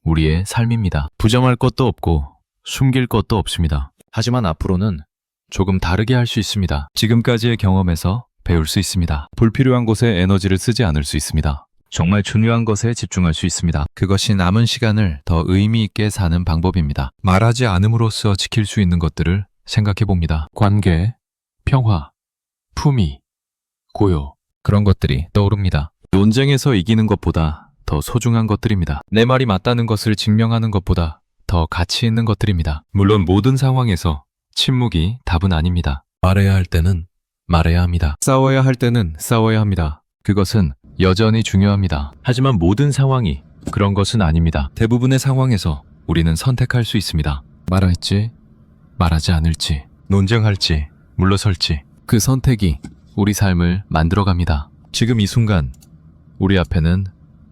A: 우리의 삶입니다. 부정할 것도 없고 숨길 것도 없습니다. 하지만 앞으로는 조금 다르게 할 수 있습니다. 지금까지의 경험에서 배울 수 있습니다. 불필요한 곳에 에너지를 쓰지 않을 수 있습니다. 정말 중요한 것에 집중할 수 있습니다. 그것이 남은 시간을 더 의미 있게 사는 방법입니다. 말하지 않음으로써 지킬 수 있는 것들을 생각해 봅니다. 관계, 평화, 품위, 고요, 그런 것들이 떠오릅니다. 논쟁에서 이기는 것보다 더 소중한 것들입니다. 내 말이 맞다는 것을 증명하는 것보다 더 가치 있는 것들입니다. 물론 모든 상황에서 침묵이 답은 아닙니다. 말해야 할 때는 말해야 합니다. 싸워야 할 때는 싸워야 합니다. 그것은 여전히 중요합니다. 하지만 모든 상황이 그런 것은 아닙니다. 대부분의 상황에서 우리는 선택할 수 있습니다. 말할지, 말하지 않을지, 논쟁할지, 물러설지. 그 선택이 우리 삶을 만들어갑니다. 지금 이 순간 우리 앞에는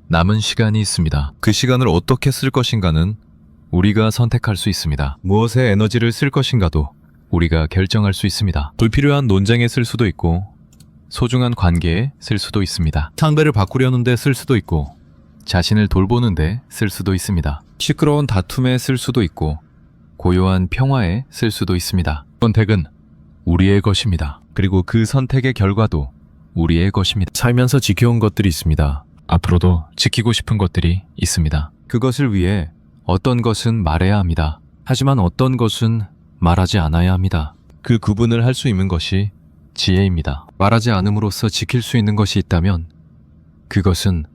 A: 남은 시간이 있습니다. 그 시간을 어떻게 쓸 것인가는 우리가 선택할 수 있습니다. 무엇에 에너지를 쓸 것인가도 우리가 결정할 수 있습니다. 불필요한 논쟁에 쓸 수도 있고 소중한 관계에 쓸 수도 있습니다. 상대를 바꾸려는데 쓸 수도 있고 자신을 돌보는데 쓸 수도 있습니다. 시끄러운 다툼에 쓸 수도 있고 고요한 평화에 쓸 수도 있습니다. 선택은 우리의 것입니다. 그리고 그 선택의 결과도 우리의 것입니다. 살면서 지켜온 것들이 있습니다. 앞으로도 지키고 싶은 것들이 있습니다. 그것을 위해 어떤 것은 말해야 합니다. 하지만 어떤 것은 말하지 않아야 합니다. 그 구분을 할 수 있는 것이 지혜입니다. 말하지 않음으로써 지킬 수 있는 것이 있다면 그것은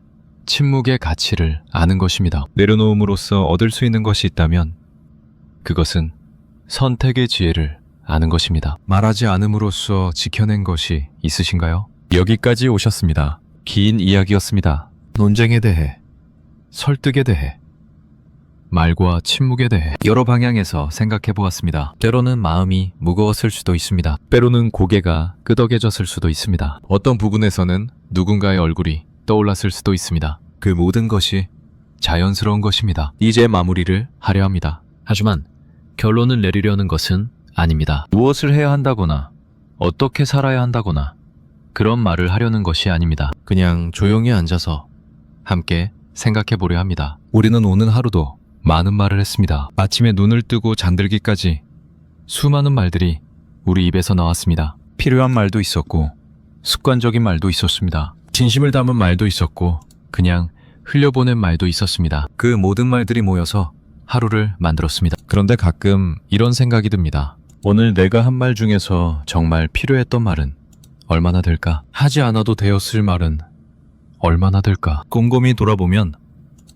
A: 침묵의 가치를 아는 것입니다. 내려놓음으로써 얻을 수 있는 것이 있다면 그것은 선택의 지혜를 아는 것입니다. 말하지 않음으로써 지켜낸 것이 있으신가요? 여기까지 오셨습니다. 긴 이야기였습니다. 논쟁에 대해, 설득에 대해, 말과 침묵에 대해 여러 방향에서 생각해 보았습니다. 때로는 마음이 무거웠을 수도 있습니다. 때로는 고개가 끄덕여졌을 수도 있습니다. 어떤 부분에서는 누군가의 얼굴이 떠올랐을 수도 있습니다. 그 모든 것이 자연스러운 것입니다. 이제 마무리를 하려 합니다. 하지만 결론을 내리려는 것은 아닙니다. 무엇을 해야 한다거나 어떻게 살아야 한다거나 그런 말을 하려는 것이 아닙니다. 그냥 조용히 앉아서 함께 생각해 보려 합니다. 우리는 오는 하루도 많은 말을 했습니다. 아침에 눈을 뜨고 잠들기까지 수많은 말들이 우리 입에서 나왔습니다. 필요한 말도 있었고 습관적인 말도 있었습니다. 진심을 담은 말도 있었고 그냥 흘려보낸 말도 있었습니다. 그 모든 말들이 모여서 하루를 만들었습니다. 그런데 가끔 이런 생각이 듭니다. 오늘 내가 한 말 중에서 정말 필요했던 말은 얼마나 될까? 하지 않아도 되었을 말은 얼마나 될까? 곰곰이 돌아보면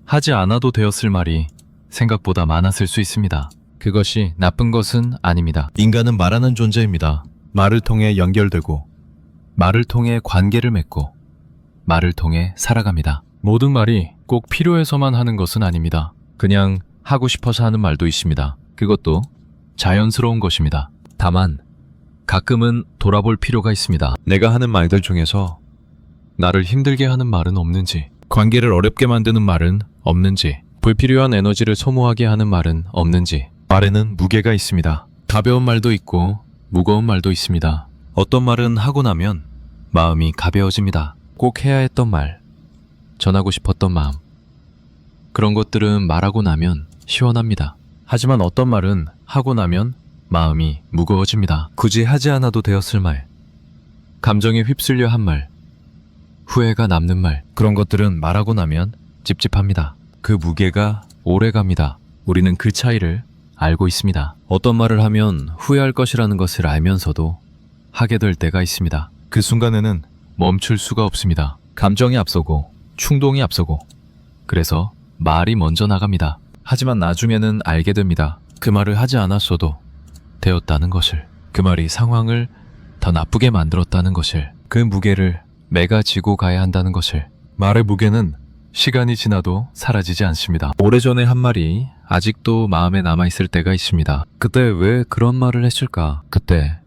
A: 하지 않아도 되었을 말이 생각보다 많았을 수 있습니다. 그것이 나쁜 것은 아닙니다. 인간은 말하는 존재입니다. 말을 통해 연결되고 말을 통해 관계를 맺고 말을 통해 살아갑니다. 모든 말이 꼭 필요해서만 하는 것은 아닙니다. 그냥 하고 싶어서 하는 말도 있습니다. 그것도 자연스러운 것입니다. 다만 가끔은 돌아볼 필요가 있습니다. 내가 하는 말들 중에서 나를 힘들게 하는 말은 없는지, 관계를 어렵게 만드는 말은 없는지, 불필요한 에너지를 소모하게 하는 말은 없는지. 말에는 무게가 있습니다. 가벼운 말도 있고 무거운 말도 있습니다. 어떤 말은 하고 나면 마음이 가벼워집니다. 꼭 해야 했던 말, 전하고 싶었던 마음, 그런 것들은 말하고 나면 시원합니다. 하지만 어떤 말은 하고 나면 마음이 무거워집니다. 굳이 하지 않아도 되었을 말, 감정에 휩쓸려 한 말, 후회가 남는 말, 그런 것들은 말하고 나면 찝찝합니다. 그 무게가 오래갑니다. 우리는 그 차이를 알고 있습니다. 어떤 말을 하면 후회할 것이라는 것을 알면서도 하게 될 때가 있습니다. 그 순간에는 멈출 수가 없습니다. 감정이 앞서고 충동이 앞서고 그래서 말이 먼저 나갑니다. 하지만 나중에는 알게 됩니다. 그 말을 하지 않았어도 되었다는 것을, 그 말이 상황을 더 나쁘게 만들었다는 것을, 그 무게를 내가 지고 가야 한다는 것을. 말의 무게는 시간이 지나도 사라지지 않습니다. 오래전에 한 말이 아직도 마음에 남아있을 때가 있습니다. 그때 왜 그런 말을 했을까? 그때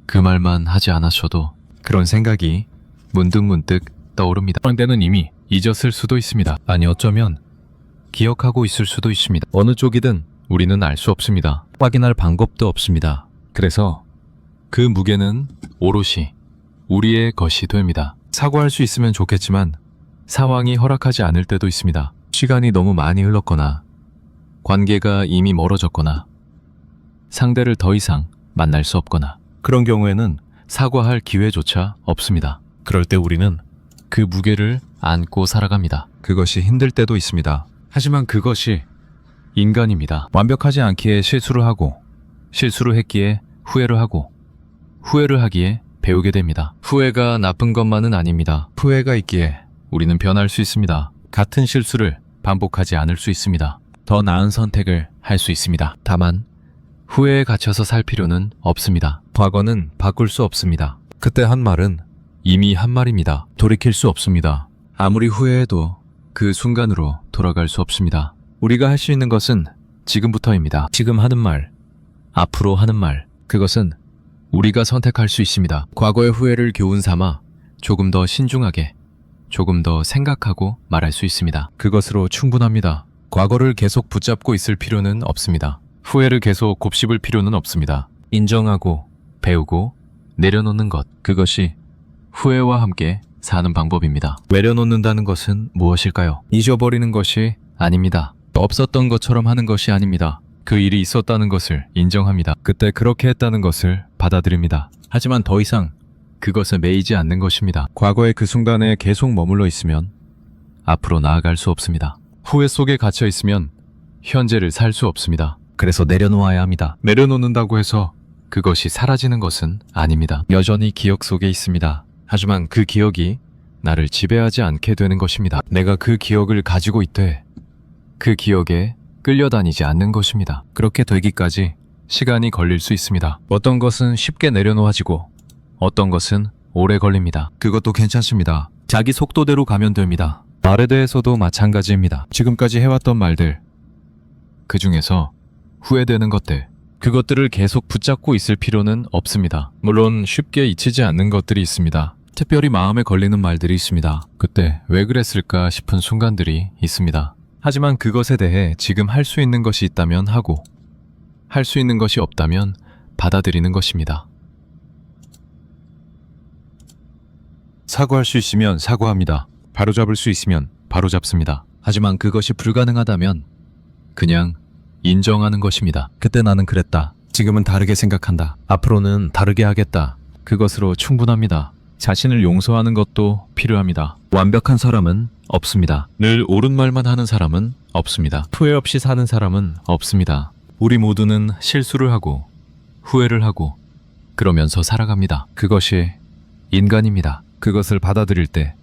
A: 그 말만 하지 않았어도 그런 생각이 문득문득 떠오릅니다. 그런데는 이미 잊었을 수도 있습니다. 아니 어쩌면 기억하고 있을 수도 있습니다. 어느 쪽이든 우리는 알 수 없습니다. 확인할 방법도 없습니다. 그래서 그 무게는 오롯이 우리의 것이 됩니다. 사과할 수 있으면 좋겠지만 상황이 허락하지 않을 때도 있습니다. 시간이 너무 많이 흘렀거나 관계가 이미 멀어졌거나 상대를 더 이상 만날 수 없거나 그런 경우에는 사과할 기회조차 없습니다. 그럴 때 우리는 그 무게를 안고 살아갑니다. 그것이 힘들 때도 있습니다. 하지만 그것이 인간입니다. 완벽하지 않기에 실수를 하고 실수를 했기에 후회를 하고 후회를 하기에 배우게 됩니다. 후회가 나쁜 것만은 아닙니다. 후회가 있기에 우리는 변할 수 있습니다. 같은 실수를 반복하지 않을 수 있습니다. 더 나은 선택을 할 수 있습니다. 다만 후회에 갇혀서 살 필요는 없습니다. 과거는 바꿀 수 없습니다. 그때 한 말은 이미 한 말입니다. 돌이킬 수 없습니다. 아무리 후회해도 그 순간으로 돌아갈 수 없습니다. 우리가 할 수 있는 것은 지금부터입니다. 지금 하는 말, 앞으로 하는 말, 그것은 우리가 선택할 수 있습니다. 과거의 후회를 교훈 삼아 조금 더 신중하게, 조금 더 생각하고 말할 수 있습니다. 그것으로 충분합니다. 과거를 계속 붙잡고 있을 필요는 없습니다. 후회를 계속 곱씹을 필요는 없습니다. 인정하고 배우고 내려놓는 것, 그것이 후회와 함께 사는 방법입니다. 내려놓는다는 것은 무엇일까요? 잊어버리는 것이 아닙니다. 없었던 것처럼 하는 것이 아닙니다. 그 일이 있었다는 것을 인정합니다. 그때 그렇게 했다는 것을 받아들입니다. 하지만 더 이상 그것에 매이지 않는 것입니다. 과거의 그 순간에 계속 머물러 있으면 앞으로 나아갈 수 없습니다. 후회 속에 갇혀 있으면 현재를 살 수 없습니다. 그래서 내려놓아야 합니다. 내려놓는다고 해서 그것이 사라지는 것은 아닙니다. 여전히 기억 속에 있습니다. 하지만 그 기억이 나를 지배하지 않게 되는 것입니다. 내가 그 기억을 가지고 있되 그 기억에 끌려다니지 않는 것입니다. 그렇게 되기까지 시간이 걸릴 수 있습니다. 어떤 것은 쉽게 내려놓아지고 어떤 것은 오래 걸립니다. 그것도 괜찮습니다. 자기 속도대로 가면 됩니다. 말에 대해서도 마찬가지입니다. 지금까지 해왔던 말들, 그 중에서 후회되는 것들, 그것들을 계속 붙잡고 있을 필요는 없습니다. 물론 쉽게 잊히지 않는 것들이 있습니다. 특별히 마음에 걸리는 말들이 있습니다. 그때 왜 그랬을까 싶은 순간들이 있습니다. 하지만 그것에 대해 지금 할 수 있는 것이 있다면 하고, 할 수 있는 것이 없다면 받아들이는 것입니다. 사과할 수 있으면 사과합니다. 바로잡을 수 있으면 바로잡습니다. 하지만 그것이 불가능하다면 그냥 인정하는 것입니다. 그때 나는 그랬다. 지금은 다르게 생각한다. 앞으로는 다르게 하겠다. 그것으로 충분합니다. 자신을 용서하는 것도 필요합니다. 완벽한 사람은 없습니다. 늘 옳은 말만 하는 사람은 없습니다. 후회 없이 사는 사람은 없습니다. 우리 모두는 실수를 하고 후회를 하고 그러면서 살아갑니다. 그것이 인간입니다. 그것을 받아들일 때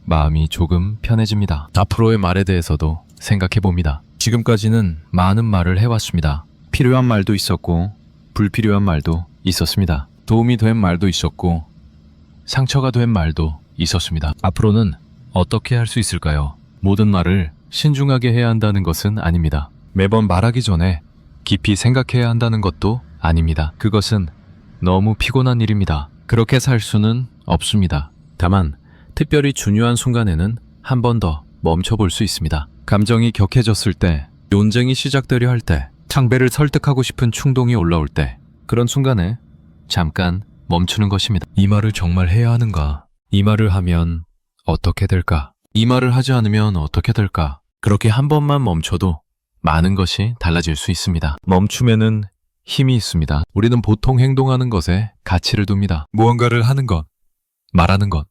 A: 마음이 조금 편해집니다. 앞으로의 말에 대해서도 생각해 봅니다. 지금까지는 많은 말을 해왔습니다. 필요한 말도 있었고 불필요한 말도 있었습니다. 도움이 된 말도 있었고 상처가 된 말도 있었습니다. 앞으로는 어떻게 할 수 있을까요? 모든 말을 신중하게 해야 한다는 것은 아닙니다. 매번 말하기 전에 깊이 생각해야 한다는 것도 아닙니다. 그것은 너무 피곤한 일입니다. 그렇게 살 수는 없습니다. 다만 특별히 중요한 순간에는 한 번 더 멈춰볼 수 있습니다. 감정이 격해졌을 때, 논쟁이 시작되려 할 때, 상대를 설득하고 싶은 충동이 올라올 때, 그런 순간에 잠깐 멈추는 것입니다. 이 말을 정말 해야 하는가? 이 말을 하면 어떻게 될까? 이 말을 하지 않으면 어떻게 될까? 그렇게 한 번만 멈춰도 많은 것이 달라질 수 있습니다. 멈춤에는 힘이 있습니다. 우리는 보통 행동하는 것에 가치를 둡니다. 무언가를 하는 것, 말하는 것,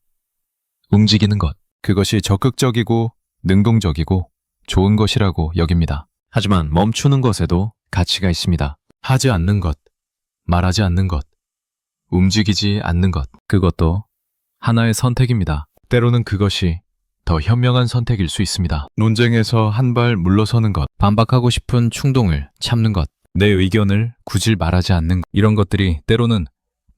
A: 움직이는 것, 그것이 적극적이고 능동적이고 좋은 것이라고 여깁니다. 하지만 멈추는 것에도 가치가 있습니다. 하지 않는 것, 말하지 않는 것, 움직이지 않는 것, 그것도 하나의 선택입니다. 때로는 그것이 더 현명한 선택일 수 있습니다. 논쟁에서 한 발 물러서는 것, 반박하고 싶은 충동을 참는 것, 내 의견을 굳이 말하지 않는 것, 이런 것들이 때로는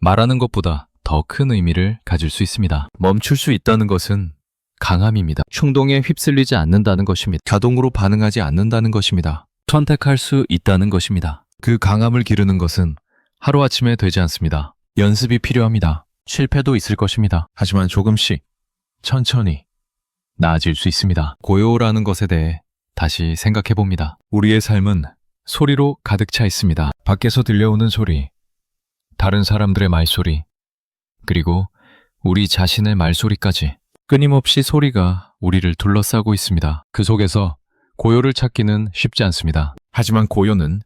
A: 말하는 것보다 더 큰 의미를 가질 수 있습니다. 멈출 수 있다는 것은 강함입니다. 충동에 휩쓸리지 않는다는 것입니다. 자동으로 반응하지 않는다는 것입니다. 선택할 수 있다는 것입니다. 그 강함을 기르는 것은 하루아침에 되지 않습니다. 연습이 필요합니다. 실패도 있을 것입니다. 하지만 조금씩, 천천히 나아질 수 있습니다. 고요라는 것에 대해 다시 생각해 봅니다. 우리의 삶은 소리로 가득 차 있습니다. 밖에서 들려오는 소리, 다른 사람들의 말소리, 그리고 우리 자신의 말소리까지 끊임없이 소리가 우리를 둘러싸고 있습니다. 그 속에서 고요를 찾기는 쉽지 않습니다. 하지만 고요는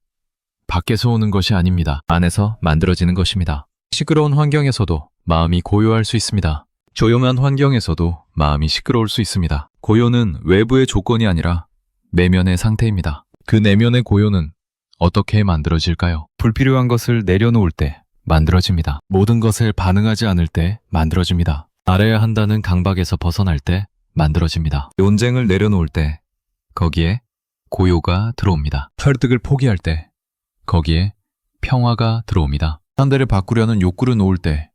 A: 밖에서 오는 것이 아닙니다. 안에서 만들어지는 것입니다. 시끄러운 환경에서도 마음이 고요할 수 있습니다. 조용한 환경에서도 마음이 시끄러울 수 있습니다. 고요는 외부의 조건이 아니라 내면의 상태입니다. 그 내면의 고요는 어떻게 만들어질까요? 불필요한 것을 내려놓을 때 만들어집니다. 모든 것을 반응하지 않을 때 만들어집니다. 알아야 한다는 강박에서 벗어날 때 만들어집니다. 논쟁을 내려놓을 때 거기에 고요가 들어옵니다. 설득을 포기할 때 거기에 평화가 들어옵니다. 상대를 바꾸려는 욕구를 놓을 때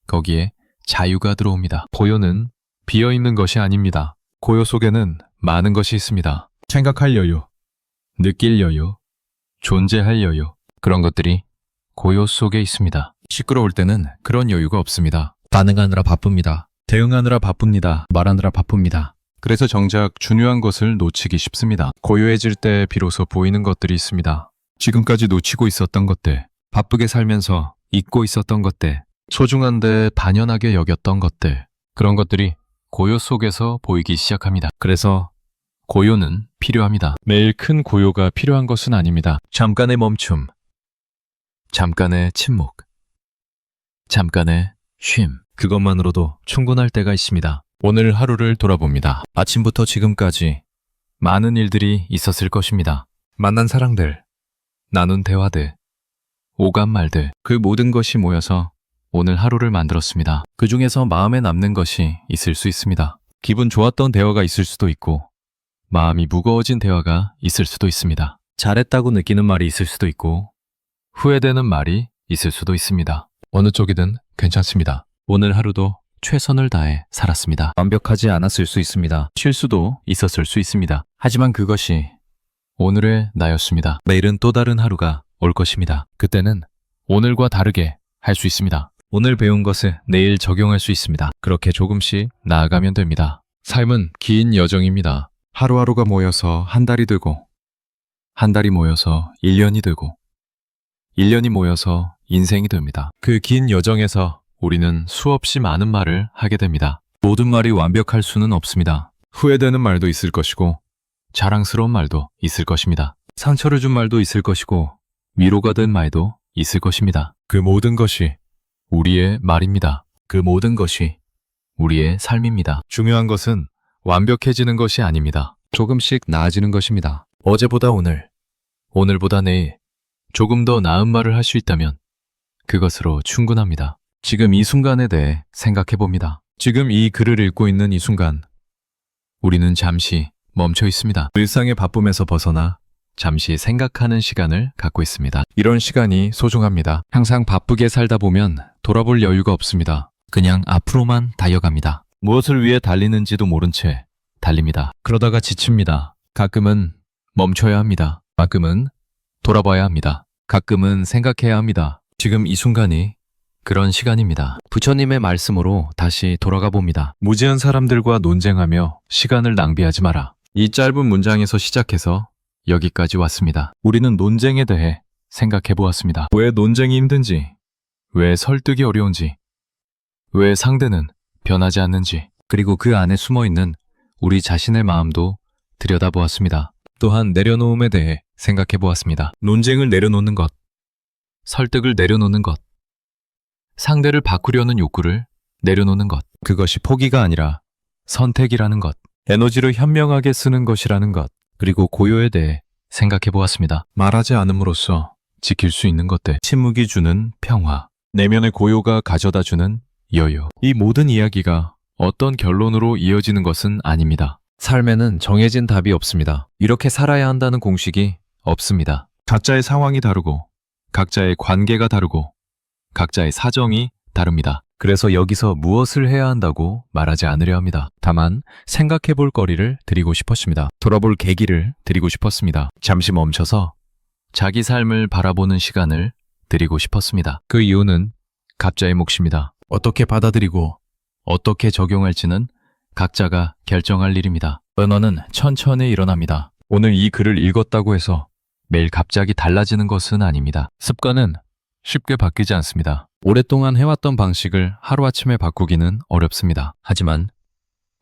A: 거기에 자유가 들어옵니다. 고요는 비어있는 것이 아닙니다. 고요 속에는 많은 것이 있습니다. 생각할 여유, 느낄 여유, 존재할 여유, 그런 것들이 고요 속에 있습니다. 시끄러울 때는 그런 여유가 없습니다. 반응하느라 바쁩니다. 대응하느라 바쁩니다. 말하느라 바쁩니다. 그래서 정작 중요한 것을 놓치기 쉽습니다. 고요해질 때 비로소 보이는 것들이 있습니다. 지금까지 놓치고 있었던 것들, 바쁘게 살면서 잊고 있었던 것들, 소중한데 반연하게 여겼던 것들, 그런 것들이 고요 속에서 보이기 시작합니다. 그래서 고요는 필요합니다. 매일 큰 고요가 필요한 것은 아닙니다. 잠깐의 멈춤, 잠깐의 침묵, 잠깐의 쉼, 그것만으로도 충분할 때가 있습니다. 오늘 하루를 돌아봅니다. 아침부터 지금까지 많은 일들이 있었을 것입니다. 만난 사랑들, 나눈 대화들, 오간 말들, 그 모든 것이 모여서 오늘 하루를 만들었습니다. 그 중에서 마음에 남는 것이 있을 수 있습니다. 기분 좋았던 대화가 있을 수도 있고 마음이 무거워진 대화가 있을 수도 있습니다. 잘했다고 느끼는 말이 있을 수도 있고 후회되는 말이 있을 수도 있습니다. 어느 쪽이든 괜찮습니다. 오늘 하루도 최선을 다해 살았습니다. 완벽하지 않았을 수 있습니다. 실수도 있었을 수 있습니다. 하지만 그것이 오늘의 나였습니다. 내일은 또 다른 하루가 올 것입니다. 그때는 오늘과 다르게 할 수 있습니다. 오늘 배운 것을 내일 적용할 수 있습니다. 그렇게 조금씩 나아가면 됩니다. 삶은 긴 여정입니다. 하루하루가 모여서 한 달이 되고, 한 달이 모여서 1년이 되고, 1년이 모여서 인생이 됩니다. 그 긴 여정에서 우리는 수없이 많은 말을 하게 됩니다. 모든 말이 완벽할 수는 없습니다. 후회되는 말도 있을 것이고, 자랑스러운 말도 있을 것입니다. 상처를 준 말도 있을 것이고, 위로가 된 말도 있을 것입니다. 그 모든 것이 우리의 말입니다. 그 모든 것이 우리의 삶입니다. 중요한 것은 완벽해지는 것이 아닙니다. 조금씩 나아지는 것입니다. 어제보다 오늘, 오늘보다 내일, 조금 더 나은 말을 할 수 있다면 그것으로 충분합니다. 지금 이 순간에 대해 생각해 봅니다. 지금 이 글을 읽고 있는 이 순간, 우리는 잠시 멈춰 있습니다. 일상의 바쁨에서 벗어나 잠시 생각하는 시간을 갖고 있습니다. 이런 시간이 소중합니다. 항상 바쁘게 살다 보면 돌아볼 여유가 없습니다. 그냥 앞으로만 달려갑니다. 무엇을 위해 달리는지도 모른 채 달립니다. 그러다가 지칩니다. 가끔은 멈춰야 합니다. 가끔은 돌아봐야 합니다. 가끔은 생각해야 합니다. 지금 이 순간이 그런 시간입니다. 부처님의 말씀으로 다시 돌아가 봅니다. 무지한 사람들과 논쟁하며 시간을 낭비하지 마라. 이 짧은 문장에서 시작해서 여기까지 왔습니다. 우리는 논쟁에 대해 생각해 보았습니다. 왜 논쟁이 힘든지, 왜 설득이 어려운지, 왜 상대는 변하지 않는지, 그리고 그 안에 숨어 있는 우리 자신의 마음도 들여다보았습니다. 또한 내려놓음에 대해 생각해 보았습니다. 논쟁을 내려놓는 것, 설득을 내려놓는 것, 상대를 바꾸려는 욕구를 내려놓는 것, 그것이 포기가 아니라 선택이라는 것, 에너지를 현명하게 쓰는 것이라는 것, 그리고 고요에 대해 생각해 보았습니다. 말하지 않음으로써 지킬 수 있는 것들, 침묵이 주는 평화, 내면의 고요가 가져다 주는 여유. 이 모든 이야기가 어떤 결론으로 이어지는 것은 아닙니다. 삶에는 정해진 답이 없습니다. 이렇게 살아야 한다는 공식이 없습니다. 각자의 상황이 다르고, 각자의 관계가 다르고, 각자의 사정이 다릅니다. 그래서 여기서 무엇을 해야 한다고 말하지 않으려 합니다. 다만 생각해 볼 거리를 드리고 싶었습니다. 돌아볼 계기를 드리고 싶었습니다. 잠시 멈춰서 자기 삶을 바라보는 시간을 드리고 싶었습니다. 그 이유는 각자의 몫입니다. 어떻게 받아들이고 어떻게 적용할지는 각자가 결정할 일입니다. 변화는 천천히 일어납니다. 오늘 이 글을 읽었다고 해서 매일 갑자기 달라지는 것은 아닙니다. 습관은 쉽게 바뀌지 않습니다. 오랫동안 해왔던 방식을 하루아침에 바꾸기는 어렵습니다. 하지만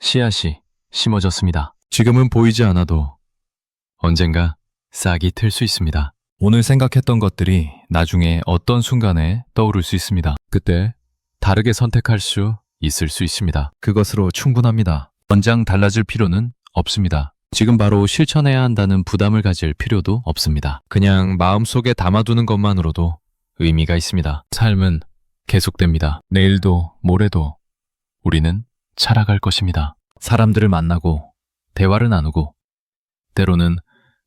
A: 씨앗이 심어졌습니다. 지금은 보이지 않아도 언젠가 싹이 틀 수 있습니다. 오늘 생각했던 것들이 나중에 어떤 순간에 떠오를 수 있습니다. 그때 다르게 선택할 수 있을 수 있습니다. 그것으로 충분합니다. 당장 달라질 필요는 없습니다. 지금 바로 실천해야 한다는 부담을 가질 필요도 없습니다. 그냥 마음속에 담아두는 것만으로도 의미가 있습니다. 삶은 계속됩니다. 내일도 모레도 우리는 살아갈 것입니다. 사람들을 만나고 대화를 나누고 때로는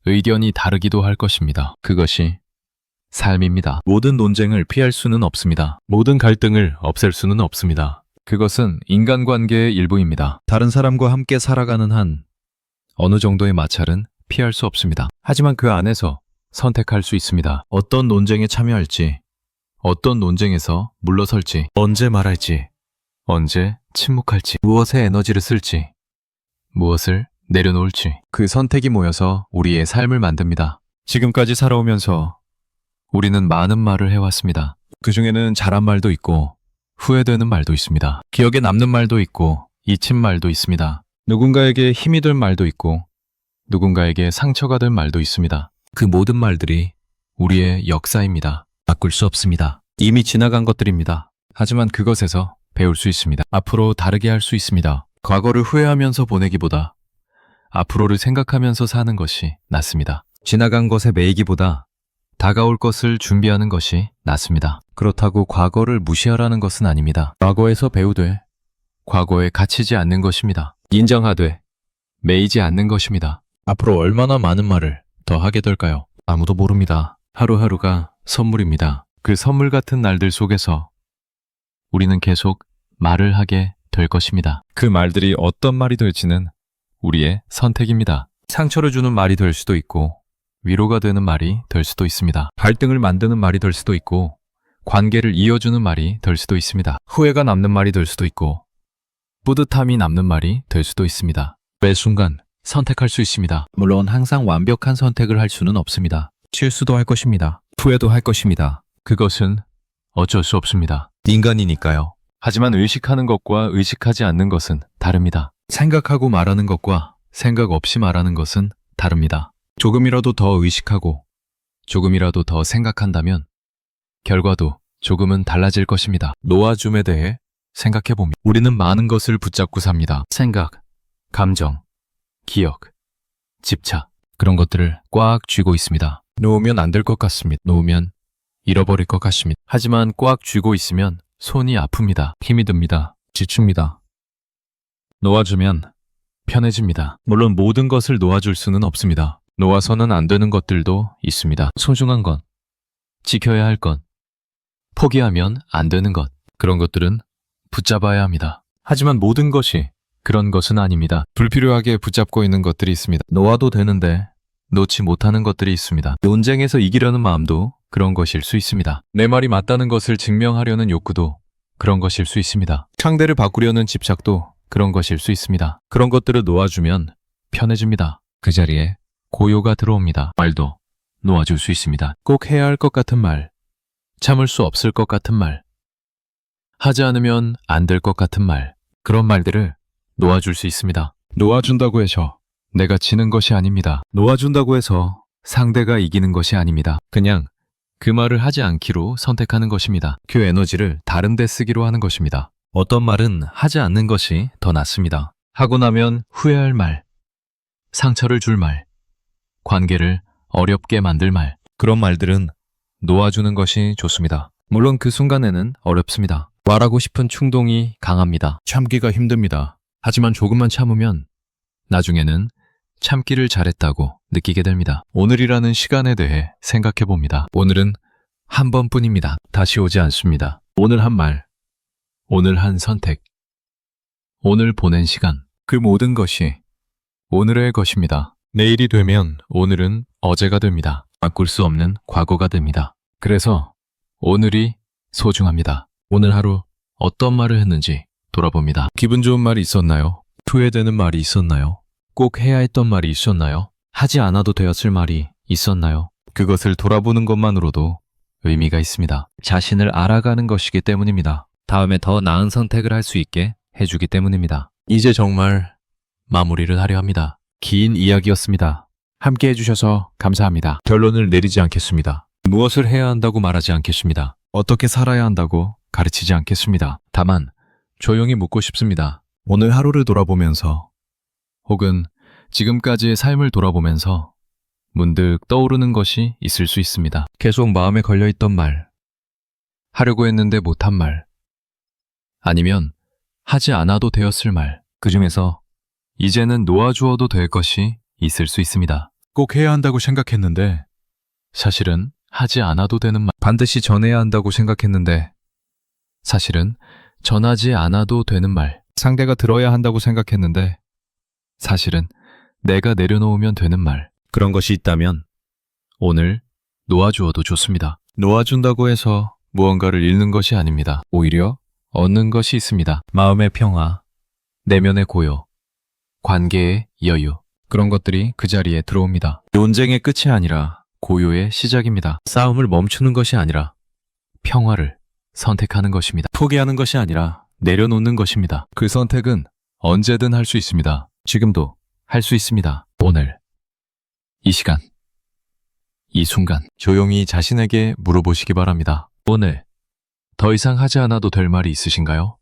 A: 의견이 다르기도 할 것입니다. 그것이 삶입니다. 모든 논쟁을 피할 수는 없습니다. 모든 갈등을 없앨 수는 없습니다. 그것은 인간관계의 일부입니다. 다른 사람과 함께 살아가는 한 어느 정도의 마찰은 피할 수 없습니다. 하지만 그 안에서 선택할 수 있습니다. 어떤 논쟁에 참여할지, 어떤 논쟁에서 물러설지, 언제 말할지, 언제 침묵할지, 무엇에 에너지를 쓸지, 무엇을 내려놓을지, 그 선택이 모여서 우리의 삶을 만듭니다. 지금까지 살아오면서 우리는 많은 말을 해왔습니다. 그 중에는 잘한 말도 있고 후회되는 말도 있습니다. 기억에 남는 말도 있고 잊힌 말도 있습니다. 누군가에게 힘이 될 말도 있고 누군가에게 상처가 될 말도 있습니다. 그 모든 말들이 우리의 역사입니다. 바꿀 수 없습니다. 이미 지나간 것들입니다. 하지만 그것에서 배울 수 있습니다. 앞으로 다르게 할 수 있습니다. 과거를 후회하면서 보내기보다 앞으로를 생각하면서 사는 것이 낫습니다. 지나간 것에 매이기보다 다가올 것을 준비하는 것이 낫습니다. 그렇다고 과거를 무시하라는 것은 아닙니다. 과거에서 배우되 과거에 갇히지 않는 것입니다. 인정하되 매이지 않는 것입니다. 앞으로 얼마나 많은 말을 더 하게 될까요? 아무도 모릅니다. 하루하루가 선물입니다. 그 선물 같은 날들 속에서 우리는 계속 말을 하게 될 것입니다. 그 말들이 어떤 말이 될지는 우리의 선택입니다. 상처를 주는 말이 될 수도 있고 위로가 되는 말이 될 수도 있습니다. 갈등을 만드는 말이 될 수도 있고, 관계를 이어주는 말이 될 수도 있습니다. 후회가 남는 말이 될 수도 있고, 뿌듯함이 남는 말이 될 수도 있습니다. 매 순간 선택할 수 있습니다. 물론 항상 완벽한 선택을 할 수는 없습니다. 실수도 할 것입니다. 후회도 할 것입니다. 그것은 어쩔 수 없습니다. 인간이니까요. 하지만 의식하는 것과 의식하지 않는 것은 다릅니다. 생각하고 말하는 것과 생각 없이 말하는 것은 다릅니다. 조금이라도 더 의식하고 조금이라도 더 생각한다면 결과도 조금은 달라질 것입니다. 놓아줌에 대해 생각해봅니다. 우리는 많은 것을 붙잡고 삽니다. 생각, 감정, 기억, 집착, 그런 것들을 꽉 쥐고 있습니다. 놓으면 안 될 것 같습니다. 놓으면 잃어버릴 것 같습니다. 하지만 꽉 쥐고 있으면 손이 아픕니다. 힘이 듭니다. 지칩니다. 놓아주면 편해집니다. 물론 모든 것을 놓아줄 수는 없습니다. 놓아서는 안 되는 것들도 있습니다. 소중한 것, 지켜야 할 것, 포기하면 안 되는 것, 그런 것들은 붙잡아야 합니다. 하지만 모든 것이 그런 것은 아닙니다. 불필요하게 붙잡고 있는 것들이 있습니다. 놓아도 되는데 놓지 못하는 것들이 있습니다. 논쟁에서 이기려는 마음도 그런 것일 수 있습니다. 내 말이 맞다는 것을 증명하려는 욕구도 그런 것일 수 있습니다. 상대를 바꾸려는 집착도 그런 것일 수 있습니다. 그런 것들을 놓아주면 편해집니다. 그 자리에 고요가 들어옵니다. 말도 놓아줄 수 있습니다. 꼭 해야 할 것 같은 말, 참을 수 없을 것 같은 말, 하지 않으면 안 될 것 같은 말, 그런 말들을 놓아줄 수 있습니다. 놓아준다고 해서 내가 지는 것이 아닙니다. 놓아준다고 해서 상대가 이기는 것이 아닙니다. 그냥 그 말을 하지 않기로 선택하는 것입니다. 그 에너지를 다른 데 쓰기로 하는 것입니다. 어떤 말은 하지 않는 것이 더 낫습니다. 하고 나면 후회할 말, 상처를 줄 말, 관계를 어렵게 만들 말, 그런 말들은 놓아주는 것이 좋습니다. 물론 그 순간에는 어렵습니다. 말하고 싶은 충동이 강합니다. 참기가 힘듭니다. 하지만 조금만 참으면 나중에는 참기를 잘했다고 느끼게 됩니다. 오늘이라는 시간에 대해 생각해 봅니다. 오늘은 한 번뿐입니다. 다시 오지 않습니다. 오늘 한 말, 오늘 한 선택, 오늘 보낸 시간, 그 모든 것이 오늘의 것입니다. 내일이 되면 오늘은 어제가 됩니다. 바꿀 수 없는 과거가 됩니다. 그래서 오늘이 소중합니다. 오늘 하루 어떤 말을 했는지 돌아봅니다. 기분 좋은 말이 있었나요? 후회되는 말이 있었나요? 꼭 해야 했던 말이 있었나요? 하지 않아도 되었을 말이 있었나요? 그것을 돌아보는 것만으로도 의미가 있습니다. 자신을 알아가는 것이기 때문입니다. 다음에 더 나은 선택을 할 수 있게 해주기 때문입니다. 이제 정말 마무리를 하려 합니다. 긴 이야기였습니다. 함께 해주셔서 감사합니다. 결론을 내리지 않겠습니다. 무엇을 해야 한다고 말하지 않겠습니다. 어떻게 살아야 한다고 가르치지 않겠습니다. 다만 조용히 묻고 싶습니다. 오늘 하루를 돌아보면서 혹은 지금까지의 삶을 돌아보면서 문득 떠오르는 것이 있을 수 있습니다. 계속 마음에 걸려있던 말, 하려고 했는데 못한 말, 아니면 하지 않아도 되었을 말, 그 중에서 이제는 놓아주어도 될 것이 있을 수 있습니다. 꼭 해야 한다고 생각했는데 사실은 하지 않아도 되는 말, 반드시 전해야 한다고 생각했는데 사실은 전하지 않아도 되는 말, 상대가 들어야 한다고 생각했는데 사실은 내가 내려놓으면 되는 말, 그런 것이 있다면 오늘 놓아주어도 좋습니다. 놓아준다고 해서 무언가를 잃는 것이 아닙니다. 오히려 얻는 것이 있습니다. 마음의 평화, 내면의 고요, 관계의 여유, 그런 것들이 그 자리에 들어옵니다. 논쟁의 끝이 아니라 고요의 시작입니다. 싸움을 멈추는 것이 아니라 평화를 선택하는 것입니다. 포기하는 것이 아니라 내려놓는 것입니다. 그 선택은 언제든 할 수 있습니다. 지금도 할 수 있습니다. 오늘, 이 시간, 이 순간 조용히 자신에게 물어보시기 바랍니다. 오늘 더 이상 하지 않아도 될 말이 있으신가요?